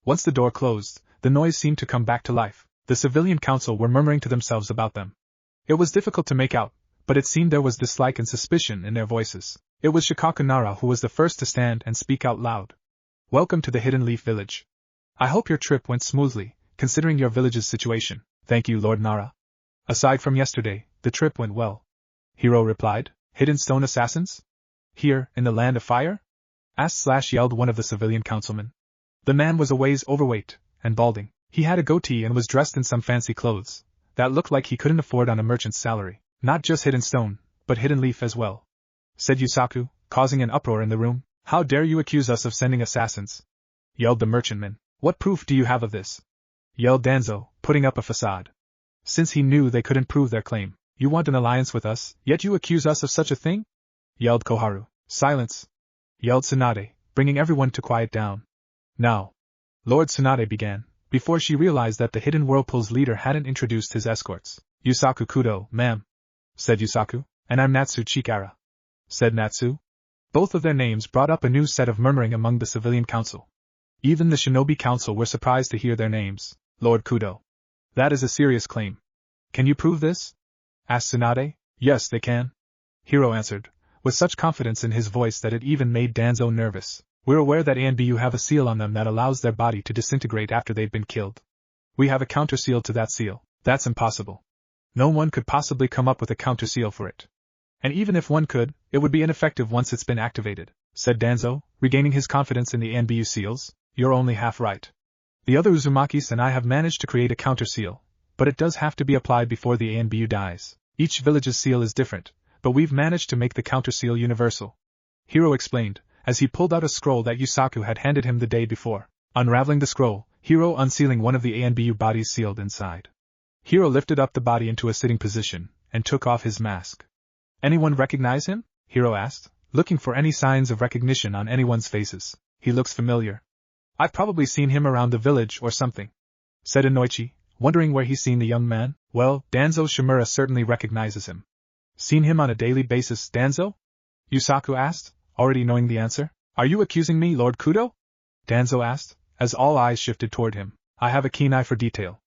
Once the door closed, the noise seemed to come back to life. The civilian council were murmuring to themselves about them. It was difficult to make out, but it seemed there was dislike and suspicion in their voices. It was Shikaku Nara who was the first to stand and speak out loud. Welcome to the Hidden Leaf Village. I hope your trip went smoothly, considering your village's situation. Thank you, Lord Nara. Aside from yesterday, the trip went well. Hiro replied. Hidden stone assassins? Here, in the land of fire? Yelled one of the civilian councilmen. The man was a ways overweight, and balding. He had a goatee and was dressed in some fancy clothes that looked like he couldn't afford on a merchant's salary. Not just hidden stone, but hidden leaf as well. Said Yusaku, causing an uproar in the room. How dare you accuse us of sending assassins? Yelled the merchantman. What proof do you have of this? Yelled Danzo, putting up a facade. Since he knew they couldn't prove their claim. You want an alliance with us, yet you accuse us of such a thing? Yelled Koharu. Silence! Yelled Tsunade, bringing everyone to quiet down. Now. Lord Tsunade began, before she realized that the Hidden Whirlpool's leader hadn't introduced his escorts. Yusaku Kudo, ma'am. Said Yusaku. And I'm Natsu Chikara. Said Natsu. Both of their names brought up a new set of murmuring among the civilian council. Even the shinobi council were surprised to hear their names. Lord Kudo. That is a serious claim. Can you prove this? Asked Tsunade. Yes, they can. Hiro answered, with such confidence in his voice that it even made Danzo nervous. We're aware that ANBU have a seal on them that allows their body to disintegrate after they've been killed. We have a counter seal to that seal. That's impossible. No one could possibly come up with a counter seal for it. And even if one could, it would be ineffective once it's been activated, said Danzo, regaining his confidence in the ANBU seals. You're only half right. The other Uzumakis and I have managed to create a counter seal, but it does have to be applied before the ANBU dies. Each village's seal is different, but we've managed to make the counterseal universal. Hiro explained, as he pulled out a scroll that Yusaku had handed him the day before. Unraveling the scroll, Hiro unsealing one of the ANBU bodies sealed inside. Hiro lifted up the body into a sitting position, and took off his mask. Anyone recognize him? Hiro asked, looking for any signs of recognition on anyone's faces. He looks familiar. I've probably seen him around the village or something, said Inoichi, wondering where he's seen the young man. Well, Danzo Shimura certainly recognizes him. Seen him on a daily basis, Danzo? Yusaku asked, already knowing the answer. Are you accusing me, Lord Kudo? Danzo asked, as all eyes shifted toward him. I have a keen eye for detail.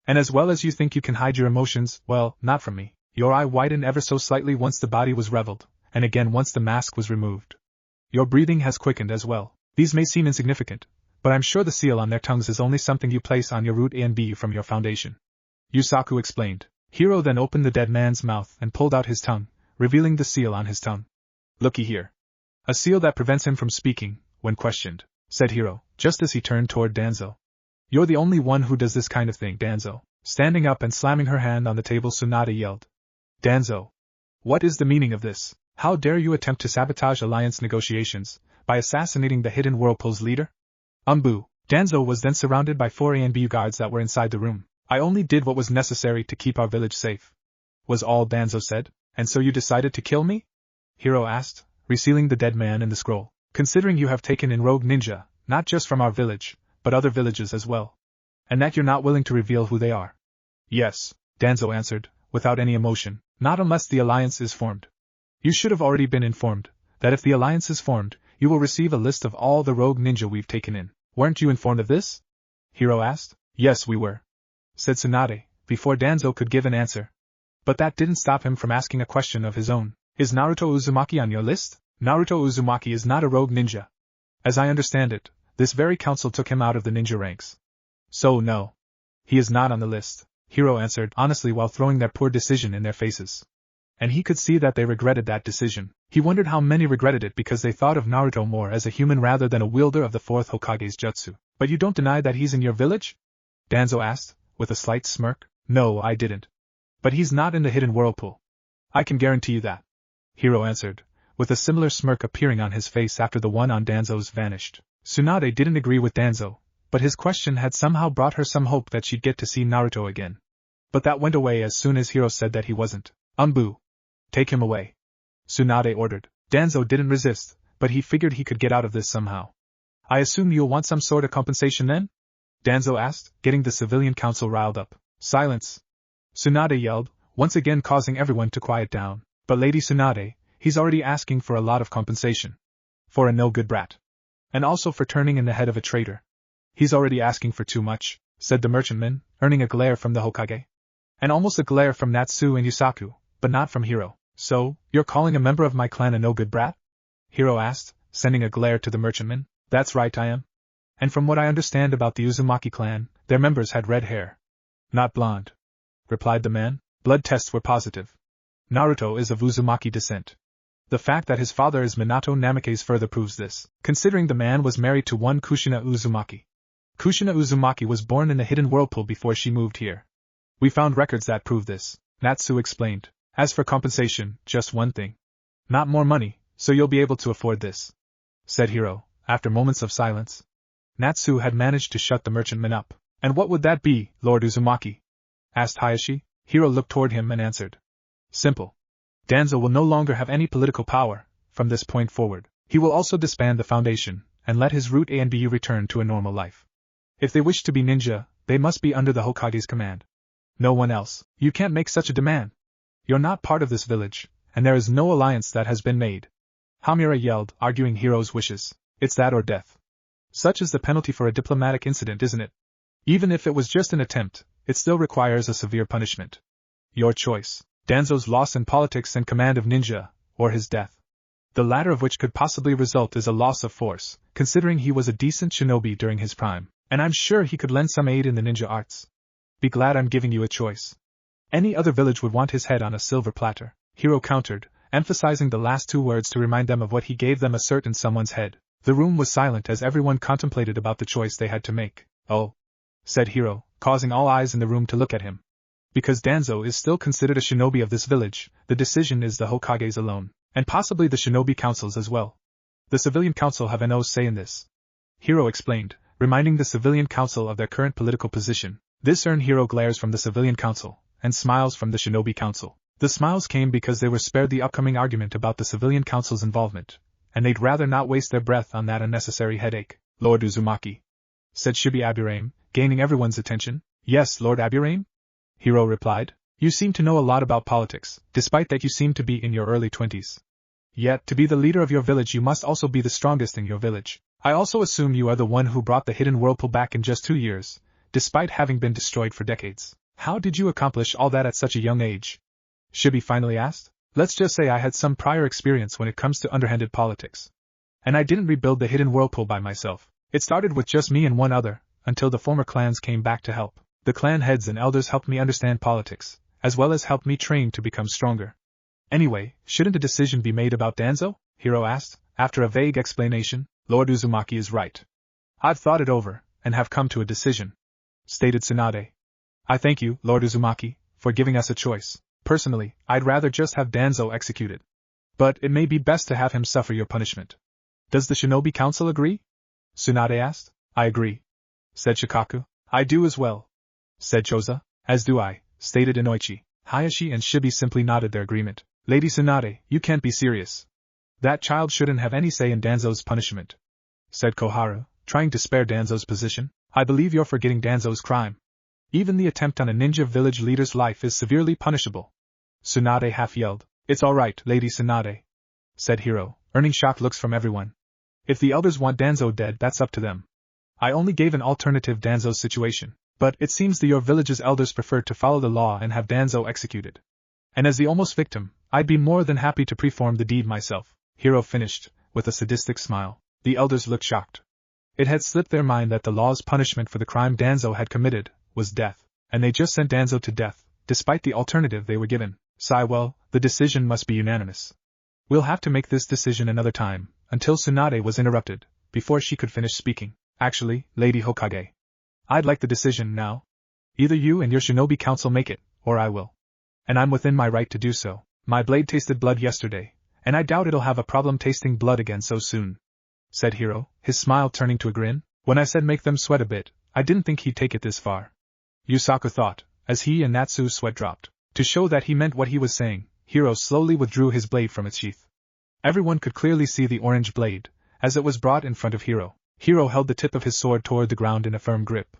And as well as you think you can hide your emotions, well, not from me. Your eye widened ever so slightly once the body was revealed, and again once the mask was removed. Your breathing has quickened as well. These may seem insignificant, but I'm sure the seal on their tongues is only something you place on your root A and B from your foundation. Yusaku explained. Hiro then opened the dead man's mouth and pulled out his tongue, revealing the seal on his tongue. Looky here. A seal that prevents him from speaking, when questioned, said Hiro, just as he turned toward Danzo. You're the only one who does this kind of thing, Danzo. Standing up and slamming her hand on the table, Tsunade yelled. Danzo. What is the meaning of this? How dare you attempt to sabotage alliance negotiations, by assassinating the hidden Whirlpool's leader? Umbu. Danzo was then surrounded by 4 ANBU guards that were inside the room. I only did what was necessary to keep our village safe, was all Danzo said. And so you decided to kill me? Hiro asked, resealing the dead man in the scroll. Considering you have taken in rogue ninja, not just from our village, but other villages as well. And that you're not willing to reveal who they are. Yes, Danzo answered, without any emotion, not unless the alliance is formed. You should have already been informed, that if the alliance is formed, you will receive a list of all the rogue ninja we've taken in. Weren't you informed of this? Hiro asked. Yes, we were, said Tsunade, before Danzo could give an answer. But that didn't stop him from asking a question of his own. Is Naruto Uzumaki on your list? Naruto Uzumaki is not a rogue ninja. As I understand it, this very council took him out of the ninja ranks. So no. He is not on the list, Hiro answered honestly while throwing their poor decision in their faces. And he could see that they regretted that decision. He wondered how many regretted it because they thought of Naruto more as a human rather than a wielder of the 4th Hokage's jutsu. But you don't deny that he's in your village? Danzo asked, with a slight smirk. No, I didn't. But he's not in the hidden Whirlpool. I can guarantee you that, Hiro answered, with a similar smirk appearing on his face after the one on Danzo's vanished. Tsunade didn't agree with Danzo, but his question had somehow brought her some hope that she'd get to see Naruto again. But that went away as soon as Hiro said that he wasn't. Umbu. Take him away, Tsunade ordered. Danzo didn't resist, but he figured he could get out of this somehow. I assume you'll want some sort of compensation then? Danzo asked, getting the civilian council riled up. Silence! Tsunade yelled, once again causing everyone to quiet down. But Lady Tsunade, he's already asking for a lot of compensation. For a no-good brat. And also for turning in the head of a traitor. He's already asking for too much, said the merchantman, earning a glare from the Hokage. And almost a glare from Natsu and Yusaku, but not from Hiro. So, you're calling a member of my clan a no-good brat? Hiro asked, sending a glare to the merchantman. That's right, I am. And from what I understand about the Uzumaki clan, their members had red hair. Not blonde, replied the man. Blood tests were positive. Naruto is of Uzumaki descent. The fact that his father is Minato Namikaze further proves this, considering the man was married to one Kushina Uzumaki. Kushina Uzumaki was born in the hidden Whirlpool before she moved here. We found records that prove this, Natsu explained. As for compensation, just one thing. Not more money, so you'll be able to afford this, said Hiro, after moments of silence. Natsu had managed to shut the merchantman up. And what would that be, Lord Uzumaki? Asked Hayashi. Hiro looked toward him and answered. Simple. Danzo will no longer have any political power, from this point forward. He will also disband the foundation, and let his root A and B return to a normal life. If they wish to be ninja, they must be under the Hokage's command. No one else. You can't make such a demand. You're not part of this village, and there is no alliance that has been made. Hamura yelled, arguing Hiro's wishes. It's that or death. Such is the penalty for a diplomatic incident, isn't it? Even if it was just an attempt, it still requires a severe punishment. Your choice. Danzo's loss in politics and command of ninja, or his death. The latter of which could possibly result is a loss of force, considering he was a decent shinobi during his prime, and I'm sure he could lend some aid in the ninja arts. Be glad I'm giving you a choice. Any other village would want his head on a silver platter, Hiro countered, emphasizing the last 2 words to remind them of what he gave them a cert in someone's head. The room was silent as everyone contemplated about the choice they had to make. Oh, said Hiro, causing all eyes in the room to look at him. Because Danzo is still considered a shinobi of this village, the decision is the Hokage's alone, and possibly the shinobi councils as well. The civilian council have no say in this. Hiro explained, reminding the civilian council of their current political position. This earned Hiro glares from the civilian council, and smiles from the shinobi council. The smiles came because they were spared the upcoming argument about the civilian council's involvement, and they'd rather not waste their breath on that unnecessary headache. Lord Uzumaki, said Shibi Aburame, gaining everyone's attention. Yes, Lord Aburame? Hiro replied. You seem to know a lot about politics, despite that you seem to be in your early 20s. Yet, to be the leader of your village you must also be the strongest in your village. I also assume you are the one who brought the hidden whirlpool back in just 2 years, despite having been destroyed for decades. How did you accomplish all that at such a young age? Shibi finally asked. Let's just say I had some prior experience when it comes to underhanded politics. And I didn't rebuild the hidden whirlpool by myself. It started with just me and one other, until the former clans came back to help. The clan heads and elders helped me understand politics, as well as helped me train to become stronger. Anyway, shouldn't a decision be made about Danzo? Hiro asked, after a vague explanation. Lord Uzumaki is right. I've thought it over, and have come to a decision, stated Tsunade. I thank you, Lord Uzumaki, for giving us a choice. Personally, I'd rather just have Danzo executed. But it may be best to have him suffer your punishment. Does the Shinobi Council agree? Tsunade asked. I agree, said Shikaku. I do as well, said Choza. As do I, stated Inoichi. Hayashi and Shibi simply nodded their agreement. Lady Tsunade, you can't be serious. That child shouldn't have any say in Danzo's punishment, said Koharu, trying to spare Danzo's position. I believe you're forgetting Danzo's crime. Even the attempt on a ninja village leader's life is severely punishable. Tsunade half yelled. It's alright, Lady Tsunade, said Hiro, earning shocked looks from everyone. If the elders want Danzo dead, that's up to them. I only gave an alternative Danzo's situation, but it seems that your village's elders preferred to follow the law and have Danzo executed. And as the almost victim, I'd be more than happy to perform the deed myself. Hiro finished, with a sadistic smile. The elders looked shocked. It had slipped their mind that the law's punishment for the crime Danzo had committed was death, and they just sent Danzo to death, despite the alternative they were given. Well, the decision must be unanimous. We'll have to make this decision another time, until Tsunade was interrupted, before she could finish speaking. Actually, Lady Hokage, I'd like the decision now. Either you and your shinobi council make it, or I will. And I'm within my right to do so. My blade tasted blood yesterday, and I doubt it'll have a problem tasting blood again so soon, said Hiro, his smile turning to a grin. When I said make them sweat a bit, I didn't think he'd take it this far. Yusaku thought, as he and Natsu's sweat dropped. To show that he meant what he was saying, Hiro slowly withdrew his blade from its sheath. Everyone could clearly see the orange blade, as it was brought in front of Hiro. Hiro held the tip of his sword toward the ground in a firm grip.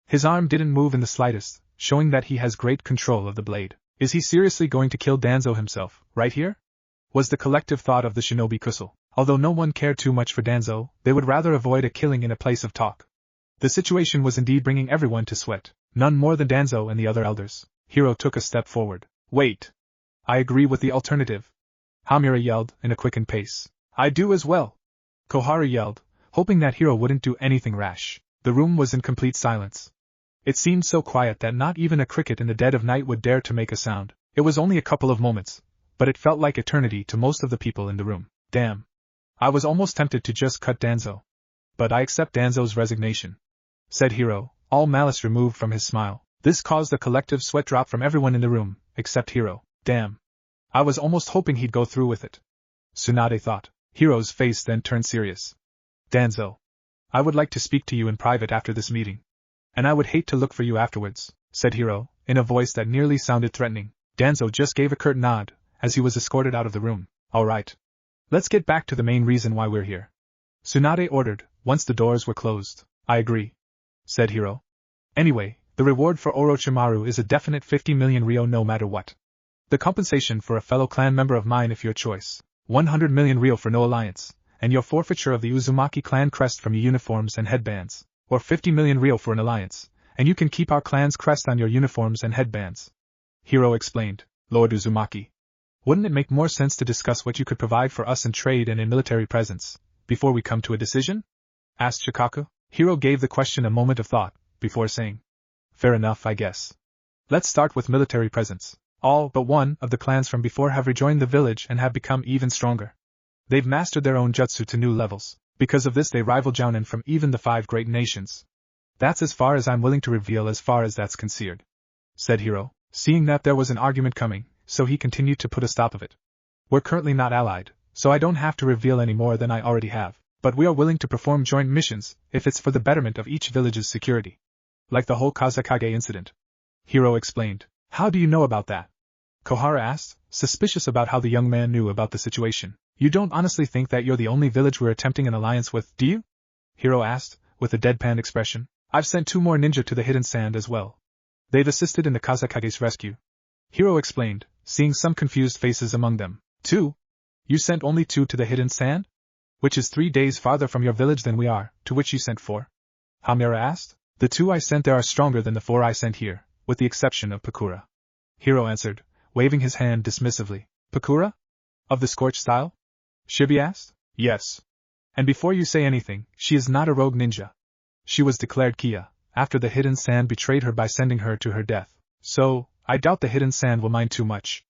His arm didn't move in the slightest, showing that he has great control of the blade. Is he seriously going to kill Danzo himself, right here? Was the collective thought of the shinobi council. Although no one cared too much for Danzo, they would rather avoid a killing in a place of talk. The situation was indeed bringing everyone to sweat, none more than Danzo and the other elders. Hiro took a step forward. Wait. I agree with the alternative. Hamura yelled, in a quickened pace. I do as well. Koharu yelled, hoping that Hiro wouldn't do anything rash. The room was in complete silence. It seemed so quiet that not even a cricket in the dead of night would dare to make a sound. It was only a couple of moments, but it felt like eternity to most of the people in the room. Damn. I was almost tempted to just cut Danzo. But I accept Danzo's resignation, said Hiro, all malice removed from his smile. This caused a collective sweat drop from everyone in the room, except Hiro. Damn. I was almost hoping he'd go through with it, Tsunade thought. Hiro's face then turned serious. Danzo, I would like to speak to you in private after this meeting. And I would hate to look for you afterwards, said Hiro, in a voice that nearly sounded threatening. Danzo just gave a curt nod, as he was escorted out of the room. All right. Let's get back to the main reason why we're here, Tsunade ordered, once the doors were closed. I agree, said Hiro. Anyway, the reward for Orochimaru is a definite 50 million ryo no matter what. The compensation for a fellow clan member of mine if your choice, 100 million ryo for no alliance, and your forfeiture of the Uzumaki clan crest from your uniforms and headbands, or 50 million ryo for an alliance, and you can keep our clan's crest on your uniforms and headbands. Hiro explained. Lord Uzumaki, wouldn't it make more sense to discuss what you could provide for us in trade and in military presence, before we come to a decision? Asked Shikaku. Hiro gave the question a moment of thought, before saying, fair enough, I guess. Let's start with military presence. All but one of the clans from before have rejoined the village and have become even stronger. They've mastered their own jutsu to new levels. Because of this they rival Jounin from even the 5 great nations. That's as far as I'm willing to reveal as far as that's concerned, said Hiro. seeing that there was an argument coming, so he continued to put a stop of it. We're currently not allied, so I don't have to reveal any more than I already have, but we are willing to perform joint missions if it's for the betterment of each village's security. Like the whole Kazekage incident. Hiro explained. How do you know about that? Kohara asked, suspicious about how the young man knew about the situation. You don't honestly think that you're the only village we're attempting an alliance with, do you? Hiro asked, with a deadpan expression. I've sent 2 more ninja to the hidden sand as well. They've assisted in the Kazekage's rescue. Hiro explained, seeing some confused faces among them. 2? You sent only 2 to the hidden sand? Which is 3 days farther from your village than we are, to which you sent 4? Hamura asked. The 2 I sent there are stronger than the 4 I sent here, with the exception of Pakura. Hiro answered, waving his hand dismissively. Pakura? Of the scorched style? Shibi asked. Yes. And before you say anything, she is not a rogue ninja. She was declared Kia, after the hidden sand betrayed her by sending her to her death. So, I doubt the hidden sand will mind too much.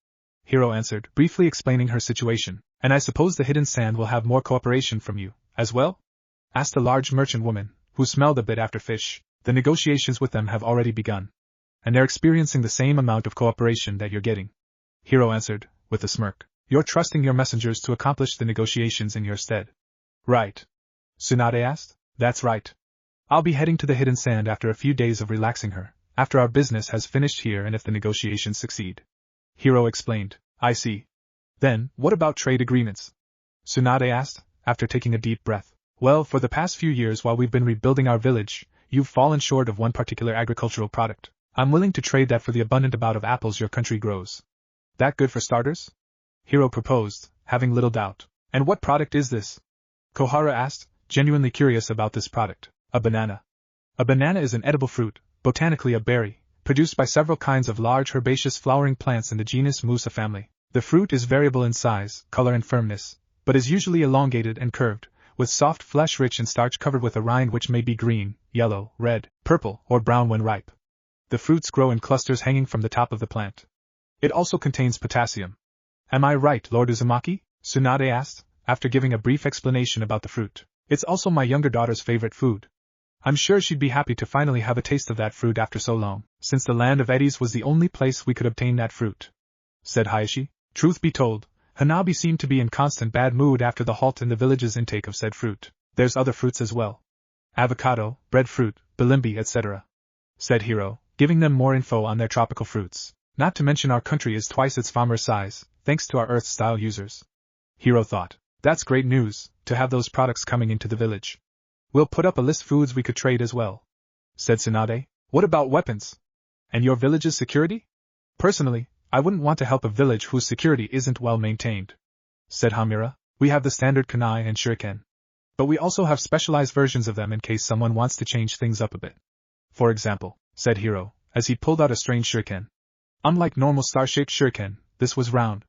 Hiro answered, briefly explaining her situation. And I suppose the hidden sand will have more cooperation from you, as well? Asked a large merchant woman, who smelled a bit after fish. The negotiations with them have already begun. And they're experiencing the same amount of cooperation that you're getting. Hiro answered, with a smirk. You're trusting your messengers to accomplish the negotiations in your stead. Right. Tsunade asked. That's right. I'll be heading to the hidden sand after a few days of relaxing her, after our business has finished here and if the negotiations succeed. Hiro explained. I see. Then, what about trade agreements? Tsunade asked, after taking a deep breath. Well, for the past few years while we've been rebuilding our village, you've fallen short of one particular agricultural product. I'm willing to trade that for the abundant amount of apples your country grows. That good for starters? Hiro proposed, having little doubt. And what product is this? Kohara asked, genuinely curious about this product. A banana. A banana is an edible fruit, botanically a berry, produced by several kinds of large herbaceous flowering plants in the genus Musa family. The fruit is variable in size, color and firmness, but is usually elongated and curved, with soft flesh rich in starch covered with a rind which may be green, yellow, red, purple, or brown when ripe. The fruits grow in clusters hanging from the top of the plant. It also contains potassium. Am I right, Lord Uzumaki? Tsunade asked, after giving a brief explanation about the fruit. It's also my younger daughter's favorite food. I'm sure she'd be happy to finally have a taste of that fruit after so long, since the land of eddies was the only place we could obtain that fruit. Said Hayashi. Truth be told, Hanabi seemed to be in constant bad mood after the halt in the village's intake of said fruit. There's other fruits as well. Avocado, breadfruit, bilimbi, etc. Said Hiro, giving them more info on their tropical fruits. Not to mention our country is twice its farmer size, thanks to our Earth-style users. Hiro thought. That's great news, to have those products coming into the village. We'll put up a list of foods we could trade as well. Said Tsunade. What about weapons? And your village's security? Personally, I wouldn't want to help a village whose security isn't well maintained. Said Hamura. We have the standard kunai and shuriken. But we also have specialized versions of them in case someone wants to change things up a bit. For example, said Hiro, as he pulled out a strange shuriken. Unlike normal star-shaped shuriken, this was round.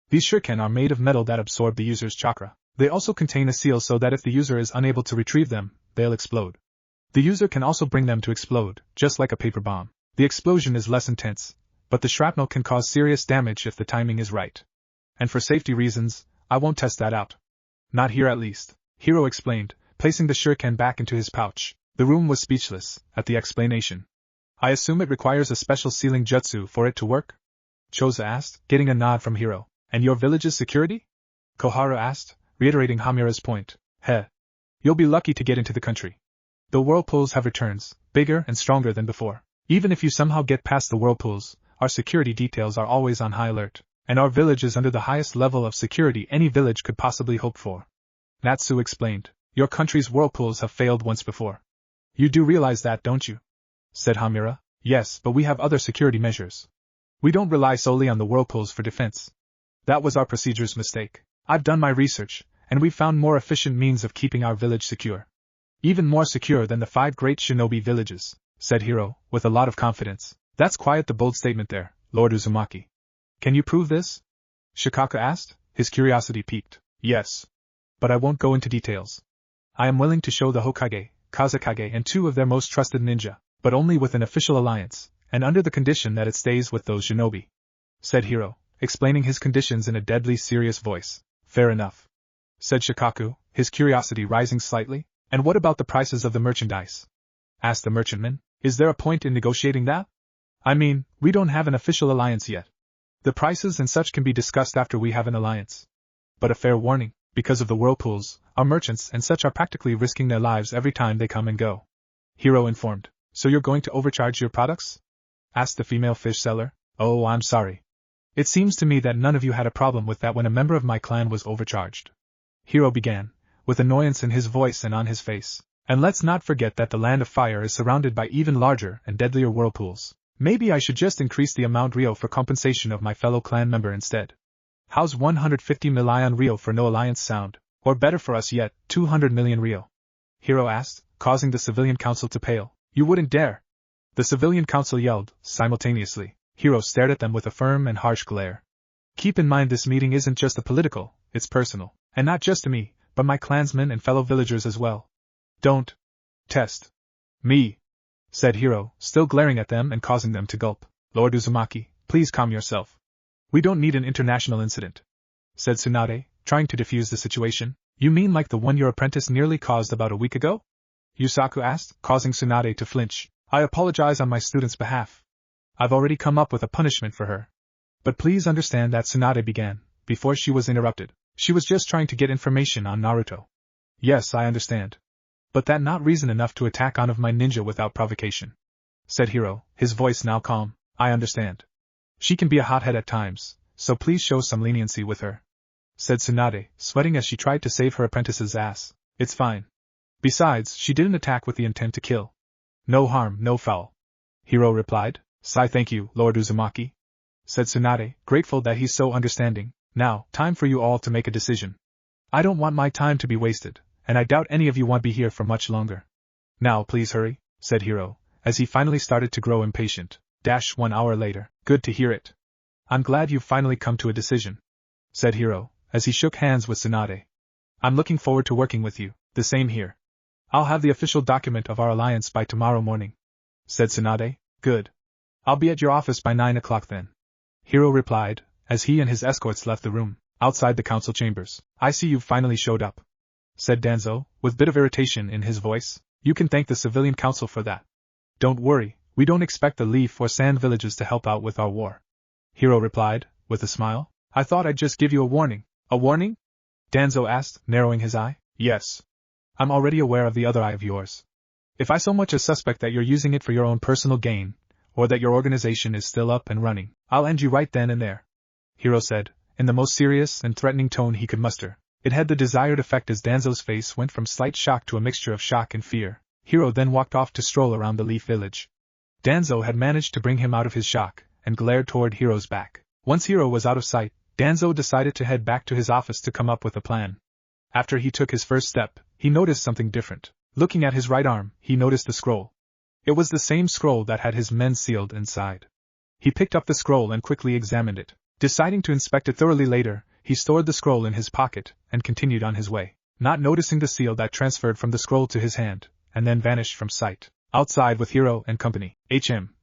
These shuriken are made of metal that absorb the user's chakra. They also contain a seal so that if the user is unable to retrieve them, they'll explode. The user can also bring them to explode, just like a paper bomb. The explosion is less intense, but the shrapnel can cause serious damage if the timing is right. And for safety reasons, I won't test that out. Not here at least, Hiro explained, placing the shuriken back into his pouch. The room was speechless at the explanation. I assume it requires a special sealing jutsu for it to work? Choza asked, getting a nod from Hiro. And your village's security? Kohara asked, reiterating Hamura's point. Heh. You'll be lucky to get into the country. The whirlpools have returns, bigger and stronger than before. Even if you somehow get past the whirlpools, our security details are always on high alert, and our village is under the highest level of security any village could possibly hope for. Natsu explained. Your country's whirlpools have failed once before. You do realize that, don't you? Said Hamura. Yes, but we have other security measures. We don't rely solely on the whirlpools for defense. That was our procedure's mistake. I've done my research, and we've found more efficient means of keeping our village secure. Even more secure than the 5 great shinobi villages, said Hiro, with a lot of confidence. That's quite the bold statement there, Lord Uzumaki. Can you prove this? Shikaka asked, his curiosity piqued. Yes. But I won't go into details. I am willing to show the Hokage, Kazekage and 2 of their most trusted ninja, but only with an official alliance, and under the condition that it stays with those shinobi. Said Hiro, explaining his conditions in a deadly serious voice. Fair enough. Said Shikaku, his curiosity rising slightly. And what about the prices of the merchandise? Asked the merchantman. Is there a point in negotiating that? I mean, we don't have an official alliance yet. The prices and such can be discussed after we have an alliance. But a fair warning, because of the whirlpools, our merchants and such are practically risking their lives every time they come and go. Hiro informed. So you're going to overcharge your products? Asked the female fish seller. Oh, I'm sorry. It seems to me that none of you had a problem with that when a member of my clan was overcharged. Hiro began, with annoyance in his voice and on his face. And let's not forget that the land of fire is surrounded by even larger and deadlier whirlpools. Maybe I should just increase the amount Rio for compensation of my fellow clan member instead. How's 150 million Rio for no alliance sound? Or better for us yet, 200 million Rio? Hiro asked, causing the civilian council to pale. You wouldn't dare. The civilian council yelled, simultaneously. Hiro stared at them with a firm and harsh glare. Keep in mind this meeting isn't just a political, it's personal. And not just to me, but my clansmen and fellow villagers as well. Don't test me, said Hiro, still glaring at them and causing them to gulp. Lord Uzumaki, please calm yourself. We don't need an international incident, said Tsunade, trying to defuse the situation. You mean like the one your apprentice nearly caused about a week ago? Yusaku asked, causing Tsunade to flinch. I apologize on my student's behalf. I've already come up with a punishment for her. But please understand that Tsunade began, before she was interrupted. She was just trying to get information on Naruto. Yes, I understand. But that not reason enough to attack on of my ninja without provocation, said Hiro, his voice now calm. I understand. She can be a hothead at times, so please show some leniency with her, said Tsunade, sweating as she tried to save her apprentice's ass. It's fine. Besides, she didn't attack with the intent to kill. No harm, no foul. Hiro replied. Sigh, thank you, Lord Uzumaki, said Tsunade, grateful that he's so understanding. Now, time for you all to make a decision. I don't want my time to be wasted, and I doubt any of you won't be here for much longer. Now please hurry, said Hiro, as he finally started to grow impatient. 1 hour later. Good to hear it. I'm glad you've finally come to a decision, said Hiro, as he shook hands with Tsunade. I'm looking forward to working with you. The same here. I'll have the official document of our alliance by tomorrow morning, said Tsunade. Good. I'll be at your office by 9 o'clock then, Hiro replied, as he and his escorts left the room. Outside the council chambers. I see you've finally showed up, said Danzo, with bit of irritation in his voice. You can thank the civilian council for that. Don't worry, we don't expect the Leaf or Sand villages to help out with our war, Hiro replied, with a smile. I thought I'd just give you a warning. A warning? Danzo asked, narrowing his eye. Yes. I'm already aware of the other eye of yours. If I so much as suspect that you're using it for your own personal gain, or that your organization is still up and running, I'll end you right then and there, Hiro said, in the most serious and threatening tone he could muster. It had the desired effect as Danzo's face went from slight shock to a mixture of shock and fear. Hiro then walked off to stroll around the Leaf Village. Danzo had managed to bring him out of his shock, and glared toward Hiro's back. Once Hiro was out of sight, Danzo decided to head back to his office to come up with a plan. After he took his first step, he noticed something different. Looking at his right arm, he noticed the scroll. It was the same scroll that had his men sealed inside. He picked up the scroll and quickly examined it. Deciding to inspect it thoroughly later, he stored the scroll in his pocket, and continued on his way, not noticing the seal that transferred from the scroll to his hand, and then vanished from sight. Outside with Hiro and company.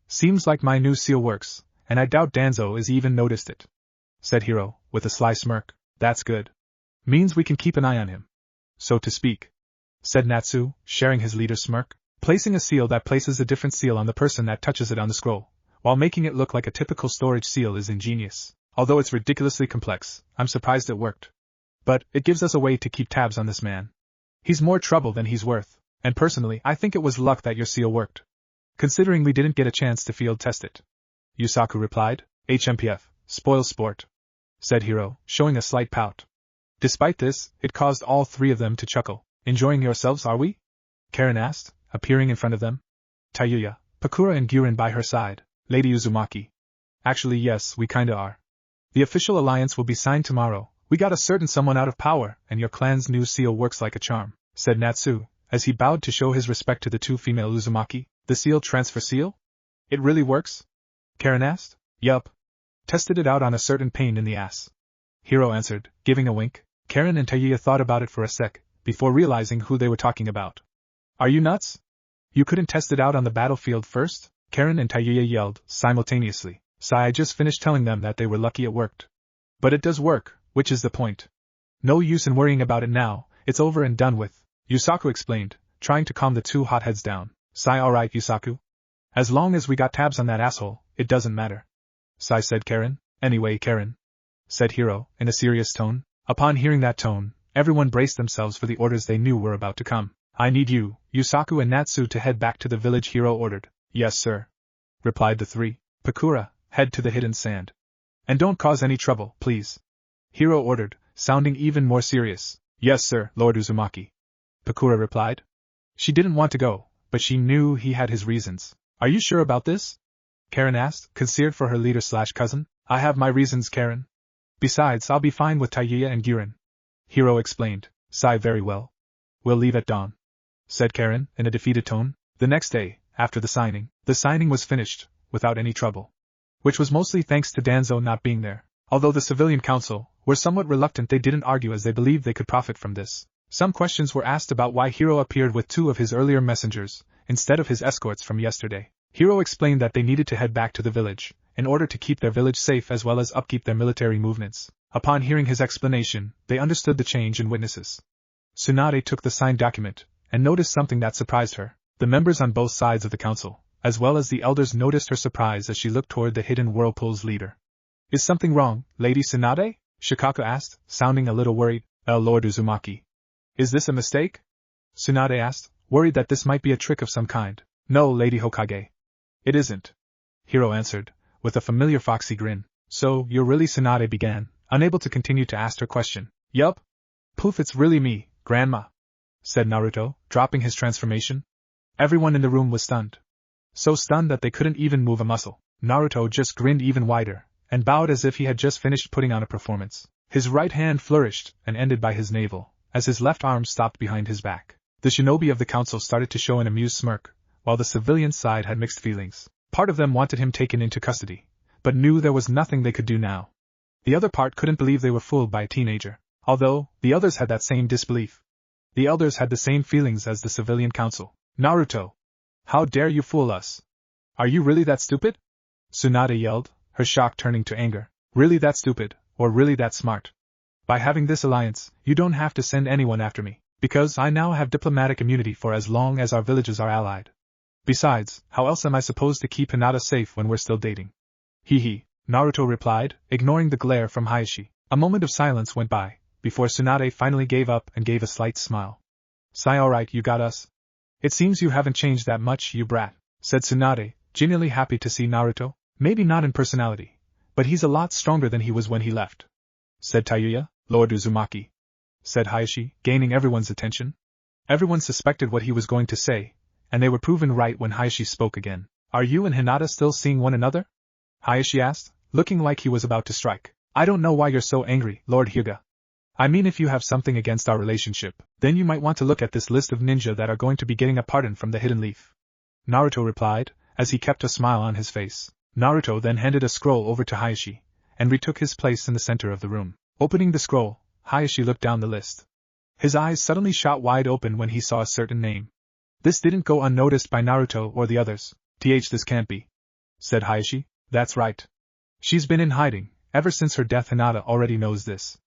Seems like my new seal works, and I doubt Danzo has even noticed it, said Hiro, with a sly smirk. That's good. Means we can keep an eye on him, so to speak, said Natsu, sharing his leader's smirk. Placing a seal that places a different seal on the person that touches it on the scroll, while making it look like a typical storage seal is ingenious. Although it's ridiculously complex, I'm surprised it worked. But it gives us a way to keep tabs on this man. He's more trouble than he's worth, and personally I think it was luck that your seal worked, considering we didn't get a chance to field test it, Yusaku replied. HMPF, spoil sport, said Hiro, showing a slight pout. Despite this, it caused all three of them to chuckle. Enjoying yourselves, are we? Karen asked, appearing in front of them. Tayuya, Pakura and Guren by her side. Lady Uzumaki. Actually yes, we kinda are. The official alliance will be signed tomorrow. We got a certain someone out of power, and your clan's new seal works like a charm, said Natsu, as he bowed to show his respect to the two female Uzumaki. The seal transfer seal? It really works? Karen asked. Yup. Tested it out on a certain pain in the ass, Hiro answered, giving a wink. Karen and Tayuya thought about it for a sec, before realizing who they were talking about. Are you nuts? You couldn't test it out on the battlefield first? Karen and Tayuya yelled, simultaneously. I just finished telling them that they were lucky it worked. But it does work, which is the point. No use in worrying about it now, it's over and done with, Yusaku explained, trying to calm the two hotheads down. Alright Yusaku. As long as we got tabs on that asshole, it doesn't matter. Sai said Karen. Anyway, Karen, said Hiro, in a serious tone. Upon hearing that tone, everyone braced themselves for the orders they knew were about to come. I need you, Yusaku and Natsu to head back to the village, Hiro ordered. Yes, sir, replied the three. Pakura, head to the hidden sand. And don't cause any trouble, please, Hiro ordered, sounding even more serious. Yes, sir, Lord Uzumaki, Pakura replied. She didn't want to go, but she knew he had his reasons. Are you sure about this? Karen asked, concerned for her leader/cousin. I have my reasons, Karen. Besides, I'll be fine with Tayuya and Giren, Hiro explained. Sai, very well. We'll leave at dawn, said Karen, in a defeated tone. The next day, after the signing was finished, without any trouble. Which was mostly thanks to Danzo not being there. Although the civilian council were somewhat reluctant, they didn't argue as they believed they could profit from this. Some questions were asked about why Hiro appeared with two of his earlier messengers, instead of his escorts from yesterday. Hiro explained that they needed to head back to the village, in order to keep their village safe as well as upkeep their military movements. Upon hearing his explanation, they understood the change in witnesses. Tsunade took the signed document, and noticed something that surprised her. The members on both sides of the council, as well as the elders, noticed her surprise as she looked toward the hidden Whirlpool's leader. Is something wrong, Lady Tsunade? Shikaku asked, sounding a little worried. Lord Uzumaki. Is this a mistake? Tsunade asked, worried that this might be a trick of some kind. No, Lady Hokage. It isn't, Hiro answered, with a familiar foxy grin. So, you're really Tsunade began, unable to continue to ask her question. Yup. Poof, it's really me, Grandma, said Naruto, dropping his transformation. Everyone in the room was stunned. So stunned that they couldn't even move a muscle. Naruto just grinned even wider, and bowed as if he had just finished putting on a performance. His right hand flourished, and ended by his navel, as his left arm stopped behind his back. The shinobi of the council started to show an amused smirk, while the civilian side had mixed feelings. Part of them wanted him taken into custody, but knew there was nothing they could do now. The other part couldn't believe they were fooled by a teenager, although the others had that same disbelief. The elders had the same feelings as the civilian council. Naruto! How dare you fool us? Are you really that stupid? Tsunade yelled, her shock turning to anger. Really that stupid, or really that smart? By having this alliance, you don't have to send anyone after me, because I now have diplomatic immunity for as long as our villages are allied. Besides, how else am I supposed to keep Hinata safe when we're still dating? Hee, Naruto replied, ignoring the glare from Hayashi. A moment of silence went by, before Tsunade finally gave up and gave a slight smile. Sai, alright, you got us. It seems you haven't changed that much, you brat, said Tsunade, genuinely happy to see Naruto. Maybe not in personality, but he's a lot stronger than he was when he left, said Tayuya. Lord Uzumaki, said Hayashi, gaining everyone's attention. Everyone suspected what he was going to say, and they were proven right when Hayashi spoke again. Are you and Hinata still seeing one another? Hayashi asked, looking like he was about to strike. I don't know why you're so angry, Lord Hyuga. I mean, if you have something against our relationship, then you might want to look at this list of ninja that are going to be getting a pardon from the Hidden Leaf. Naruto replied, as he kept a smile on his face. Naruto then handed a scroll over to Hayashi, and retook his place in the center of the room. Opening the scroll, Hayashi looked down the list. His eyes suddenly shot wide open when he saw a certain name. This didn't go unnoticed by Naruto or the others. This can't be, said Hayashi. That's right. She's been in hiding, ever since her death. Hinata already knows this.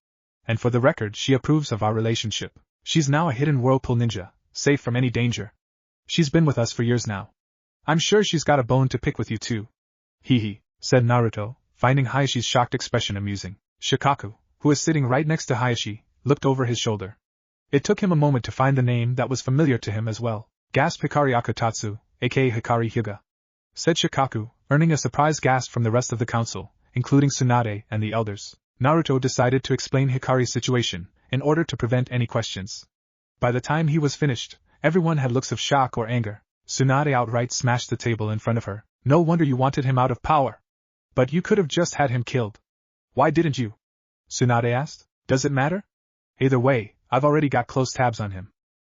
And for the record, she approves of our relationship. She's now a hidden Whirlpool ninja, safe from any danger. She's been with us for years now. I'm sure she's got a bone to pick with you too. Hee, said Naruto, finding Hayashi's shocked expression amusing. Shikaku, who was sitting right next to Hayashi, looked over his shoulder. It took him a moment to find the name that was familiar to him as well. Gasped Hikari Akatatsu, aka Hikari Hyuga, said Shikaku, earning a surprised gasp from the rest of the council, including Tsunade and the elders. Naruto decided to explain Hikari's situation, in order to prevent any questions. By the time he was finished, everyone had looks of shock or anger. Tsunade outright smashed the table in front of her. No wonder you wanted him out of power. But you could have just had him killed. Why didn't you? Tsunade asked. Does it matter? Either way, I've already got close tabs on him.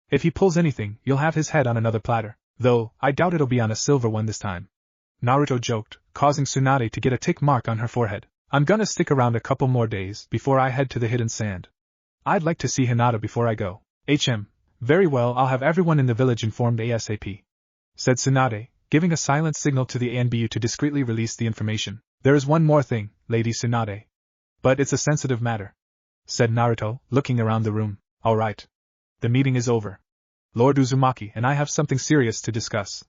If he pulls anything, you'll have his head on another platter, though I doubt it'll be on a silver one this time. Naruto joked, causing Tsunade to get a tick mark on her forehead. I'm gonna stick around a couple more days before I head to the hidden sand. I'd like to see Hinata before I go. Very well, I'll have everyone in the village informed ASAP, said Tsunade, giving a silent signal to the ANBU to discreetly release the information. There is one more thing, Lady Tsunade. But it's a sensitive matter, said Naruto, looking around the room. All right. The meeting is over. Lord Uzumaki and I have something serious to discuss,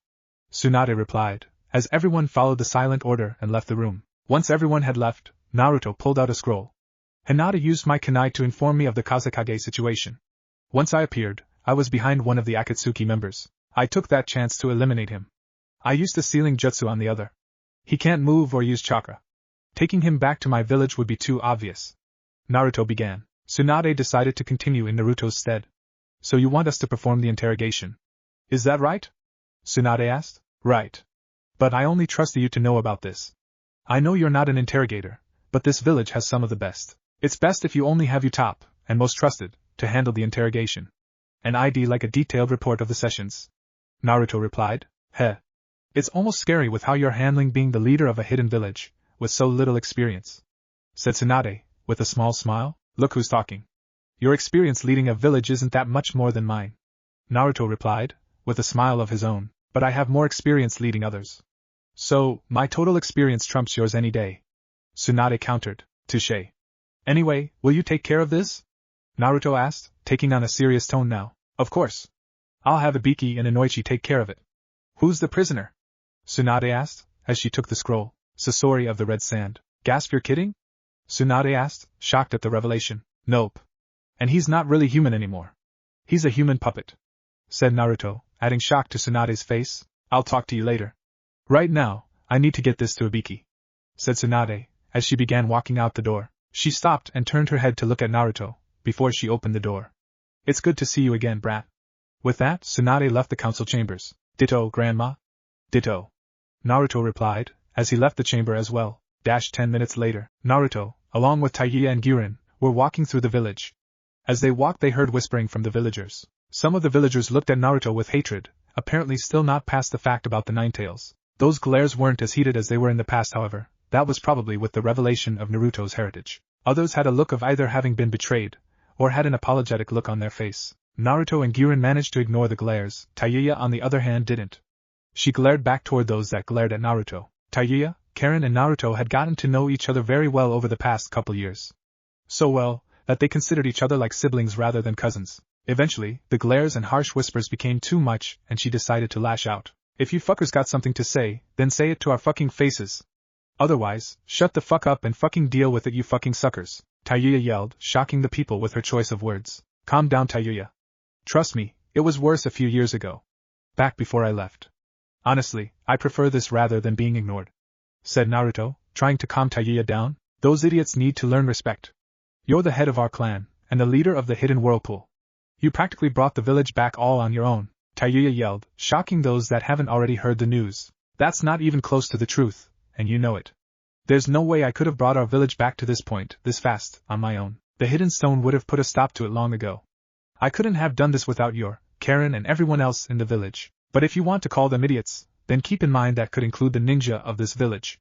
Tsunade replied, as everyone followed the silent order and left the room. Once everyone had left, Naruto pulled out a scroll. Hinata used my kunai to inform me of the Kazekage situation. Once I appeared, I was behind one of the Akatsuki members. I took that chance to eliminate him. I used the sealing jutsu on the other. He can't move or use chakra. Taking him back to my village would be too obvious. Naruto began. Tsunade decided to continue in Naruto's stead. So you want us to perform the interrogation? Is that right? Tsunade asked. Right. But I only trust you to know about this. I know you're not an interrogator, but this village has some of the best. It's best if you only have you top, and most trusted, to handle the interrogation. An ID like a detailed report of the sessions. Naruto replied. Heh. It's almost scary with how you're handling being the leader of a hidden village, with so little experience. Said Tsunade, with a small smile. Look who's talking. Your experience leading a village isn't that much more than mine. Naruto replied, with a smile of his own, but I have more experience leading others. So, my total experience trumps yours any day. Tsunade countered. Touché. Anyway, will you take care of this? Naruto asked, taking on a serious tone now. Of course. I'll have Ibiki and Inoichi take care of it. Who's the prisoner? Tsunade asked, as she took the scroll. Sasori of the Red Sand. Gasp, you're kidding? Tsunade asked, shocked at the revelation. Nope. And he's not really human anymore. He's a human puppet. Said Naruto, adding shock to Tsunade's face. I'll talk to you later. Right now, I need to get this to Ibiki. Said Tsunade, as she began walking out the door. She stopped and turned her head to look at Naruto, before she opened the door. It's good to see you again, brat. With that, Tsunade left the council chambers. Ditto, Grandma. Ditto. Naruto replied, as he left the chamber as well. 10 minutes later, Naruto, along with Taiya and Guren, were walking through the village. As they walked they heard whispering from the villagers. Some of the villagers looked at Naruto with hatred, apparently still not past the fact about the Ninetales. Those glares weren't as heated as they were in the past, however. That was probably with the revelation of Naruto's heritage. Others had a look of either having been betrayed, or had an apologetic look on their face. Naruto and Guren managed to ignore the glares. Taiya on the other hand didn't. She glared back toward those that glared at Naruto. Taiya, Karen and Naruto had gotten to know each other very well over the past couple years. So well, that they considered each other like siblings rather than cousins. Eventually, the glares and harsh whispers became too much, and she decided to lash out. If you fuckers got something to say, then say it to our fucking faces. Otherwise, shut the fuck up and fucking deal with it, you fucking suckers. Taiya yelled, shocking the people with her choice of words. Calm down, Taiya. Trust me, it was worse a few years ago. Back before I left. Honestly, I prefer this rather than being ignored. Said Naruto, trying to calm Taiya down. Those idiots need to learn respect. You're the head of our clan, and the leader of the hidden whirlpool. You practically brought the village back all on your own, Taiya yelled, shocking those that haven't already heard the news. That's not even close to the truth, and you know it. There's no way I could have brought our village back to this point, this fast, on my own. The hidden stone would have put a stop to it long ago. I couldn't have done this without your, Karen and everyone else in the village. But if you want to call them idiots, then keep in mind that could include the ninja of this village.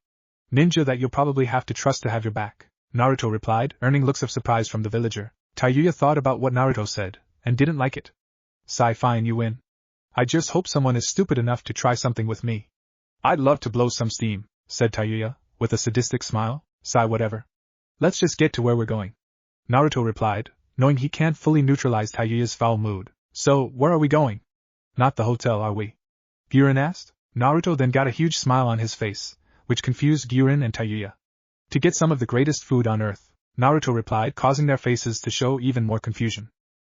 Ninja that you'll probably have to trust to have your back. Naruto replied, earning looks of surprise from the villager. Taiya thought about what Naruto said, and didn't like it. Sigh, fine, you win. I just hope someone is stupid enough to try something with me. I'd love to blow some steam, said Taiya, with a sadistic smile. Sigh, whatever. Let's just get to where we're going. Naruto replied, knowing he can't fully neutralize Taiya's foul mood. So, where are we going? Not the hotel, are we? Guren asked. Naruto then got a huge smile on his face, which confused Guren and Taiya. To get some of the greatest food on earth, Naruto replied, causing their faces to show even more confusion.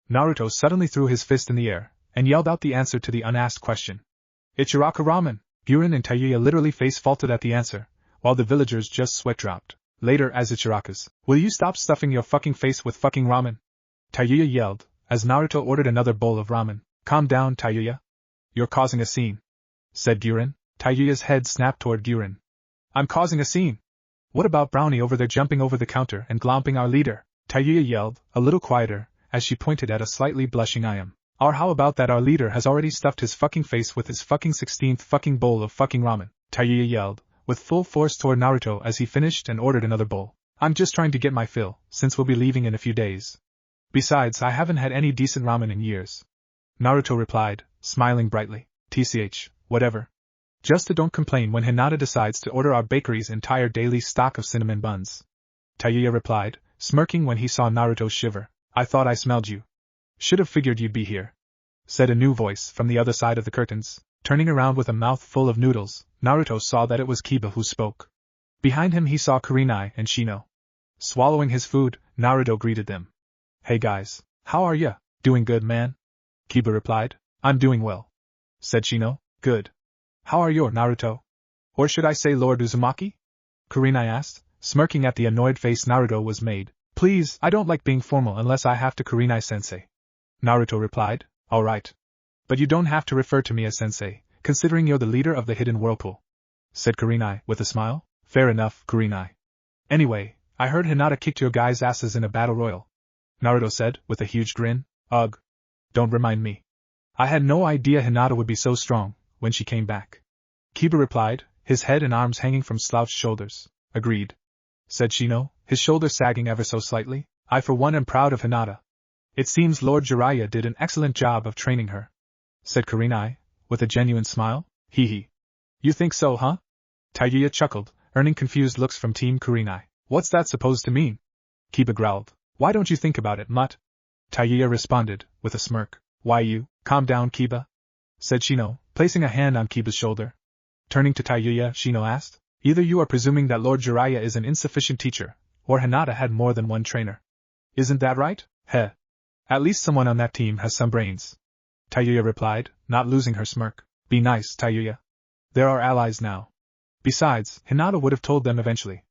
Naruto suddenly threw his fist in the air, and yelled out the answer to the unasked question. Ichiraka ramen! Guren and Taiya literally face-faulted at the answer, while the villagers just sweat-dropped. Later as Ichirakas, will you stop stuffing your fucking face with fucking ramen? Taiya yelled, as Naruto ordered another bowl of ramen. Calm down, Taiya. You're causing a scene, said Guren. Taiya's head snapped toward Guren. I'm causing a scene. What about Brownie over there jumping over the counter and glomping our leader? Taiya yelled, a little quieter, as she pointed at a slightly blushing Ayam. Or how about that our leader has already stuffed his fucking face with his fucking 16th fucking bowl of fucking ramen? Taiya yelled, with full force toward Naruto as he finished and ordered another bowl. I'm just trying to get my fill, since we'll be leaving in a few days. Besides, I haven't had any decent ramen in years. Naruto replied, smiling brightly. TCH, whatever. Just don't complain when Hinata decides to order our bakery's entire daily stock of cinnamon buns. Taiya replied, smirking when he saw Naruto shiver. I thought I smelled you. Should have figured you'd be here. Said a new voice from the other side of the curtains. Turning around with a mouth full of noodles, Naruto saw that it was Kiba who spoke. Behind him he saw Kurenai and Shino. Swallowing his food, Naruto greeted them. "Hey guys, how are ya?" "Doing good, man," Kiba replied. "I'm doing well," said Shino. "Good. How are you, Naruto? Or should I say Lord Uzumaki?" Kurenai asked, smirking at the annoyed face Naruto was made. "Please, I don't like being formal unless I have to, Kurenai-sensei," Naruto replied. "Alright. But you don't have to refer to me as sensei, considering you're the leader of the hidden whirlpool," said Kurenai with a smile. "Fair enough, Kurenai. Anyway, I heard Hinata kicked your guys' asses in a battle royal," Naruto said with a huge grin. "Ugh. Don't remind me. I had no idea Hinata would be so strong when she came back," Kiba replied, his head and arms hanging from slouched shoulders. "Agreed," said Shino, his shoulders sagging ever so slightly. "I for one am proud of Hinata. It seems Lord Jiraiya did an excellent job of training her," said Kurenai, with a genuine smile. "Hee hee. You think so, huh?" Tayuya chuckled, earning confused looks from Team Kurenai. "What's that supposed to mean?" Kiba growled. "Why don't you think about it, mutt?" Tayuya responded, with a smirk. "Why you, calm down, Kiba," said Shino, placing a hand on Kiba's shoulder. Turning to Tayuya, Shino asked, "Either you are presuming that Lord Jiraiya is an insufficient teacher, or Hinata had more than one trainer. Isn't that right?" "Heh. At least someone on that team has some brains," Tayuya replied, not losing her smirk. "Be nice, Tayuya. They're our allies now. Besides, Hinata would have told them eventually,"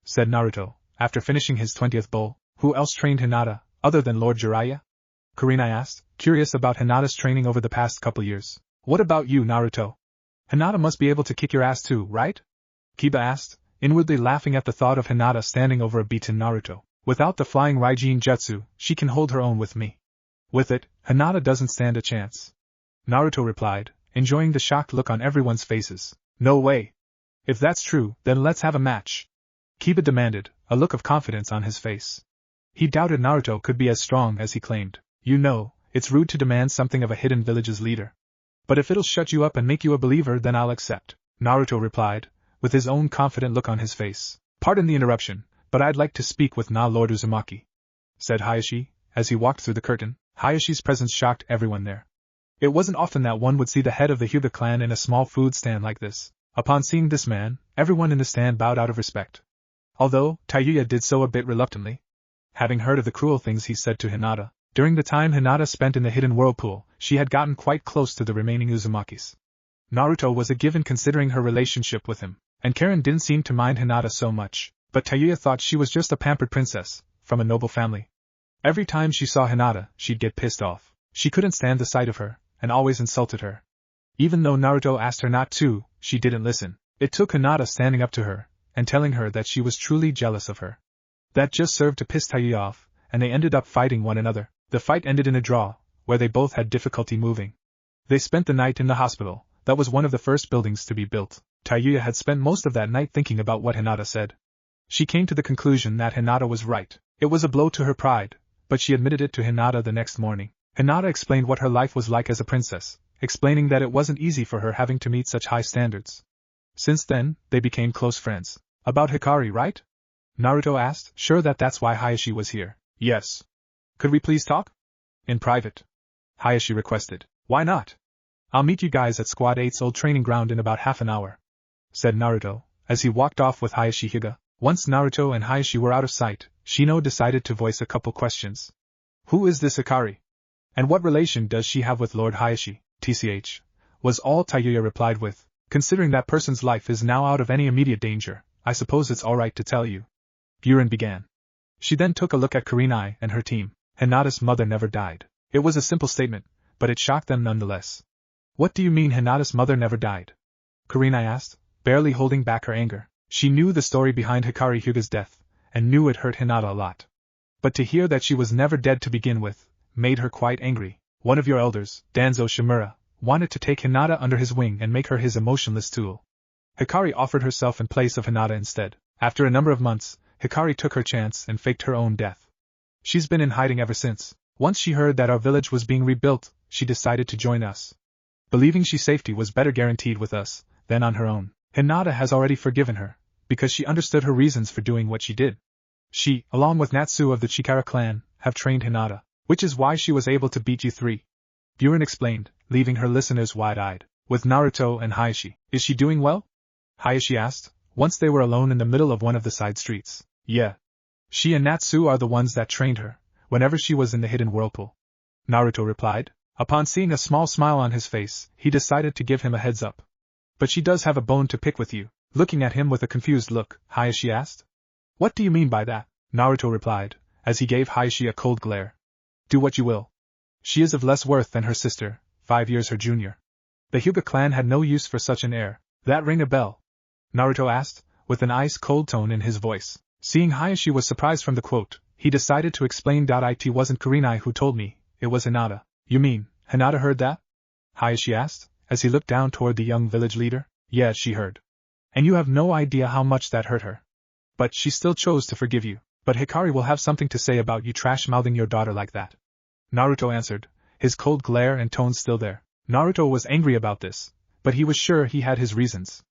said Naruto, after finishing his 20th bowl. "Who else trained Hinata, other than Lord Jiraiya?" Kurenai asked, curious about Hinata's training over the past couple years. "What about you, Naruto? Hinata must be able to kick your ass too, right?" Kiba asked, inwardly laughing at the thought of Hinata standing over a beaten Naruto. "Without the flying Raijin Jutsu, she can hold her own with me. With it, Hinata doesn't stand a chance," Naruto replied, enjoying the shocked look on everyone's faces. "No way. If that's true, then let's have a match," Kiba demanded, a look of confidence on his face. He doubted Naruto could be as strong as he claimed. "You know, it's rude to demand something of a hidden village's leader. But if it'll shut you up and make you a believer, then I'll accept," Naruto replied, with his own confident look on his face. "Pardon the interruption, but I'd like to speak with Lord Uzumaki," said Hayashi, as he walked through the curtain. Hayashi's presence shocked everyone there. It wasn't often that one would see the head of the Hyuga clan in a small food stand like this. Upon seeing this man, everyone in the stand bowed out of respect. Although, Tayuya did so a bit reluctantly. Having heard of the cruel things he said to Hinata, during the time Hinata spent in the hidden whirlpool, she had gotten quite close to the remaining Uzumakis. Naruto was a given considering her relationship with him, and Karen didn't seem to mind Hinata so much, but Tayuya thought she was just a pampered princess, from a noble family. Every time she saw Hinata, she'd get pissed off. She couldn't stand the sight of her, and always insulted her. Even though Naruto asked her not to, she didn't listen. It took Hinata standing up to her, and telling her that she was truly jealous of her. That just served to piss Tayuya off, and they ended up fighting one another. The fight ended in a draw, where they both had difficulty moving. They spent the night in the hospital. That was one of the first buildings to be built. Tayuya had spent most of that night thinking about what Hinata said. She came to the conclusion that Hinata was right. It was a blow to her pride, but she admitted it to Hinata the next morning. Hinata explained what her life was like as a princess, explaining that it wasn't easy for her having to meet such high standards. Since then, they became close friends. "About Hikari, right?" Naruto asked, sure that that's why Hayashi was here. "Yes. Could we please talk?" "In private," Hayashi requested. "Why not? I'll meet you guys at Squad 8's old training ground in about half an hour," said Naruto, as he walked off with Hayashi Hyuga. Once Naruto and Hayashi were out of sight, Shino decided to voice a couple questions. "Who is this Hikari? And what relation does she have with Lord Hayashi?" "TCH," was all Tayuya replied with. "Considering that person's life is now out of any immediate danger, I suppose it's alright to tell you." Buren began. She then took a look at Kurenai and her team. Hinata's mother never died. It was a simple statement, but it shocked them nonetheless. "What do you mean Hinata's mother never died?" Kurenai asked, barely holding back her anger. She knew the story behind Hikari Hyuga's death, and knew it hurt Hinata a lot. But to hear that she was never dead to begin with, made her quite angry. "One of your elders, Danzo Shimura, wanted to take Hinata under his wing and make her his emotionless tool. Hikari offered herself in place of Hinata instead. After a number of months, Hikari took her chance and faked her own death. She's been in hiding ever since. Once she heard that our village was being rebuilt, she decided to join us, believing she safety was better guaranteed with us than on her own. Hinata has already forgiven her, because she understood her reasons for doing what she did. She, along with Natsu of the Chikara clan, have trained Hinata, which is why she was able to beat you three," Buren explained, leaving her listeners wide-eyed. With Naruto and Hayashi. Is she doing well? Hayashi asked, once they were alone in the middle of one of the side streets. Yeah. She and Natsu are the ones that trained her, whenever she was in the hidden whirlpool. Naruto replied. Upon seeing a small smile on his face, he decided to give him a heads up. But she does have a bone to pick with you. Looking at him with a confused look, Hayashi asked. What do you mean by that? Naruto replied, as he gave Hayashi a cold glare. Do what you will. She is of less worth than her sister, 5 years her junior. The Hyuga clan had no use for such an heir. That ring a bell? Naruto asked, with an ice-cold tone in his voice. Seeing Hayashi was surprised from the quote, he decided to explain. It wasn't Kurenai who told me, it was Hinata. You mean, Hinata heard that? Hayashi asked, as he looked down toward the young village leader. Yeah, she heard. And you have no idea how much that hurt her. But she still chose to forgive you. But Hikari will have something to say about you trash-mouthing your daughter like that. Naruto answered, his cold glare and tone still there. Naruto was angry about this, but he was sure he had his reasons.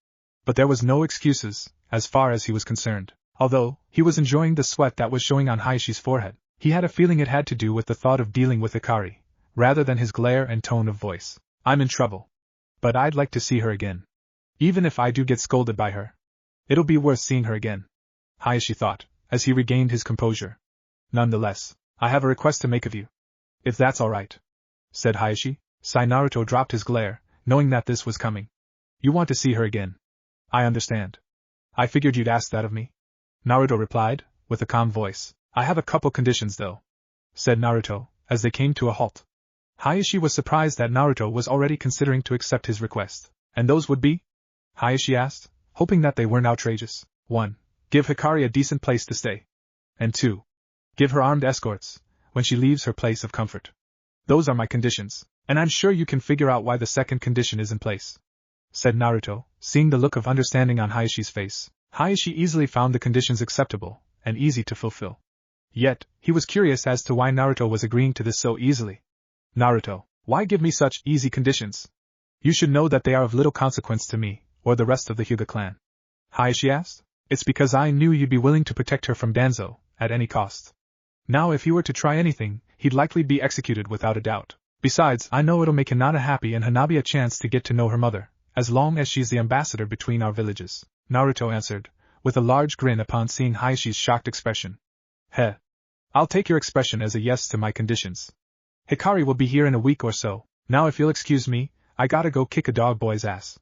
But there was no excuses, as far as he was concerned. Although, he was enjoying the sweat that was showing on Hayashi's forehead, he had a feeling it had to do with the thought of dealing with Hikari, rather than his glare and tone of voice. I'm in trouble. But I'd like to see her again. Even if I do get scolded by her. It'll be worth seeing her again. Hayashi thought, as he regained his composure. Nonetheless, I have a request to make of you. If that's alright, said Hayashi. Naruto dropped his glare, knowing that this was coming. You want to see her again. I understand. I figured you'd ask that of me. Naruto replied, with a calm voice. I have a couple conditions though, said Naruto, as they came to a halt. Hayashi was surprised that Naruto was already considering to accept his request. And those would be? Hayashi asked, hoping that they weren't outrageous. 1. Give Hikari a decent place to stay. And 2. Give her armed escorts, when she leaves her place of comfort. Those are my conditions, and I'm sure you can figure out why the second condition is in place, said Naruto, seeing the look of understanding on Hayashi's face. Hayashi easily found the conditions acceptable, and easy to fulfill. Yet, he was curious as to why Naruto was agreeing to this so easily. Naruto, why give me such easy conditions? You should know that they are of little consequence to me, or the rest of the Hyuga clan. Hayashi asked. It's because I knew you'd be willing to protect her from Danzo, at any cost. Now if he were to try anything, he'd likely be executed without a doubt. Besides, I know it'll make Hinata happy and Hanabi a chance to get to know her mother, as long as she's the ambassador between our villages, Naruto answered, with a large grin upon seeing Hayashi's shocked expression. Heh. I'll take your expression as a yes to my conditions. Hikari will be here in a week or so. Now if you'll excuse me, I gotta go kick a dog boy's ass,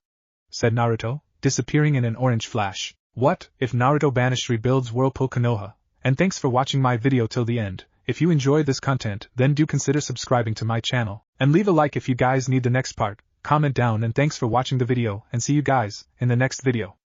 said Naruto, disappearing in an orange flash. What if Naruto Banished rebuilds Whirlpool Konoha? And thanks for watching my video till the end. If you enjoyed this content, then do consider subscribing to my channel, and leave a like if you guys need the next part. Comment down, and thanks for watching the video, and see you guys in the next video.